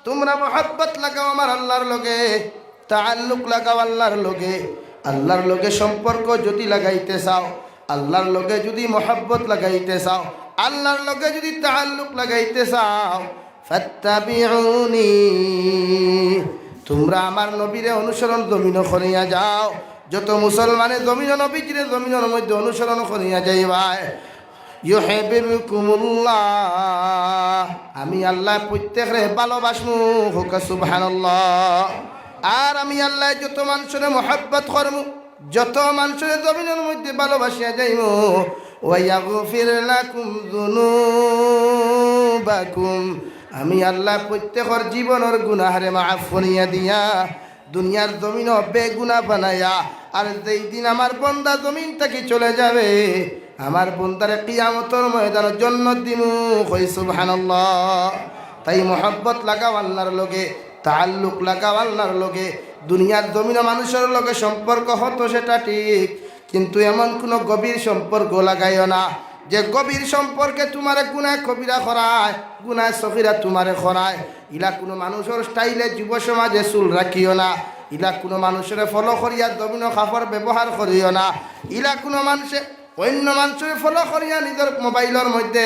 তোমরা মহব্বত লাগাও আমার আল্লাহর লগে তাআল্লুক লাগাও আল্লাহর লগে সম্পর্ক যদি লাগাইতে চাও আল্লাহর লগে যদি মহব্বত লাগাইতে চাও আল্লাহর লগে যদি তাআল্লুক লাগাইতে চাও ফাত্তাবিউনি তোমরা আমার নবীরে অনুসরণ জমিন করিয়া যাও যত মুসলমানে জমিন নবীজিরে জমিনের মধ্যে অনুসরণ করিয়া যাইবা ইউহিব্বুকুমুল্লাহ আমি আল্লাহ প্রত্যেকরে ভালোবাসমু হোক সুবহানাল্লাহ আর আমি আল্লাহ যত মানুষের মহব্বত করমু যত মানুষের জমিনের মধ্যে ভালোবাসিয়া যাইমু ওয়া ইয়াগফির লাকুম যুনুবাকুম আমি আল্লাহ প্রত্যেকের জীবনের গুনাহরে মাফ করিয়া দিয়া দুনিয়ার জমিন বেগুনা বানায়া আর যেই দিন আমার বন্দা জমিন থেকে চলে যাবে আমার বন্দারে কিয়ামতের ময়দানে জান্নাত দিমু কই সুবহানাল্লাহ তাই মহব্বত লাগাও আল্লাহর লগে তাআল্লুক লাগাও আল্লাহর লগে দুনিয়ার জমিন মানুষের লগে সম্পর্ক হতো সেটা ঠিক, কিন্তু এমন কোনো গভীর সম্পর্ক লাগাইও না যে গভীর সম্পর্কে তোমারে গুনায় কবিরা করায়, গুনায় সফিরা তোমারে করায়। ইলা কোনো মানুষের স্টাইলে যুব সমাজে চুল রাখিও না। ইলা কোনো মানুষের ফলো করিয়া জমিন কাপড় ব্যবহার করিও না। ইলা কোনো মানুষে অন্য মানুষের ফলো করিয়া নিজের মোবাইলের মধ্যে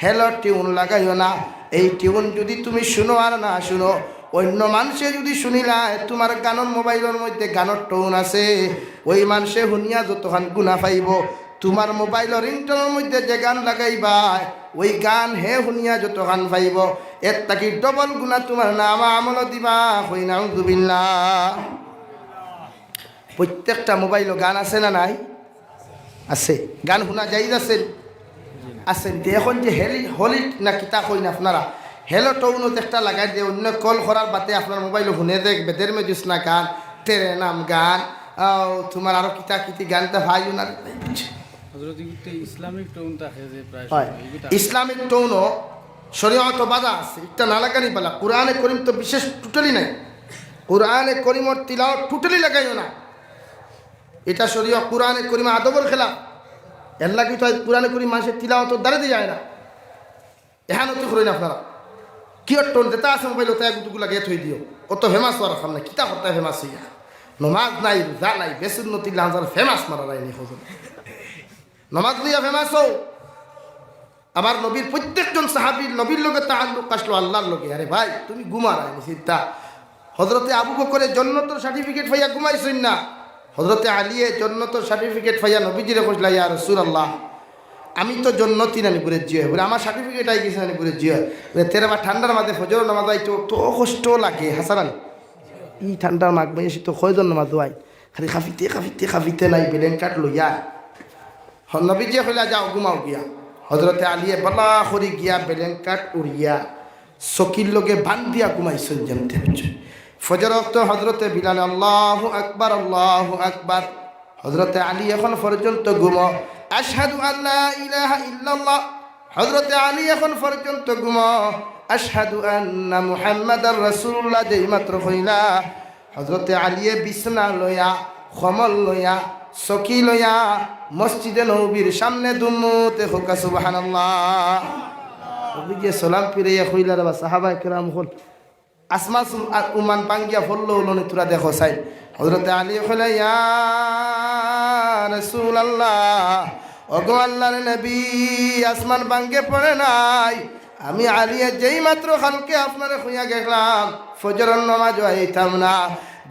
হেলো টিউন লাগাইও না। এই টিউন যদি তুমি শুনো আর না শুনো, অন্য মানুষে যদি শুনিলায় তোমার গানের মোবাইলের মধ্যে গানের টোন আছে, ওই মানুষে শুনিয়া যতক্ষণ গুণা পাইব। তোমার মোবাইলের রিংটোনের মধ্যে যে গান লাগাইবা ওই গান হে শুনিয়া যতক্ষণ পাইব, এর তাকি ডবল গুণা তোমার নাম আমল দিবা। হই নাউযুবিল্লাহ। প্রত্যেকটা মোবাইলও গান আছে না নাই? আছে। গান শোনা যাই আছেন আছেন। এখন যে হলিট না কিতা কই না আপনারা, হেলো টোনত একটা লাগাই দিয়ে অন্য কল করার বাতে আপনার মোবাইল শুনে দেখ বেদের মেজুস না গান, তেরে নাম গান, তোমার আরো কিতা কিতি গানটা ভাই না। ইসলামিক টোন থাকে যে প্রায় ইসলামিক টোনও শরীয়ত বাধা আছে, এটা না লাগানি পালা। কোরআনে করিম তো বিশেষ টোটালি নাই। কোরআনে করিমর তিলাওয়াত টোটালি লাগাইও না, এটা শরীয়ত কোরআনে করিম আদবর খেলা। এর লাগি তো কোরআনে করিম মানুষের তিলাওয়াত দাঁড়াতে যায় না। এখানে তো করেন আপনারা কি টোন যেটা আছে মোবাইল ওটা একটুকু লাগিয়ে থই দিও। অত ফেমাস হওয়ার খাম না, কিতা করতে ফেমাস হইয়া নমাজ নাই, রোজা নাই, বেসুন নতি লাঞ্জার ফেমাস মারা যায়নি। নমাজ লইয়া ফেমাস হও। আমার নবীর প্রত্যেকজন সাহাবীর নবীর লোকে তাআল্লুক আসলো আল্লাহর লোকে। আরে ভাই তুমি ঘুমা রাখনি চিন্তা। হজরতে আবু বকরের জন্নতর সার্টিফিকেট পাইয়া ঘুমাইছেন না, হজরতে আলিয়ে জন্নতর সার্টিফিকেট পাইয়া নবীজিরে কইলা ইয়া রাসূলুল্লাহ আমি তো জন্নতি নানি করে জিয়ে বলে আমার সার্টিফিকেট আই গেছে নানি করে জিয়ে বলে তেরে বা ঠান্ডার মাঝে ফজর নামাজ আইতো তো কষ্ট লাগে হাসারান। ই ঠান্ডার মাঘ মাসে তো কয়জন নামাজ আই খালি খাফিতে খাফিতে খাফিতে নাই বেলেন কাট লইয়া নবীজি কইলা যাও ঘুমাও গিয়া। হজরতে আলিয়ে বলা করি গিয়া বেলেন কাট উড়িয়া চকির লোকে বান দিয়া ঘুমাইছেন জানতে হচ্ছে। ফজর ওয়াক্ত হজরতে বিলাল আল্লাহু আকবার আল্লাহু আকবার। হজরতে আলী এখন পর্যন্ত ঘুমো আশহাদু আল্লা ইলাহা ইল্লাল্লাহ। হজরতে আলী এখন পর্যন্ত ঘুমো আশহাদু আন্না মুহাম্মাদার রাসূলুল্লাহ। যেই মাত্র কইলা হজরতে আলিয়ে বিছনা লইয়া কমল লইয়া চকি লইয়া মসজিদে নবীর সামনে দুমুতে হোকা সুবহানাল্লাহ। নবীজি সালাম ফিরাইয়া কইলা রে সাহাবায়ে কেরাম হল আসমা উমান পাঙ্গিয়া ফললো উলনি তুরা দেখো সাই। হজরতে আলী কইলা ইয়া রাসূলুল্লাহ, ওগো আল্লাহর নবী আসমান ভাঙ্গে পড়ে নাই। আমি আলিয়া যেই মাত্র খালকে আপনারে খুঁয়া গেলাম ফজরের নামাজ হইতাম না।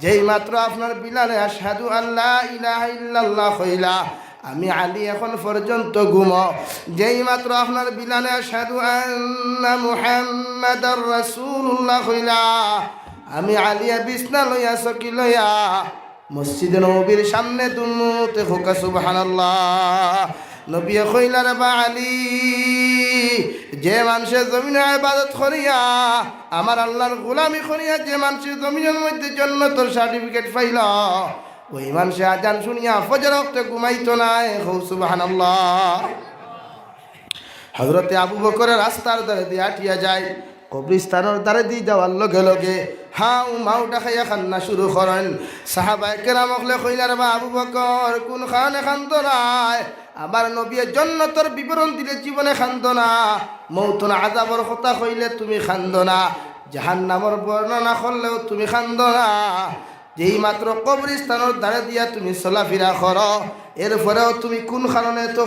যেই মাত্র আপনার বিলালে আশহাদু আল্লা ইলাহা ইল্লাল্লাহ কইলা আমি আলী এখন পর্যন্ত ঘুমো। যেই মাত্র আপনার বিলালে আশহাদু আন্না মুহাম্মাদার রাসূলুল্লাহ কইলা আমি আলিয়া বিছনা লইয়া চকি লইয়া মসজিদে নবীর সামনে দুমুতে হোকা সুবহানাল্লাহ। নবী কইলা রে বা আলী যে মানুষের জমিনে ইবাদত করিয়া আমার আল্লাহর গোলামি করিয়া যে মানুষের জমিনের মধ্যে জান্নাতের সার্টিফিকেট পাইল ওই মানুষে আজান শুনিয়া ফজর ওয়াক্তে ঘুমাইতো না। সুবহানাল্লাহ। হযরতে আবু বকরের রাস্তার ধারে দিয়ে আটিয়া যায়, কবরস্থানের ধারে দিয়ে যাওয়ার লগে লগে হাউ মাউ ডাকাইয়া কান্না শুরু করেন। সাহাবায়ে কেরামকলে কইলার বা আবু বকর কোন খানে খান্ত নাই, আমার নবীর জান্নাতের বিবরণ দিলে জীবনে খান্দ না, মৌতুন আযাবর কথা কইলে তুমি খান্দ না, জাহান্নামের বর্ণনা করলেও তুমি খান্দ না। যেই মাত্র কবরস্থানের ধারে দিয়া তুমি চলাফেরা করো এরপরেও তুমি কোন কারণে তো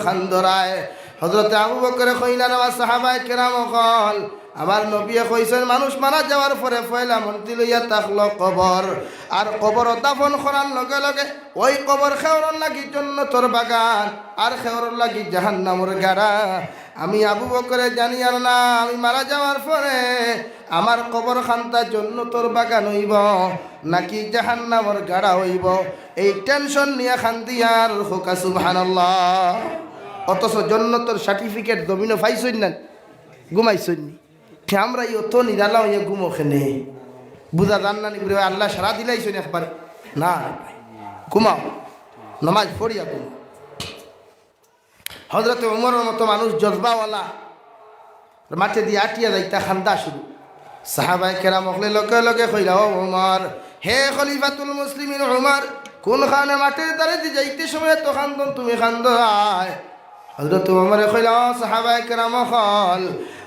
খান্দরায়। হযরতে আবু বকরে কইলেন সাহাবায়ে কেরাম কল আমার নবী কইছেন মানুষ মারা যাওয়ার পরে পয়লা মন্ত্রী লইয়া থাকলো কবর, আর কবর দাফন করার লগে লগে ওই কবর খেওরর লাগি জান্নাতের বাগান আর খেওরর লাগি জাহান্নামের গাড়া। আমি আবু বকরে জানি আর না আমি মারা যাওয়ার পরে আমার কবর খান্তা জান্নাতের বাগান হইব নাকি জাহান্নামের গাড়া হইব, এই টেনশন নিয়ে খান্দি আর হোকা সুবহানাল্লাহ। অথচ জান্নাতের সার্টিফিকেট জমিনে পাইছই না ঘুমাইছই নি আমরা অত নিরালা হইয়া ঘুমো খেনে বুঝা জান না নিবি আল্লাহ সারা দিলাইছই একবার না ঘুমাও নমাজ পড়িয়া ঘুম। হযরতে ওমরের মতো মানুষ জজবাওয়ালা মাঠে দিয়ে আটিয়া যাইতা খান্দা শুরু। সাহাবায়ে কেরাম লগে লগে কইলা ও ওমর হে খলিফাতুল মুসলিমিন উমর, কোনখানে মাঠের দ্বারে যাইতে সময় তো খান্দন তুমি খান্দরায়। হযরত ওমরে কইল, সাহাবায়ে কেরাম হল,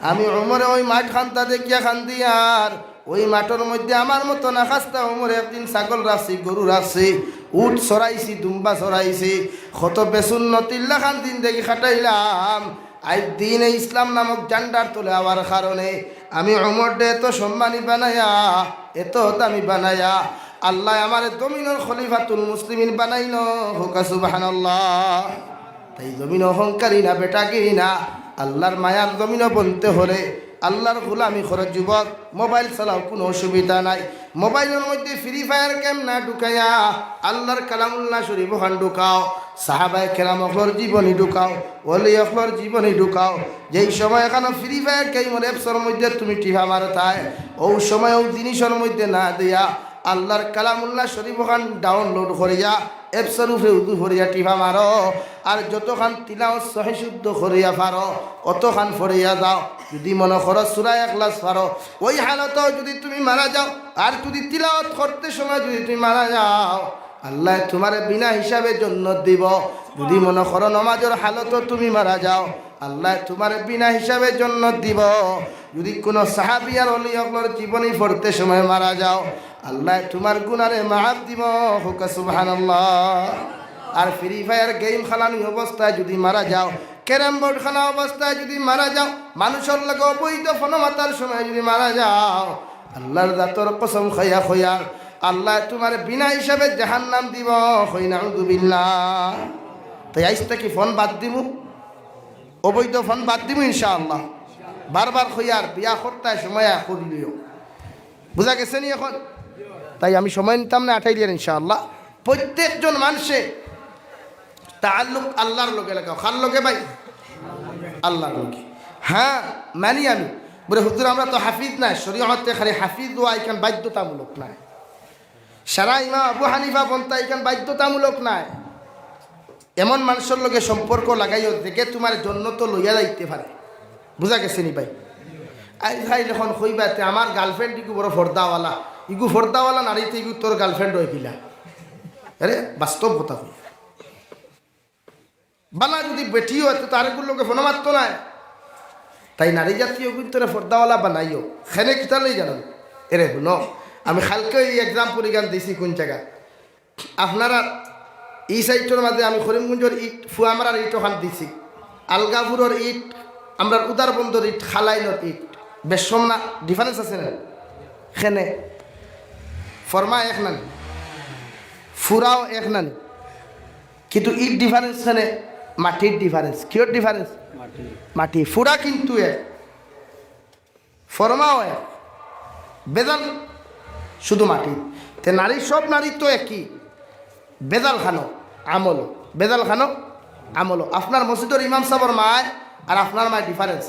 আমি ওমরে ওই মাঠ খান্তা দেখিয়া খান্দি, আর ওই মাঠের মধ্যে আমার মতো না খাস্তা ওমরে একদিন ছাগল রাখছি, গরু রাখছি, উট চড়াইছি, দুম্বা চড়াইছি, কত বেসুন্নতিল্লা খান দিন দেখি খাটাইলাম। আজ দিনে ইসলাম নামক জান্ডার তুলে আবার কারণে আমি ওমর ডে এত সম্মানী বানায়া, এত দামি বানায়া আল্লাহ আমার জমিনের খলিফাতুল মুসলিমিন বানাইল। হোক সুবহানাল্লাহ। তাই জমিন অহংকারী না, বেটাগিরি না, আল্লাহর মায়ার জমিনও বলতে হলে আল্লাহর গোলামি করে। যুবক, মোবাইল চালাও, কোনো অসুবিধা নাই। মোবাইলের মধ্যে ফ্রি ফায়ার গেম না ঢুকাইয়া আল্লাহর কালামুল্লাহ শরীফ ওখান ঢুকাও, সাহাবায়ে কেরাম অখলর জীবনী ঢুকাও, ওলি অখলর জীবনী ঢুকাও। যেই সময় এখানে ফ্রি ফায়ার গেমের অ্যাপসের মধ্যে তুমি টিভা মারতায়, ও সময় ও জিনিসের মধ্যে না দিয়া আল্লাহর কালামুল্লাহ শরীফ ওখান ডাউনলোড করিয়া অ্যাপসের উপরে উদু করিয়া টিভা মারো, আর যতখান তিলাও সহি শুদ্ধ করিয়া পারো অতখান ফরিয়া যাও। যদি মনে করো সূরা ইখলাস পারো, ওই হালতেও যদি তুমি মারা যাও, আর যদি তিলাওয়াত করতে সময় যদি তুমি মারা যাও, আল্লাহ তোমার বিনা হিসাবে জান্নাত দিব। যদি মনে করো নামাজের হালতও তুমি মারা যাও, আল্লাহ তোমার বিনা হিসাবে জান্নাত দিব। যদি কোনো সাহাবী আর ওলি হকর জীবনী পড়তে সময় মারা যাও, আল্লাহ তোমার গুনারে মাফ দিব। হোক সুবহানাল্লাহ। আর ফ্রি ফায়ার গেম খেলানি অবস্থায় যদি মারা যাও, ক্যারাম বোর্ড খেলা অবস্থায় যদি মারা যাও, মানুষের লগে অবৈধ ফোনমাতার সময় যদি মারা যাও, আল্লাহর জাতর কসম খাইয়া খইয়া আল্লাহ তোমার বিনা হিসাবে জাহান্নাম দিব। হই নাউযুবিল্লাহ। তাই আজ থেকে ফোন বাদ দিব, অবৈধ ফোন বাদ দিব ইনশাআল্লাহ। বারবার খইয়ার বিয়া করতে সময় করলিও, বুঝা গেছে নি এখন? তাই আমি সময় নিতাম না, আঠাই দিয়ে ইনশাআল্লাহ। প্রত্যেকজন মানুষে তাআল্লুক আল্লাহর লগে লাগাও। কার লগে ভাই? আল্লাহর লগে। হ্যাঁ মানি আমি, বলে হুজুর আমরা তো হাফিজ নাই, শরীয়তে খালি হাফিজ হওয়া এখান বাধ্যতামূলক নাই। সারা ইমাম আবু হানিফা বলতা এখান বাধ্যতামূলক নাই। এমন মানুষের লগে সম্পর্ক লাগাইও দেখে তোমার জন্য তো লইয়া যাইতে পারে। বুঝা গেছে নি ভাই? আই ভাই যখন কইবাতে আমার গার্লফ্রেন্ড ইগু বড় ফর্দাওয়ালা, ইগু ফর্দাওয়ালা নারীতে ইগু তোর গার্লফ্রেন্ড হয়ে গিলা। আরে বাস্তব কথা হই বালা যদি বেটিও হতো তো আরেকগুলো লোকে ফোন মারতো না। তাই নারী জাতীয় তোরা ফর্দাওয়ালা বানাইও। খেনে কিতালেই জানান এরে শুনো, আমি খালকে এই এক্সাম্পল গান দিছি কোন জায়গা আপনারা এই সাইডটার মাঝে আমি করিমগঞ্জের ইট ফুয়ামারার ইট ওখান দিছি, আলগাপুরের ইট, আমরা উদারবন্দর ইট, খালাইনের ইট, বেশম না ডিফারেন্স আছে না? খেনে ফরমা এক নানি, ফুরাও এক নানি, কিন্তু ইট ডিফারেন্স খানে মাটির ডিফারেন্স। কিয়র ডিফারেন্স? মাটি। ফুরা কিন্তু এক, ফরমাও এক, বেজাল শুধু মাটি। তে নারী সব নারী তো একই, বেজাল খানো আমলো, বেজাল খানো আমলো। আপনার মসজিদের ইমাম সাহেবের মায় আর আপনার মায় ডিফারেন্স।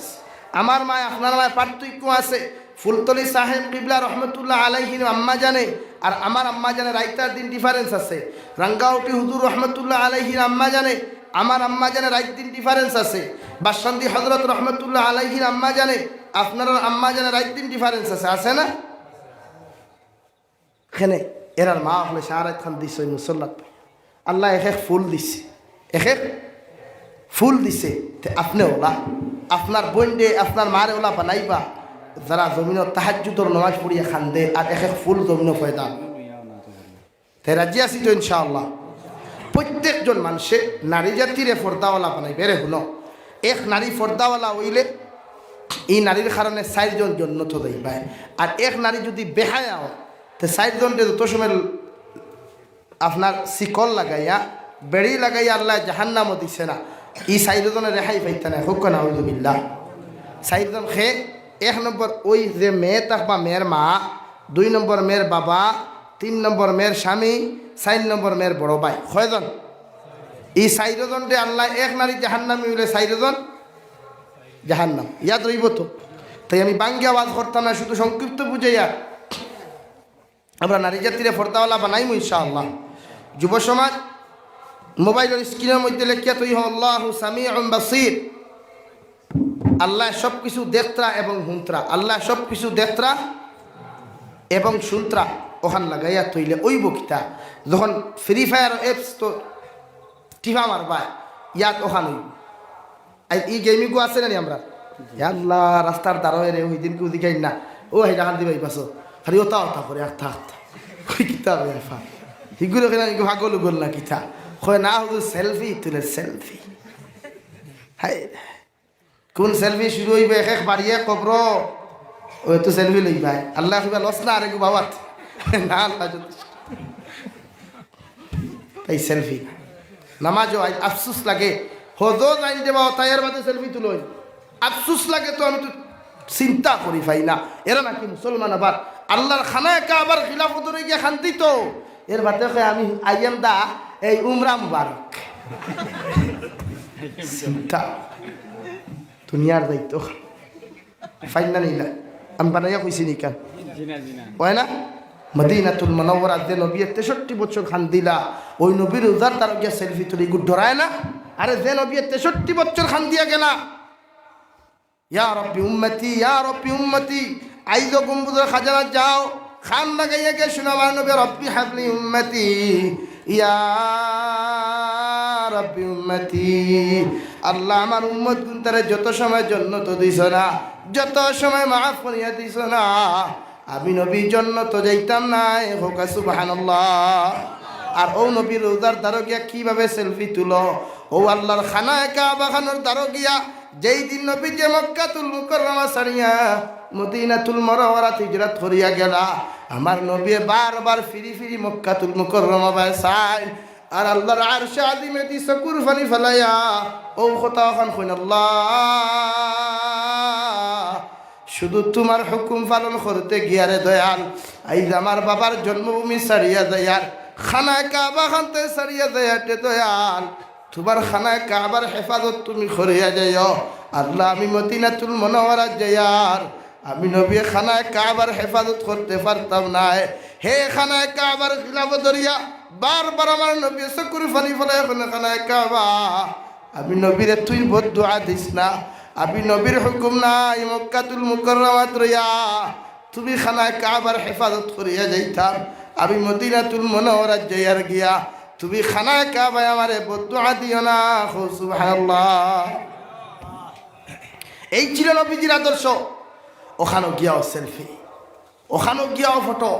আমার মায় আপনার মায় পার্থক্য আছে। ফুলতলি সাহেব কিবলা রহমতুল্লাহ আলাইহির আম্মা জানে আর আমার আম্মা জানে রাইতার দিন ডিফারেন্স আছে। রাঙ্গাউটি হুজুর রহমতুল্লাহ আলাইহির আম্মা জানে, আমার আম্মা জানে রাইত দিন ডিফারেন্স আছে। বাসন্দি হজরত রহমতুল্লাহ আলাইহির আম্মা জানে, আপনার আম্মা জানে রাইত দিন ডিফারেন্স আছে, আছে না? এখানে এরার মা হলে শাহরাত খান দিছে ওই মুসল্লাত, আল্লাহ এক ফুল দিছে, এক ফুল দিছে। আপনি ওলা আপনার বোন দে আপনার মারে ওলা বানাইবা যারা জমিন তাহাজ্জুদর নামাজ পড়িয়া খান্দে আর এক ফুল জমিন ফয়দা। তাই রাজি আছি তো ইনশাআল্লাহ? প্রত্যেকজন মানুষে নারী জাতিরে ফর্দাওয়ালা বানাইবে। রে শুনো, এক নারী ফর্দাওয়ালা হইলে এই নারীর কারণে 4 জন জন্নত যাইবা। আর এক নারী যদি বেহায়া হয় তো 4 জনকে যত সময় আপনার শিকল লাগাইয়া বেড়ি লাগাইয়া আল্লাহ জাহান্নামও দিছে না, এই 4 জনের রেহাই পাইতে না। হোক না আউযুবিল্লাহ। 4 জন খে, 1 নম্বর ওই যে মেয়ে থাকবা মেয়ের মা, 2 নম্বর মেয়ের বাবা, 3 নম্বর মেয়ের স্বামী, 4 নম্বর মেয়ের বড় ভাই। কয়জন? এই 4 জনকে আল্লাহ এক নারী জাহান্নামী হইলে 4 জন জাহান্নাম। ইয়াদ রইব তো? তাই আমি বাঙ্গি আওয়াজ করতাম না, শুধু সংক্ষিপ্ত বুঝাইয়া আমরা নারী জাতিরে ফর্দাওয়ালা বানাইমু ইনশাআল্লাহ। যুব সমাজ মোবাইলের স্ক্রিনের মধ্যে লেখিয়া তৈ আল্লাহু সামিউন বাসীর, আল্লাহ সব কিছু দেখত্রা এবং হুন্ত্রা, আল্লাহ সব কিছু দেখত্রা এবং শুনত্রা। ওখান লাগাইয়া তৈলে ওই বকিতা যখন ফ্রি ফায়ার অ্যাপস তো টিফা মারবা ইয়াত ওখান হইব এই গেমিংও আছে না আমরা আল্লাহ রাস্তার দ্বারা রে ওই দিন কেউ দিকাই না ও হেটা খান দিবাই পাছো খালি ওতা ওতা করে আত্মা আত্মা ওই কিতা বেফা হিগুলো কেনা ভাগল গোল না কিতা হয় না হুজুর সেলফি তুলে সেলফি হাই কোন সেলফি শুরু হইবে এক বাড়িয়ে কবর ওই তো সেলফি লই ভাই আল্লাহ কিবা লস না আরে বাবাত না আল্লাহ এই সেলফি নামাজও আফসুস লাগে হজো জানি দেবা তাইয়ের বাদে সেলফি তুলই আফসুস লাগে তো আমি তো চিন্তা করি ভাই না এরা নাকি মুসলমান আবার আল্লাহর খানায় কাবার খিলাফত হয়ে গিয়ে শান্তি তো এর বাদে আমি আইয়াম দা এই উমরা মুবারক চিন্তা দুনিয়ার দায়িত্ব ফাইনা নিলা আমি বানাইয়া কইছি নি কেন হয় না মদিনাতুল মুনাওয়ারা যে নবী 63 বছর খান দিলা ওই নবীর উজার তার গিয়া সেলফি তুলি গুড ধরায় না আরে যে নবী 63 বছর খান দিয়া গেলা ইয়া রব্বি উম্মতি আইজো গম্বুজের খাজানা যাও খান লাগাইয়া গে শোনাবার নবী রব্বি হাবলি উম্মতি ইয়া রব্বি উম্মতি আল্লাহ আমার উম্মত গুনতারে যত সময় জন্য তো দিছ না যত সময় মাফ করিয়া দিছ না আমি নবীর জন্য তো যাইতাম না হোক সুবহানাল্লাহ আর ও নবীর রোজার দ্বারো গিয়া কিভাবে সেলফি তুলো ও আল্লাহর খানায় কাবা খানোর দ্বারো গিয়া যেই দিন নবী যে মক্কাতুল মুকাররমা ছাড়িয়া মদিনাতুল মুনাওয়ারাতে হিজরত করিয়া গেলা আমার নবী বারবার ফিরি মক্কাতুল মুকাররমা বাই চাই আর আল্লাহর আরশে আযিমে দি চকুর পানি ফেলাইয়া ও কথা খান কইন আল্লাহ শুধু তোমার হুকুম পালন করতে গিয়ারে দয়াল আইজ আমার বাবার জন্মভূমি ছাড়িয়া যাইয়ার খানায় কাবা খানতে ছাড়িয়া যাইয়াতে দয়াল তোমার খানায় কাবার হেফাজত তুমি করিয়া যাইও আল্লাহ আমি মদিনাতুল মুনাওয়ারা যাইয়ার আমি নবী খানায় কাবার হেফাজত করতে পারতাম না হে খানায় কাবার খিলাফত ধরিয়া বারবার আমার নবী চকুর পানি ফেলায় খানায় কাবা আমি নবীরে তুই বহুত দোয়া দিস না আমি নবীর হুকুম নাই মক্কাতুল মুকাররমাত রইয়া তুমি খানায় কাবার হেফাজত করিয়া যাইতাম আমি মদিনাতুল মুনাওয়ারা যাইয়ার গিয়া তুমি খানায় কাবায় আমারে বদদুয়া দিও না সুবহানাল্লাহ এই ছিল নবীজির আদর্শ ওখানেও গিয়াও সেলফি ওখানেও গিয়াও ফটো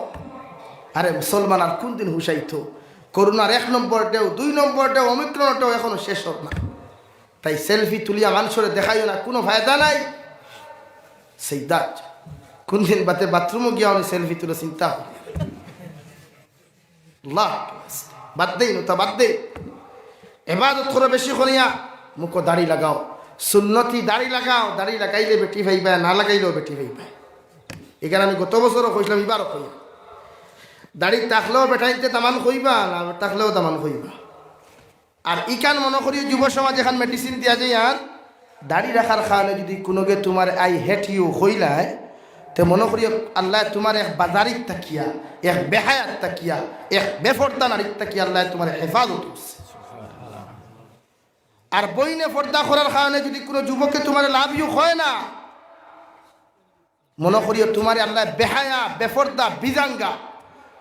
আরে মুসলমান আর কোন দিন হুসাইতো করোনার 1 নম্বর ডেও 2 নম্বর ডেও অমিক্রণটাও এখনো শেষ হল না তাই সেলফি তুলিয়া মানুষের দেখাইও না কোনো ফায়দা নাই সেই দাজ কোন দিন বাতে বাথরুমও গিয়া অনেক সেলফি তুলে চিন্তা বাদ দেই তা বাদ দে এবাদত করে বেশি করিয়া মুখ দাড়ি লাগাও সুন্নতি দাড়ি লাগাও দাড়ি লাগাইলে বেটি ভাইবা না লাগাইলেও বেটি ভাইবা এখানে আমি গত বছরও কইলাম এবারও কই দাড়ি থাকলেও বেটাইতে দামান কইবা না থাকলেও দামান কইবা আর ইকান মনে করি যুব সমাজ এখান মেডিসিন দিয়া যায় আর দাড়ি রাখার কারণে যদি কোনোকে তোমার আই হেট ইউ হইলায় তে মনে করি আল্লাহ তোমার এক বাজারিক তাকিয়া এক বেহায়াত তাকিয়া এক বেফর্দা নারীর তাকিয়া আল্লাহ তোমার হেফাজত করছে আর বইনে পর্দা করার কারণে যদি কোনো যুবকে তোমার লাভ ইউ হয় না মনে করিও তোমার আল্লাহ বেহায়া বেফর্দা বিজাঙ্গা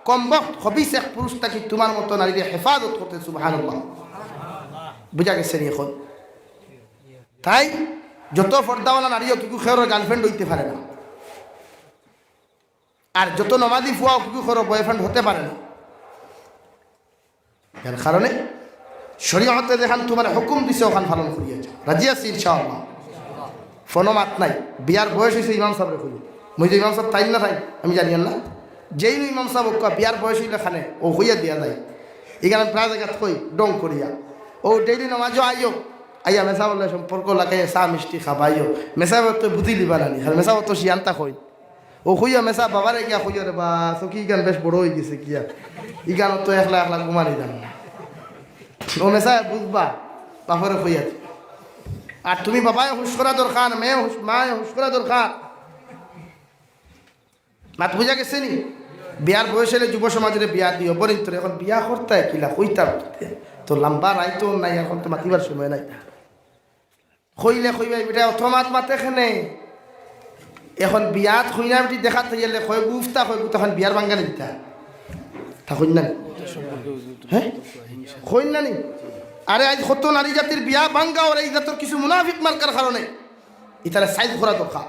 কমবক হবিস এক পুরুষ তাকে তোমার মতো নারীর হেফাজত করতে সুবহানাল্লাহ বুঝা গেছে নি এখন তাই যত পর্দাওয়ালা নারীও কিন্তু খেয়ের গার্লফ্রেন্ড হইতে পারে না আর যত নমাজি ফুয়াও কিন্তু খেয়ের বয়ফ্রেন্ড হতে পারে না এর কারণে শরীয়তে যেখান তোমার হুকুম দিছে ওখান পালন করিয়া যাও রাজি আছি ইনশাআল্লাহ ফোনো মাত নাই বিয়ার বয়স হয়েছে ইমাম সাহেবের খুঁজি মুই যে ইমাম সাহেব তাই না তাই আমি জানি না যেই ইমাম সাহেব বিয়ার বয়স হইলে খানে ও হইয়া দিয়া যায় এখানে প্রায় জায়গা কই ডং করিয়া ও ডেইলি নামাজও আইও আইয়া মেসা বলে সম্পর্ক লাগাইয়া চা মিষ্টি খাবাইও মেসা তো বুঝি দিবা নানি আর মেসা তো শিয়ান্তা কই ও খুইয়া মেসা বাবারে গিয়া খুঁজো রে বা চকি গান বেশ বড় হয়ে গেছে কিয়া ই গানত তো একলা একলা ঘুমানি যান ও মেসা বুঝবা বাপরে খুইয়া আর তুমি বাবায় হুশ করা দরকার মেয়ে মায়ে হুশ করা দরকার মাত বুঝা গেছে নি বিয়ার বয়স হলে যুব সমাজের বিয়া দিও বলি তোর এখন বিয়া করতে কিলা কইতাম তো লম্বা রাইতো নাই এখন তো মাতিবার সময় নাই কইলে কইবা বেটা অথমাত মাতে খেনে এখন বিয়াত কইনা বেটি দেখাতে গেলে কয় গুফতা কয় তখন বিয়ার বাঙ্গালি দিতা তা কইন না হ্যাঁ কইন না নি আরে আজ কত নারী জাতির বিয়া ভাঙ্গা ওর এই জাতের কিছু মুনাফিক মার্কার কারণে ইতারে সাইজ করা দরকার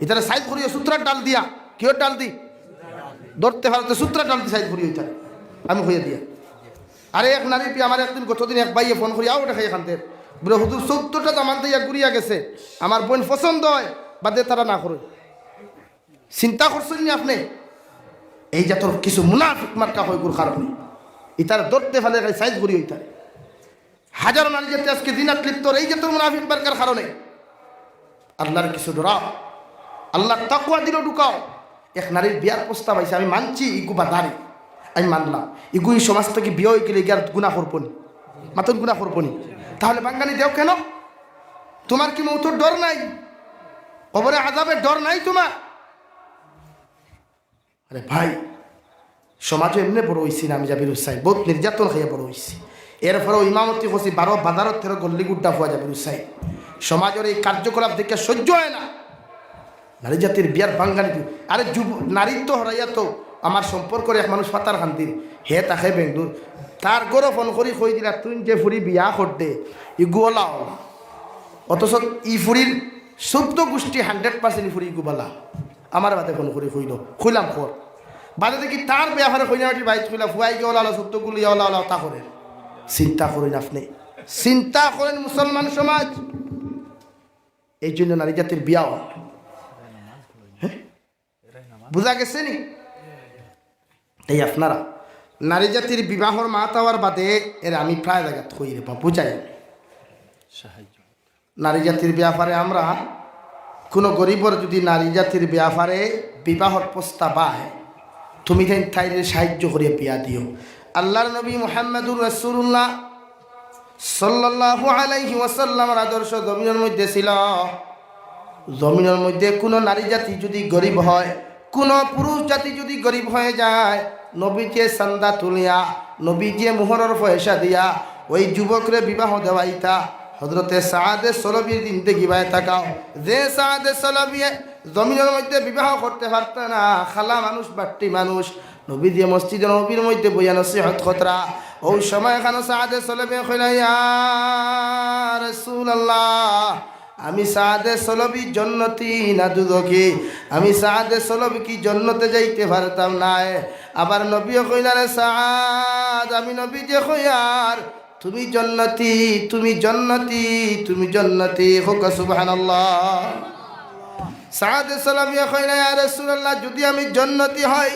ইতারে সাইজ করিও সূত্রার ডাল দিয়া কিও ডাল দি ধরতে পারতে সূত্রার ডাল দি সাইজ করিও ইতারে আমি হইয়া দিয়া আরে এক নারী পি আমার একদিন গতদিন এক ভাইয়ে ফোন করি আও দেখাই এখানতে বলে হুজুর 14টা জামান দিয়া ঘুরিয়া গেছে আমার বোন পছন্দ হয় বাদে তারা না করে চিন্তা করছেন নি আপনি এই জাতর কিছু মুনাফিক মার্কা হয় গুর কারণে ইতার ধরতে ফেলে সাইজ করিও ইতারে হাজারো নারী জাতি আজকে দিনাত লিপ্ত এই জাতর মুনাফিক মার্কার কারণে আল্লাহর কিছু ডরাও আল্লাহ তাকওয়া দিল ঢুকাও এক নারীর বিয়ার প্রস্তাব আইছে আমি মানছি ইগু বাদারি আমি মানলাম ইগু এই সমাজ থেকে বিয়ে হয়ে গেলে গিয়ার গুণা করবনি মাতন গুণা করবনি তাহলে বাঙ্গানি দেও কেন তোমার কি মৌতর ডর নাই কবরে আযাবের ডর নাই তোমার আরে ভাই সমাজে এমনি বড় হয়েছি না আমি জাবির হুসাইন বহুত নির্যাতন খাইয়া বড় হয়েছি এরপরেও ইমামতি করছি 12 গল্লি গুড্ডা হওয়া জাবির হুসাইন সমাজের এই কার্যকলাপ দেখে সহ্য হয় না নারী জাতির বিয়ার বাঙ্গানি আরে নারীর তো হরাইয়া তো আমার সম্পর্কের এক মানুষ পাতার খান্দির হে তাকে বেঙ্গুর তার গরো ফোন করি কই দিলা তুই যে ফুরি বিয়া করতে ইগুলা অথচ ই ফুরির 14 গোষ্ঠী 100% ফুরি ইগুবালা আমার বাদে ফোন করি কইল খুইলাম খর বাদে দেখি তার ব্যাপারে কইনাটি বাইত কইলা ফুয়াই গে ওলা 14 গুলি ওলা তা করেন চিন্তা করেন আপনি চিন্তা করেন মুসলমান সমাজ এই জন্য নারী জাতির বিয়া বুঝা গেছে নি তাই আপনারা নারী জাতির বিবাহর মা তাওয়ার বাদে এর আমি প্রায় জায়গাত কই রে বুঝাই নারী জাতির ব্যাপারে আমরা কোনো গরিবর যদি নারী জাতির ব্যাপারে বিবাহর প্রস্তাব আয় তুমি তাই সাহায্য করে বিয়া দিও আল্লাহর নবী মুহাম্মদুর রাসূলুল্লাহ সাল্লাল্লাহু আলাইহি ওয়াসাল্লামের আদর্শ জমিনের মধ্যে ছিল জমিনের মধ্যে কোনো নারী জাতি যদি গরিব হয় কোন পুরুষ জাতি যদি গরিব হয়ে যায় নবীকে চান্দা তুলিয়া নবীকে মোহরের পয়সা দিয়া ওই যুবকরে বিবাহ দেওয়াইতা হযরতে সাআদে সলবির দিন দেখিবাই তাকাও যে সাআদে সলবিয়ে জমিনের মধ্যে বিবাহ করতে পারত না খালা মানুষ বাট্টি মানুষ নবী দিয়ে মসজিদে নবীর মধ্যে বইয়া নসিহত খতরা ওই সময় খানো সাআদে সলবি কইলা ইয়া রাসূলুল্লাহ আমি সাআদে সলবি জন্নতি না দুদকি আমি সাআদে সলবি কি জন্নতে যাইতে পারতাম না আবার নবীও কইলা রে সাআদ আমি নবী যে কইয়ার তুমি জন্নতি তুমি জন্নতি তুমি জন্নতি হোক সুবহানাল্লাহ সাআদে সলবি কইলা ইয়া রাসূলুল্লাহ যদি আমি জন্নতি হই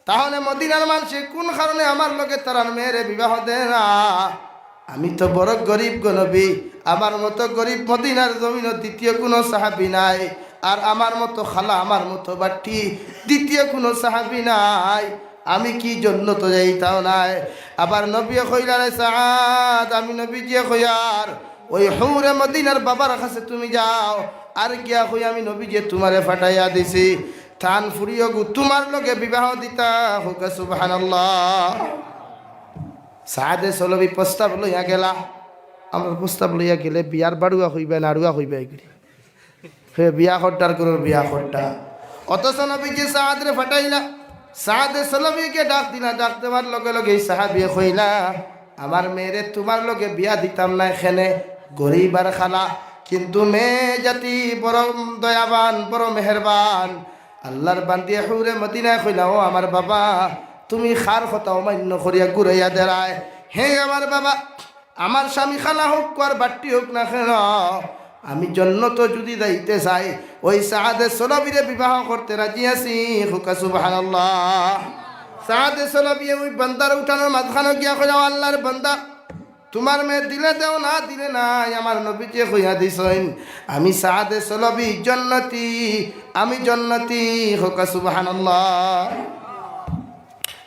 তাহলে মদিনার মানুষে কোন কারণে আমার লগে তারার মেয়েরে বিবাহ দেয় না আমি তো বড় গরিব গো নবী আমার মতো গরিব মদিনার জমিন দ্বিতীয় কোনো সাহাবী নাই আর আমার মতো খালা আমার মতো বাটি দ্বিতীয় কোনো সাহাবী নাই আমি কি জন্য তো যাইতাও নাই আবার নবী কইলা রে সাআদ আমি নবী যে কইয়ার ওই হুরে মদিনার বাবার কাছে তুমি যাও আর গিয়া কই আমি নবী যে তোমারে ফাটাইয়া দিছি থান ফুরিও গু তোমার লগে বিবাহ দিতা হোক সুবহানাল্লাহ সাআদে সলবি প্রস্তাব লইয়া গেলা আমার প্রস্তাব লইয়া গেলে বিয়ার বাড়ুয়া হইবে নাড়ুয়া হইবে এগুলি হে বিয়া খট্টার করো বিয়া খট্টা অথচ নবীজি সাআদরে ফাটাইলা সাআদে সলবিকে ডাক দিলা ডাক দেওয়ার লগে লগে সাহাবিয়ে কইলা আমার মেয়েরে তোমার লগে বিয়া দিতাম না এখানে গরিব আর খালা কিন্তু মেয়ে জাতি বড় দয়াবান বড় মেহেরবান আল্লাহর বান্দি হুরে মদিনায় কইলা ও আমার বাবা তুমি খার কথা অমান্য করিয়া ঘুরাইয়া দেড়ায় হে আমার বাবা আমার স্বামী খালা হোক আর বাট্টি হোক না কেন আমি জন্নত যদি যাইতে চাই ওই সাআদে সলবিরে বিবাহ করতে রাজি আছি হোক সুবহানাল্লাহ সাআদে সলবি ওই বান্দার উঠানোর মাঝখানে গিয়া কইলা আল্লাহর বান্দা তোমার মেয়ে দিলে দেও না দিলে নাই আমার নবীজি কইয়া দিছেন আমি সাআদে সলবি জন্নতি আমি জন্নতি হোক সুবহানাল্লাহ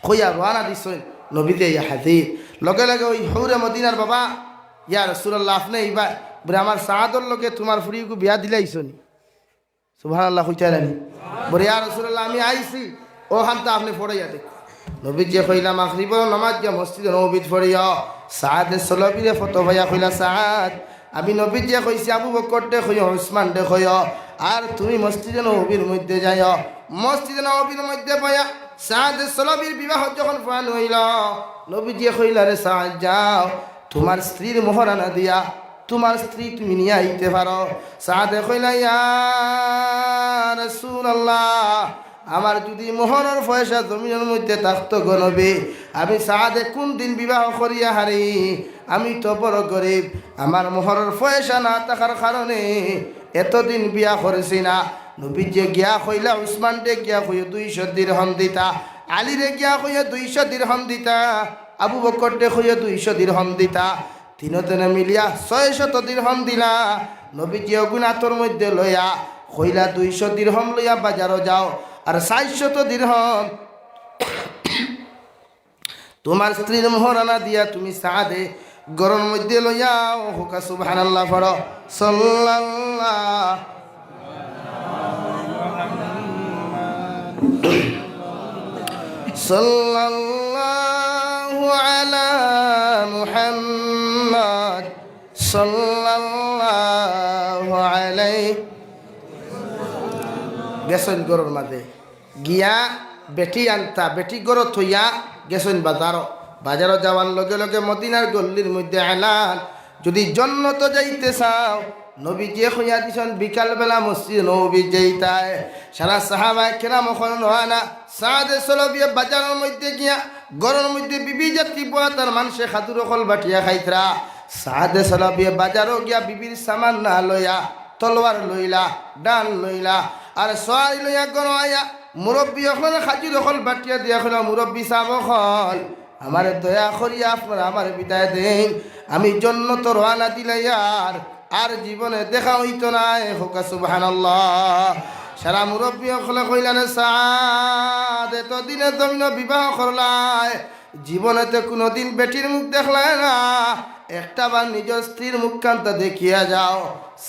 কইয়া রানা দিছেন নবীজি ইয়া হাজির লগে লগে ওই হৌরে মদিনার বাবা ইয়া রাসূলুল্লাহ আপনি এইবার বলে আমার সাআদর লগে তোমার ফুরিকে বিয়া দিলাইছনি সুবহানাল্লাহ কইতা জানি বলে ইয়া রাসূলুল্লাহ আমি আইছি ও হানতা আপনি পড়াইয়া দেখ নবীজি কইলা মাগরিবের নামাজ যা মসজিদে নববীত পড়িয়া সাআদে সলবিরে ফটো ভাইয়া কইলা সাআদ আমি নবীজি কইছি আবু বকর দে কইও উসমান দে কইও আর তুমি মসজিদে নববীর মধ্যে যাইও মসজিদে নববীর মধ্যে বয়া সাদ সলবির বিবাহ যখন ফান হইল নবীজি কইলা রে সাদ যাও তোমার স্ত্রীর মোহরানা দিয়া তোমার স্ত্রী তুমি নিয়ে আইতে পারো। সাদে কইলা ইয়া রাসূলুল্লাহ আমার যদি মোহরের পয়সা জমিনের মধ্যে থাকতো গো নবী আমি সাদে কোন দিন বিবাহ করিয়া হারি, আমি তো বড় গরিব, আমার মোহরের পয়সা না থাকার কারণে এতদিন বিয়া করেছি না। নবীজি গিয়া কইলা উসমান ডে গিয়া কইয়া 200 দিরহাম দিতা, আলী রে গিয়া কইয়া 200 দিরহাম দিতা, আবু বকর ডে কইয়া 200 দিরহাম দিতা, তিনজনে মিলিয়া 600 দিরহাম দিলা। নবীজি অগুনাতর মধ্যে লইয়া কইলা 200 দিরহাম লইয়া বাজারও যাও আর 400 দিরহাম তোমার স্ত্রীর মোহরানা দিয়া তুমি সাদে গরম মধ্যে লইয়াও। হুকা সুবহানাল্লাহ পড়ো সাল্লাল্লাহ সাল্লাল্লাহু আলা মুহাম্মদ সাল্লাল্লাহু আলাইহি। গেছেন গরুর মাঝে গিয়া বেটি আনতা, বেটি গরু থইয়া গেছেন বাজারও যাওয়ার লগে লগে মদিনার গল্লির মধ্যে এলান যদি জন্নত যাইতে চাও নবীজি হইয়া দিছেন বিকালবেলা মসজিদ নবী যাইতায় সারা সাহাবায়ে কেরাম ওখান না সাদে সলবিয়া বাজারের মধ্যে গিয়া গরুর মধ্যে বিবি জাতি বয়া তার মানুষে খাদুর খল বাটিয়া খাইতরা। সাদে সলবিয়া বাজারও গিয়া বিবির সামান না লইয়া তলোয়ার লইলা ডান লইলা আর সোয়ারি লইয়া গরু আয়া মুরব্বী ওখানে খাজুর খল বাটিয়া দিয়া খোলা মুরব্বী সাব খল আমার দয়া করিয়া আপনারা আমার বিদায় দেন, আমি জন্নত রওনা দিলাইয়ার আর জীবনে দেখা হইতো না। হোকা সুবহানাল্লাহ। সারা মুরব্বী হলে কইলেন সাদ এতদিনে জমিন বিবাহ করলাই জীবনেতে কোনোদিন বেটির মুখ দেখলাই না, একটা বার নিজের স্ত্রীর মুখখানটা দেখিয়া যাও।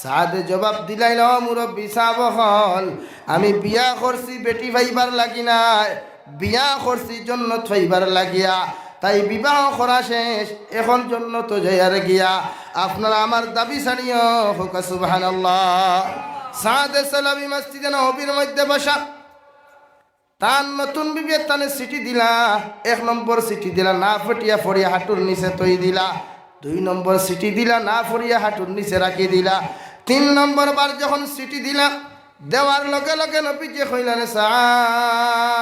সাদে জবাব দিলাইল মুরব্বী সাব হল আমি বিয়া করছি বেটি ভাইবার লাগি নাই, বিয়া করছি জন্নত ভাইবার লাগিয়া, তাই বিবাহ করা শেষ এখন জন্নত যাইয়ার গিয়া আপনারা আমার দাবি ছাড়িও। হোকা সুবহানাল্লাহ। সাদে সালাবি মসজিদে নববীর মধ্যে বসা তার নতুন বিবির তানে সিটি দিলা, 1 নম্বর সিটি দিলা না ফটিয়া ফড়িয়া হাঁটুর নিচে তৈ দিলা, 2 নম্বর সিটি দিলা না ফড়িয়া হাঁটুর নিচে রাখি দিলা, 3 নম্বর বার যখন সিটি দিলা দেওয়ার লগে লগে নবীজি কইলেন সাদ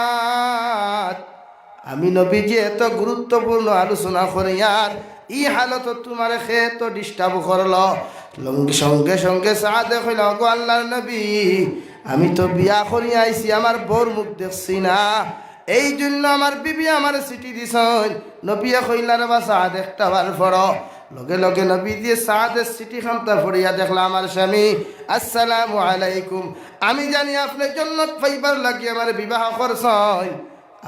আমি নবীজি এত গুরুত্বপূর্ণ আলোচনা করে আর ই হালত তোমার খেয়ে তো ডিস্টার্ব করলো। সঙ্গে সঙ্গে সাদে কইল গো আল্লাহর নবী আমি তো বিয়া করি আইছি আমার বউর মুখ দেখছি না, এই জন্য আমার বিবি আমার চিঠি দিছেন। নবী কইলার বা সাদ একটা বার পড়ো। লগে লগে নবী দিয়ে সাদের চিঠি খামটা পড়িয়া দেখলাম আমার স্বামী আসসালামু আলাইকুম, আমি জানি আপনি জন্নত পাইবার লাগি আমার বিবাহ করছেন,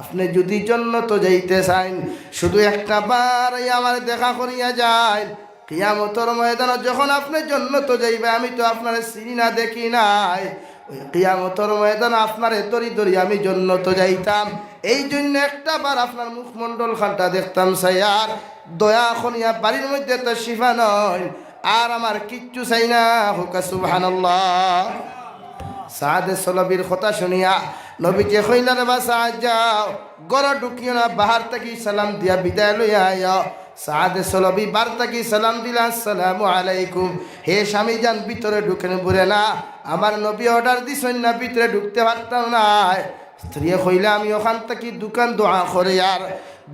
আপনি যদি জন্নত যাইতে চান শুধু একটা বার আমার দেখা করিয়া যায়। কিয়ামতের ময়দানে যখন আপনি জন্নত যাইবে আমি তো আপনার চিনি না দেখি নাই, ওই কিয়ামতের ময়দানে আপনার তরি তরি আমি জন্নত যাইতাম, এই জন্য একটা বার আপনার মুখমণ্ডল খানটা দেখতাম সাইয়ার দয়া করিয়া বাড়ির মধ্যে তো শিফা নয় আর আমার কিচ্ছু চাই না। হুকা সুবহানাল্লাহ। সাদে সলবির কথা শুনিয়া নবীজি কইলেন বা সাদ যাও গড় ঢুকিও না, বাহার থেকে সালাম দিয়া বিদায় লইয়া আয়। সাদে সলবি বার থেকে সালাম দিলা আসসালামু আলাইকুম, হে স্বামী যান ভিতরে ঢুকেন বলে না আমার নবী অর্ডার দিছেন না ভিতরে ঢুকতে পারতাম না। স্ত্রী কইলে আমি ওখান থেকে দোকান দোয়া করে আর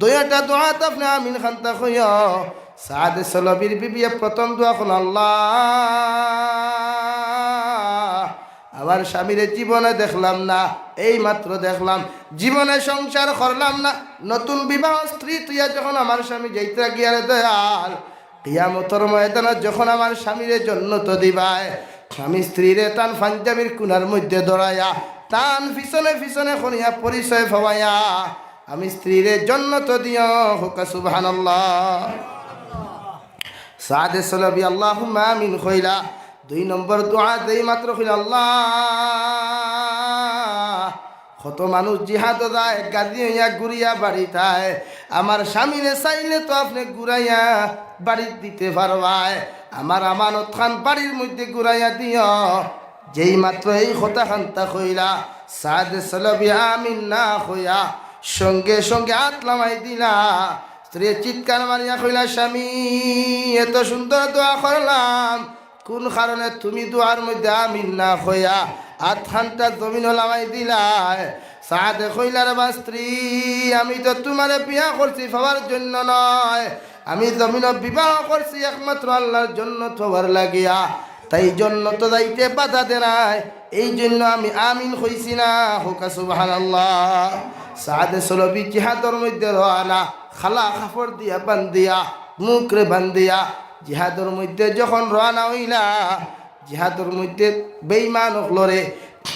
দয়াটা দোয়া তো আপনি আমিন খান্তা কইয়। সাদে সলবির বিবিয়ে প্রথম দোয়া কোন আল্লাহ আমার স্বামীর জীবনে দেখলাম না, এই মাত্র দেখলাম, জীবনে সংসার করলাম না, নতুন বিবাহ স্ত্রী তুইয়া যখন আমার স্বামী যাইতে গিয়ারে দয়াল কিয়ামতের ময়দানে যখন আমার স্বামীর জন্নত দিবায় স্বামী স্ত্রীরে তান পাঞ্জাবির কুনার মধ্যে দৌড়াইয়া তান পিছনে পিছনে করিয়া পরিচয় ভবাইয়া আমি স্ত্রীরে জন্নত দিও। হুকা সুবহানাল্লাহ। সাদে সলবি আল্লাহুম্মা আমিন কইলা 2 নম্বর দোয়া দেই মাত্র কইলা আল্লাহ কত মানুষ জিহাদ যায় গাদি হইয়া ঘুরিয়া বাড়িতায়, আমার স্বামীরে চাইলে তো আপনি ঘুরাইয়া বাড়ি দিতে পারবায়, আমার আমানত খান বাড়ির মধ্যে ঘুরাইয়া দিও। যেই মাত্র এই কথা খান্তা কইলা সাদে সলবি আমিন না হইয়া সঙ্গে সঙ্গে হাত লামাই দিলা। স্ত্রী চিৎকার মারিয়া কইলা, স্বামী এত সুন্দর দোয়া করলাম, কোন কারণে তুমি দোয়ার মধ্যে আমিন না হইয়া হাত খানটা জমিন লামাই দিলাই? সাদে কইলার বা স্ত্রী, আমি তো তোমারে বিয়া করছি পাওয়ার জন্য নয়, আমি জমিন বিবাহ করছি একমাত্র আল্লাহর জন্য তোমার লাগিয়া, তাই জন্য তো যাইতে বাধা দে নাই, এই জন্য আমি আমিন হইছি না। হোকা সুবহানাল্লাহ। সাদে সলবি জিহাদর মধ্যে রওনা, খালা কাপড় দিয়া বান্ধিয়া মুখরে বান্ধিয়া জিহাদর মধ্যে যখন রওনা হইলা, জিহাদর মধ্যে বেঈমান হলরে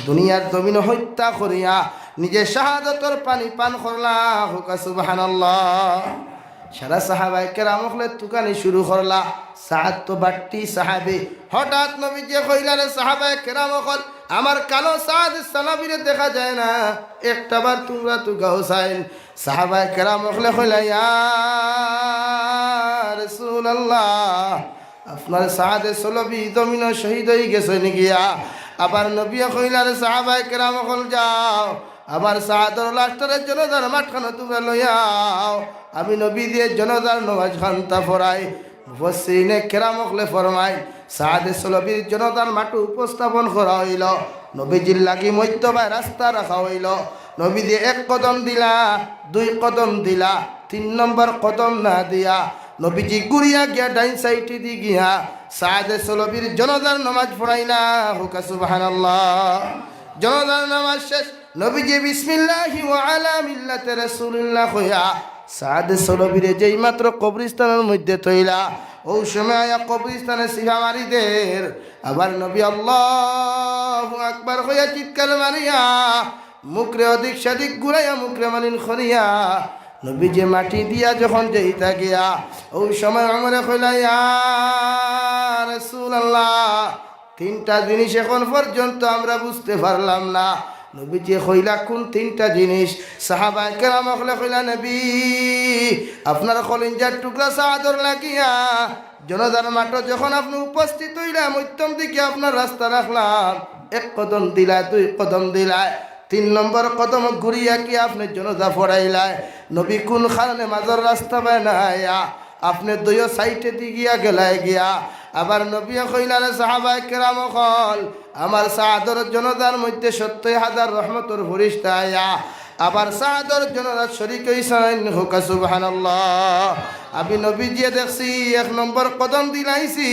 দুনিয়ার জমিন হত্যা করিয়া নিজে শাহাদতর পানি পান করলা। হোকা সুবহানাল্লাহ। সারা সাহাবায়ে কেরাম হলে তুকানি শুরু করলা। সাদ তো বাট্টি সাহাবে। হঠাৎ নবীজি কইলারে সাহাবায়ে কেরাম হল, আমার কালো সাদ সালাবিরে দেখা যায় না, একটাবার তোমরা তুকা হুসাইন। সাহাবায়ে কেরাম হলে কইলা, ইয়া রাসূলুল্লাহ, আপনার সাদে সলবি জমিন শহীদ হয়ে গেছে গিয়া। আবার নবী কইলারে সাহাবায়ে কেরাম হল, যাও আমার সাদর লাস্টারের জনতার মাঠখানে তোমরা লইয়াও, আমি নবী দিয়ে জনতার নামাজ খান্তা ফরাই। মুফাসসিরিনে কেরাম হলে ফরমাই, সাদে সলবির জনতার মাঠ উপস্থাপন করা হইল, নবীজির লাগি মধ্যবায় রাস্তা রাখা হইল। নবী দিয়ে এক কদম দিলা, দুই কদম দিলা, 3 নম্বর কদম না দিয়া নবীজি গুড়িয়া গিয়া ডাইন সাইডে দি গিয়া সাদে সলবির জনতার নামাজ পড়াইলা। হুকা সুবহানাল্লাহ। জনতার নামাজ শেষ, নবীজি বিসমিল্লাহি ওয়া আলা মিল্লাতি রাসূলিল্লাহ কইয়া সাদে সলবিরে যেই মাত্র কবরস্থানের মধ্যে থইলা, ও সময় কবরস্থানে সিফা মারিদের। আবার নবী আল্লাহু আকবার কইয়া চিৎকার মারিয়া মুখরে অধিক সাধিক ঘুরাইয়া মুখরে মালিন করিয়া নবী যে মাটি দিয়া যখন যাইতা গিয়া, ওই সময় ওমরে কইলা, ইয়া রাসূলুল্লাহ, 3টা জিনিস এখন পর্যন্ত আমরা বুঝতে পারলাম না। নবীজি কইলা, কোন 3টা জিনিস? সাহাবায়ে কেরাম কইলা, নবী আপনার কলিজার টুকরা সাদর লাগিয়া জনতার মাঠ যখন আপনি উপস্থিত হইলাম, মধ্যম দিকে আপনার রাস্তা রাখলাম, 1 কদম দিলা, 2 কদম দিলা, 3 নম্বর কদম ঘুরিয়া কি আপনি জনতা ফড়াইলাই? নবী কোন কারণে মাঝর রাস্তা বানাইয়া আপনি 2 সাইডে দি গিয়া গেলাই গিয়া? আবার নবী কইলা, সাহাবায়ে কেরাম কল, আমার সাদর জনতার মধ্যে 70,000 রহমতের ফেরেশতা আয়া আবার সাদর জনতার শরীক হইছেন। হুকা সুবহানাল্লাহ। আমি নবীজি দেখছি 1 নম্বর কদম দিলাইছি,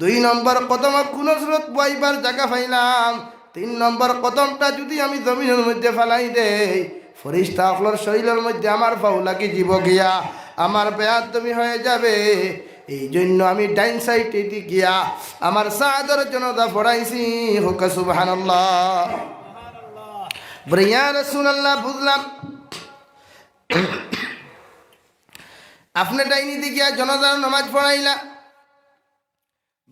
2 নম্বর কদম কোন সুরত বইবার জায়গা পাইলাম, 3 নম্বর কদমটা যদি আমি জমিনের মধ্যে ফেলাই দেই, ফেরেশতা সকলের শরীরের মধ্যে আমার পাও লাগি জীব গিয়া আমার বেয়াদবি হয়ে যাবে। এই জন্য আমি ডাইন সাইডে দি গিয়া আমার সাদর জনতা পড়াইছি। হুকা সুবহানাল্লাহ। বলে, ইয়া রাসূলুল্লাহ, বুঝলাম আপনি ডাইনি দি গিয়া জনতার নামাজ পড়াইলা,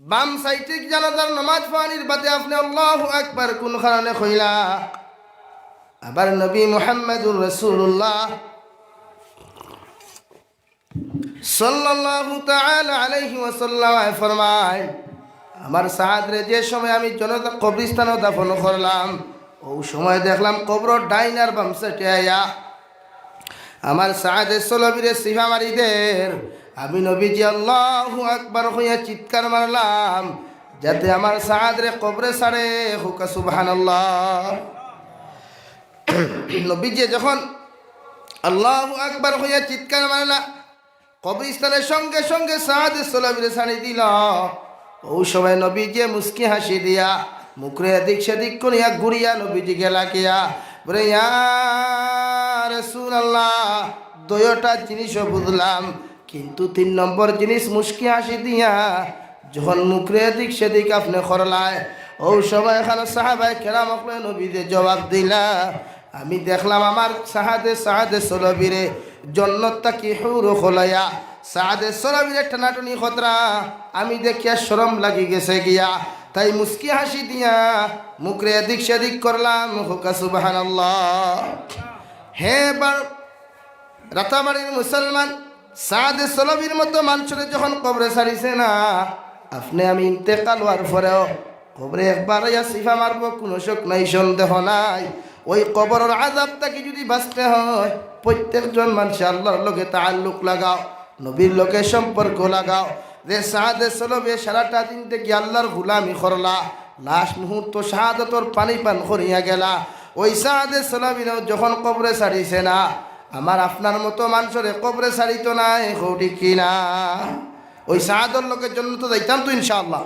বাম সাইডে জনতার নামাজ পড়ানির বাদে আপনি আল্লাহু আকবার কোন কারণে কইলা? আবার নবী মুহাম্মদুর রাসূলুল্লাহ সাল্লাল্লাহু তাআলা আলাইহি ওয়াসাল্লাম ফরমায়, আমার সাহাদরে যে সময় আমি জনতা কবরস্থানে দাফন করলাম, ওই সময় দেখলাম কবর ডাইন আর বাম সাইডে আয়া আমার সাহাদে সলবিরে সিফা মারিদের। আমি নবীজি আল্লাহু আকবার হইয়া চিৎকার মারলাম যাতে আমার সাহাদরে কবরে ছাড়ে। হুকা সুবহানাল্লাহ। নবীজি যখন আল্লাহু আকবার হইয়া চিৎকার মারলা, কবরস্থানের সঙ্গে সঙ্গে সাহাদে সলবিরে ছাড়ি দিল। ওই সময় নবীজি মুস্কি হাসি দিয়া মুখরে এদিক সেদিক করিয়া ঘুরিয়া নবীজি গেলা গিয়া বলে, ইয়া রাসূলুল্লাহ, 2টা জিনিসও বুঝলাম, কিন্তু 3 নম্বর জিনিস মুস্কি হাসি দিয়া যখন মুখরে এদিক সেদিক আপনি করলায়, ওই সময় এখানে সাহাবায়ে কেরাম নবীজি জবাব দিলা, আমি দেখলাম আমার সাহাদে সলবিরে জন্নতটা কি হুর খোলাইয়া সাদে সলবিরে টানাটনি খতরা আমি দেখিয়া শরম লাগি গেছে গিয়া, তাই মুস্কি হাসি দিয়া মুখরে এদিক সেদিক করলাম। হুকা সুবহানাল্লাহ। হে রাতাবাড়ির মুসলমান, সাদে সলবির মতো মানুষের যখন কবরে ছাড়িছে না, আপনি আমি ইন্তেকাল হওয়ার পরেও কবরে একবার সিফা মারবো, কোনো শোক নাই, সন্দেহ নাই। ওই কবরের আযাব থেকে যদি বাঁচতে হয় প্রত্যেকজন মানুষ আল্লাহর লগে তাআল্লুক লাগাও, নবীর লগে সম্পর্ক লাগাও। যে সাহাদে সলবে সারাটা দিন থেকে আল্লাহর গোলামি করলা, লাস্ট মুহূর্ত শাহাদতর পানি পান করিয়া গেলা, ওই সাহাদে সলাবিরাও যখন কবরে ছাড়িছে না, আমার আপনার মতো মানুষের কবরে ছাড়িত নাই, হৌটি কিনা? ওই সাহাদর লোকের জন্য তো যাইতাম তো ইনশাআল্লাহ,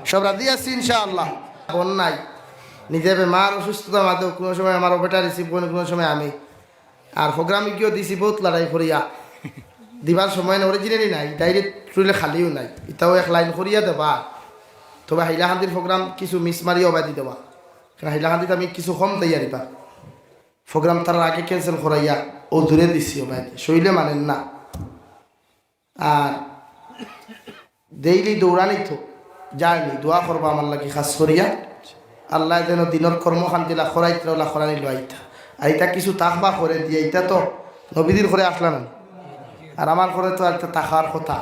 সব রাজি আছি ইনশাআল্লাহ। বোন নাই, নিজে মার অসুস্থতা মাধ্যমে কোনো সময় আমার বেটা রিসিভ করেন, কোনো সময় আমি। আর প্রোগ্রামে গিয়েও দিছি বহুত লড়াই করিয়া, দিবার সময় অরিজিনালি নাই, ডাইরেক্ট টুলে খালিও নাই, এটাও এক লাইন করিয়া দেবা। তবে হাইলাকান্দির প্রোগ্রাম কিছু মিস মারিয়া বাদি দেবা, কারণ হাইলাকান্দিতে আমি কিছু কম তৈয়া দিবা। প্রোগ্রাম তার আগে ক্যান্সেল করাইয়া ও দূরে দিছি বাদি, শৈলে মানেন না। আর ডেইলি দৌড়ানি তো যায়নি, দোয়া করবা আমার লাগে খাস করিয়া, আল্লাহ যেন দিনের কর্মকান্তিলা খরাইতে ওলা খরানি লাইতা। আর এটা কিছু তাকবা করে দিয়ে, এটা তো নবীদের করে আসলা না, আর আমার করে তো একটা তাকার কথা।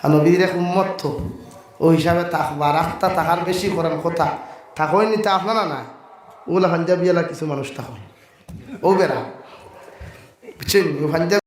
আর নবীদের এক উম্মত তো, ওই হিসাবে তাকবা, রাস্তা তাকার বেশি করেন কথা থাকই নি, তা আপনারা না ওগুলা পাঞ্জাবিয়ালা কিছু মানুষ থাকো ও বেড়া বুঝছেন, পাঞ্জাবি